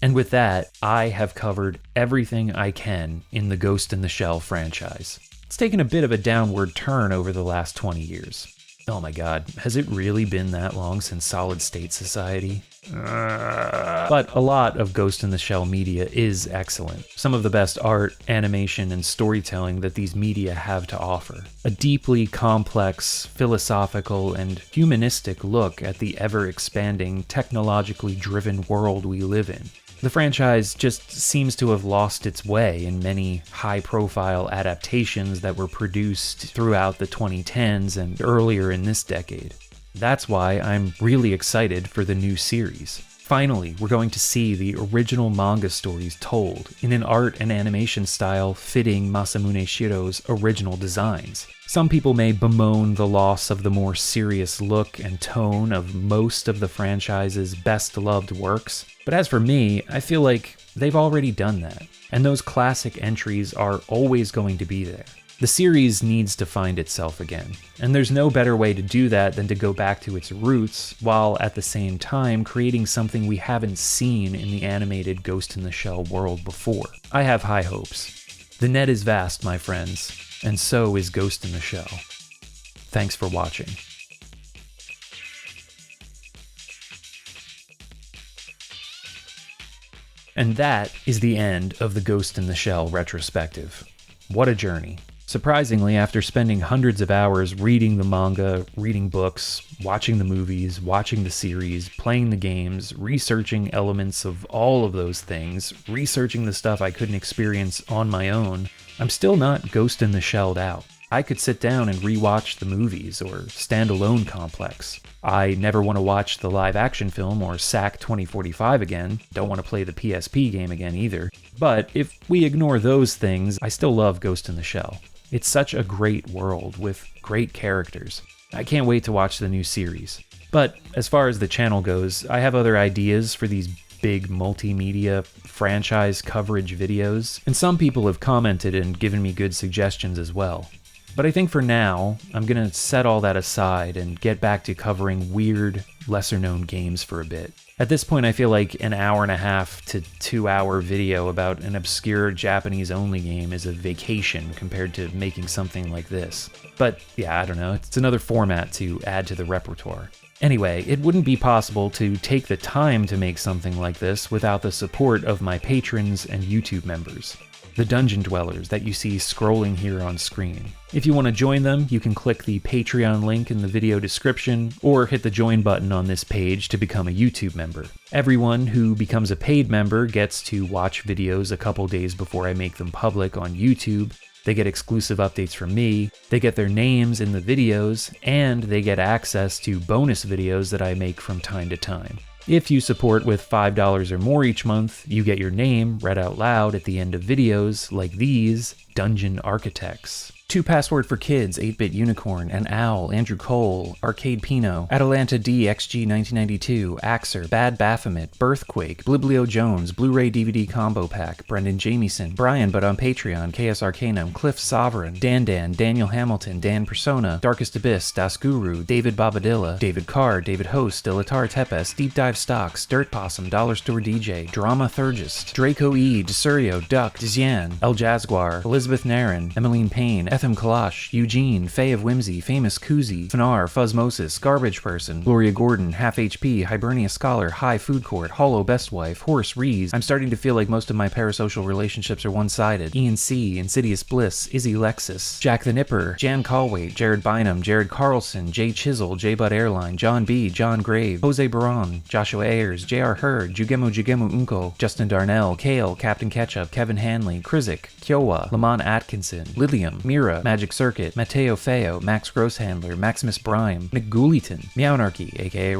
And with that, I have covered everything I can in the Ghost in the Shell franchise. It's taken a bit of a downward turn over the last 20 years. Oh my god, has it really been that long since Solid State Society? But a lot of Ghost in the Shell media is excellent. Some of the best art, animation, and storytelling that these media have to offer. A deeply complex, philosophical, and humanistic look at the ever-expanding, technologically driven world we live in. The franchise just seems to have lost its way in many high-profile adaptations that were produced throughout the 2010s and earlier in this decade. That's why I'm really excited for the new series. Finally, we're going to see the original manga stories told in an art and animation style fitting Masamune Shirow's original designs. Some people may bemoan the loss of the more serious look and tone of most of the franchise's best-loved works, but as for me, I feel like they've already done that, and those classic entries are always going to be there. The series needs to find itself again, and there's no better way to do that than to go back to its roots, while at the same time creating something we haven't seen in the animated Ghost in the Shell world before. I have high hopes. The net is vast, my friends, and so is Ghost in the Shell. Thanks for watching. And that is the end of the Ghost in the Shell retrospective. What a journey. Surprisingly, after spending hundreds of hours reading the manga, reading books, watching the movies, watching the series, playing the games, researching elements of all of those things, researching the stuff I couldn't experience on my own, I'm still not Ghost in the Shelled out. I could sit down and rewatch the movies or standalone complex. I never want to watch the live-action film or SAC 2045 again, don't want to play the PSP game again either. But if we ignore those things, I still love Ghost in the Shell. It's such a great world with great characters. I can't wait to watch the new series. But as far as the channel goes, I have other ideas for these big multimedia franchise coverage videos, and some people have commented and given me good suggestions as well. But I think for now, I'm gonna set all that aside and get back to covering weird, lesser-known games for a bit. At this point, I feel like an 1.5 to 2 hour video about an obscure Japanese-only game is a vacation compared to making something like this. But yeah, I don't know, it's another format to add to the repertoire. Anyway, it wouldn't be possible to take the time to make something like this without the support of my patrons and YouTube members, the Dungeon Dwellers that you see scrolling here on screen. If you want to join them, you can click the Patreon link in the video description, or hit the join button on this page to become a YouTube member. Everyone who becomes a paid member gets to watch videos a couple days before I make them public on YouTube. They get exclusive updates from me, they get their names in the videos, and they get access to bonus videos that I make from time to time. If you support with $5 or more each month, you get your name read out loud at the end of videos like these, Dungeon Architects. 2Password for Kids, 8-Bit Unicorn, and Owl, Andrew Cole, Arcade Pino, Atalanta D, XG 1992, Axer, Bad Baphomet, Birthquake, Bliblio Jones, Blu-ray DVD Combo Pack, Brendan Jamieson, Brian but on Patreon, KS Arcanum, Cliff Sovereign, Dan, Daniel Hamilton, Dan Persona, Darkest Abyss, Das Guru, David Bobadilla, David Carr, David Host, Dilatar Tepes, Deep Dive Stocks, Dirt Possum, Dollar Store DJ, Drama Thurgist, Draco E, Desurio, Duck, Dzian, El Jaguar, Elizabeth Nairn, Emmeline Payne, FM Kalash, Eugene, Faye of Whimsy, Famous Koozie, Fanar, Fuzzmosis, Garbage Person, Gloria Gordon, Half HP, Hibernia Scholar, High Food Court, Hollow Best Wife, Horace Rees. I'm starting to feel like most of my parasocial relationships are one-sided. Ian C, Insidious Bliss, Izzy Lexus, Jack the Nipper, Jan Callwait, Jared Bynum, Jared Carlson, Jay Chisel, J Bud Airline, John B, John Grave, Jose Baron, Joshua Ayers, JR Hurd, Jugemu Unko, Justin Darnell, Kale, Captain Ketchup, Kevin Hanley, Krizik, Kiowa, Lamont Atkinson, Lilium, Mira, Magic Circuit, Mateo Feo, Max Grosshandler, Maximus Brime, McGooliton, Meownarchy, aka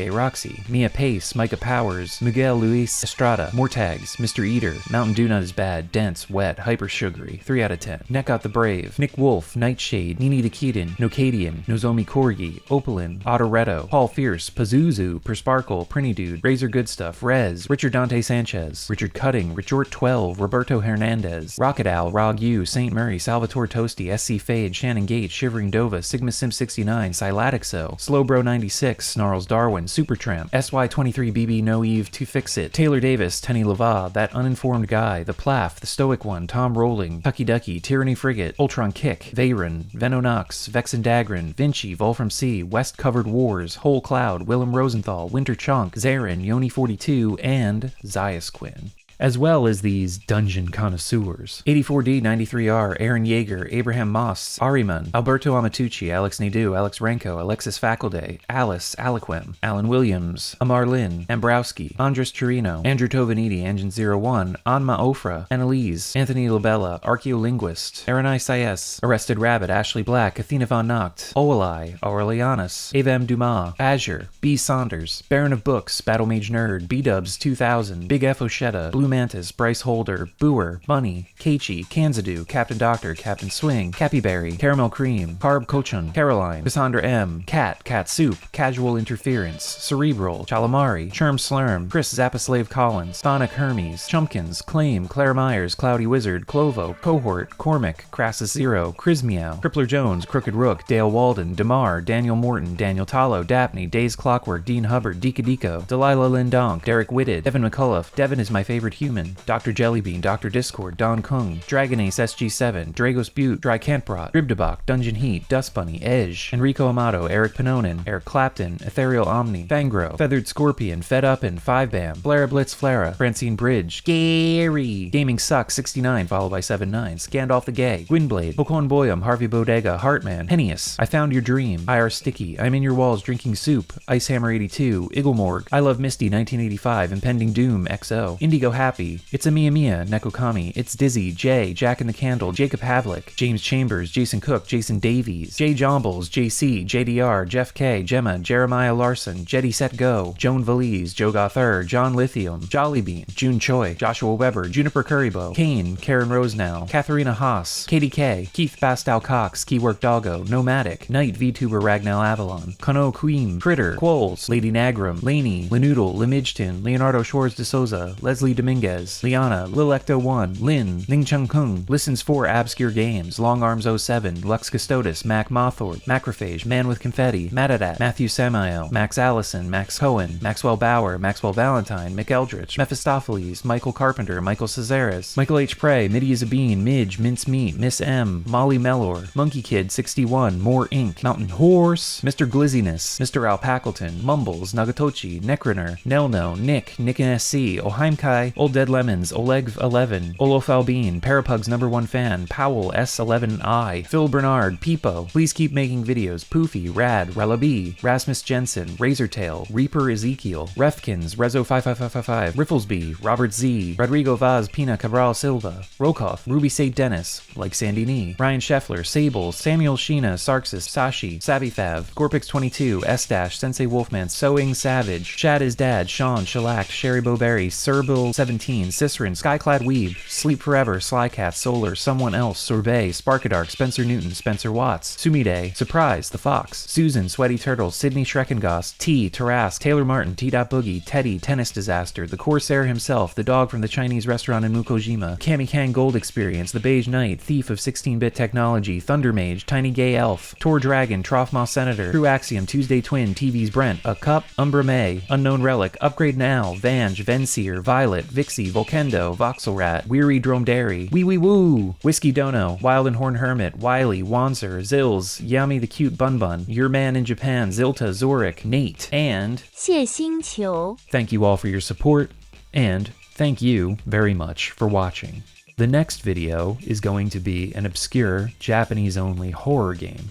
Roxy, Mia Pace, Micah Powers, Miguel Luis Estrada, Mortags, Mr. Eater, Mountain Dew Nut is Bad, Dense, Wet, Hyper Sugary, 3 out of 10, Neckout the Brave, Nick Wolf, Nightshade, Nini the Keaton, Nocadian, Nozomi Corgi, Opalin, Otteretto, Paul Fierce, Pazuzu, Persparkle, Prinny Dude, Razor Good Stuff, Rez, Richard Dante Sanchez, Richard Cutting, Richort 12, Roberto Hernandez, Rocket Owl, Rog U, St. Murray, Salvatore Toasty, SC Fade, Shannon Gate, Shivering Dova, Sigma Sim 69, Silatixo, Slowbro 96, Snarls Darwin, Supertramp, SY23BB No Eve to Fix It, Taylor Davis, Tenny Lava, That Uninformed Guy, The Plaff, The Stoic One, Tom Rolling, Tucky Ducky, Tyranny Frigate, Ultron Kick, Veyron, Venonox, Vexen Dagrin, Vinci, Volfram C, West Covered Wars, Whole Cloud, Willem Rosenthal, Winter Chunk, Zarin, Yoni42, and Zias Quinn, as well as these dungeon connoisseurs. 84D, 93R, Aaron Yeager, Abraham Moss, Ariman, Alberto Amatucci, Alex Nadeau, Alex Renko, Alexis Faculde, Alice, Aliquem, Alan Williams, Amar Lynn, Ambrowski, Andres Chirino, Andrew Tovanidi, Engine 01, Anma Ofra, Annalise, Anthony Labella, Archaeolinguist, Aranai Sayes, Arrested Rabbit, Ashley Black, Athena Von Nacht, Oalai, Aurelianus, Ava M. Dumas, Azure, B. Saunders, Baron of Books, Battle Mage Nerd, B-Dubs 2000, Big F. Oshetta, Blue Mantis, Bryce Holder, Booer, Bunny, Keiichi, Kanzadu, Captain Doctor, Captain Swing, Cappyberry, Caramel Cream, Carb Kochun, Caroline, Cassandra M, Cat, Cat Soup, Casual Interference, Cerebral, Chalamari, Sherm Slurm, Chris Zappaslave Collins, Thonic Hermes, Chumpkins, Claim, Claire Myers, Cloudy Wizard, Clovo, Cohort, Cormac, Crassus Zero, Crismeow, Crippler Jones, Crooked Rook, Dale Walden, Damar, Daniel Morton, Daniel Tallow, Daphne, Days Clockwork, Dean Hubbard, Deco, Delilah Lynn Donk, Derek Whitted, Devin McCullough, Devin is my favorite human, Dr. Jellybean, Dr. Discord, Don Kung, Dragon Ace SG7, Dragos Butte, Dry Kentbrot, Dribdebach, Dungeon Heat, Dust Bunny, Edge, Enrico Amato, Eric Panonin, Eric Clapton, Ethereal Omni, Fangro, Feathered Scorpion, Fed Up and 5BAM, Flare Blitz Flare, Francine Bridge, Gary, Gaming Sucks 69 followed by 79, Scandalf the Gay, Gwynblade, Pokon Boyum, Harvey Bodega, Heartman, Hennius, I Found Your Dream, IR Sticky, I'm in Your Walls Drinking Soup, Icehammer 82, Igglemorg, I Love Misty 1985, Impending Doom XO, Indigo Happy, It's a Mia, Nekokami, It's Dizzy, Jay, Jack and the Candle, Jacob Havlick, James Chambers, Jason Cook, Jason Davies, Jay Jombles, JC, JDR, Jeff K, Gemma, Jeremiah Larson, Jetty Set Go, Joan Valise, Joe Gother, John Lithium, Jollybean, June Choi, Joshua Weber, Juniper Currybow, Kane, Karen Rosenow, Katharina Haas, Katie K, Keith Bastow Cox, Keywork Doggo, Nomadic, Knight VTuber Ragnell Avalon, Kano Queen, Critter, Quolls, Lady Nagram, Laney, Lenoodle, Limidgeton, Leonardo Shores de Souza, Leslie Dominguez, Dominguez, Liana, Lilecto1, Lin, Ning Chung Kung, Listens for Obscure Games, Long Arms 07, Lux Custodes, Mac Mothord, Macrophage, Man with Confetti, Matadat, Matthew Samael, Max Allison, Max Cohen, Maxwell Bauer, Maxwell Valentine, Mick Eldridge, Mephistopheles, Michael Carpenter, Michael Cesaris, Michael H. Prey, Midia Zabine, Midge, Mincemeat, Miss M, Molly Mellor, Monkey Kid 61, More Ink, Mountain Horse, Mr. Glizziness, Mr. Alpacleton, Mumbles, Nagatochi, Necroner, Nelno, Nick, Nick and SC, Oheimkai, Old Dead Lemons, Oleg 11, Olof Albine, Parapug's #1 fan, Powell S11I, Phil Bernard, Peepo, Please Keep Making Videos, Poofy, Rad, Ralabi, Rasmus Jensen, Razortail, Reaper Ezekiel, Refkins, Rezo55555, Rifflesby, Robert Z, Rodrigo Vaz, Pina Cabral Silva, Rokoff, Ruby St. Dennis, like Sandy Nee, Ryan Scheffler, Sable, Samuel Sheena, Sarxis, Sashi, Savvyfav, Gorpix22, S-Dash, Sensei Wolfman, Sewing Savage, Shad is Dad, Sean, Shellac, Sherry Bowberry, Serbil17, Cicerin, Skyclad Weeb, Sleep Forever, Slycat, Solar, Someone Else, Sorbet, Sparkadark, Spencer Newton, Spencer Watts, Sumide, Surprise, The Fox, Susan, Sweaty Turtle, Sydney Schreckengoss, T, Tarask, Taylor Martin, T.Boogie, Teddy, Tennis Disaster, The Corsair himself, the dog from the Chinese restaurant in Mukojima, Kamikang Gold Experience, The Beige Knight, Thief of 16-bit Technology, Thunder Mage, Tiny Gay Elf, Tor Dragon, Trothmoss Senator, True Axiom, Tuesday Twin, TV's Brent, A Cup, Umbra May, Unknown Relic, Upgrade Now, Vange, Venseer, Violet, Vixie, Volkendo, Voxelrat, Weary Dromedary, Wee Wee Woo, Whiskey Dono, Wild and Horn Hermit, Wiley, Wanzer, Zills, Yami the Cute Bun Bun, Your Man in Japan, Zilta, Zorik, Nate, and 谢星球. Thank you all for your support, and thank you very much for watching. The next video is going to be an obscure, Japanese-only horror game.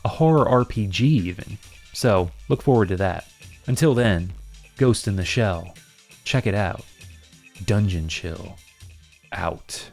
A horror RPG even. So, look forward to that. Until then, Ghost in the Shell. Check it out. Dungeon Chill. Out.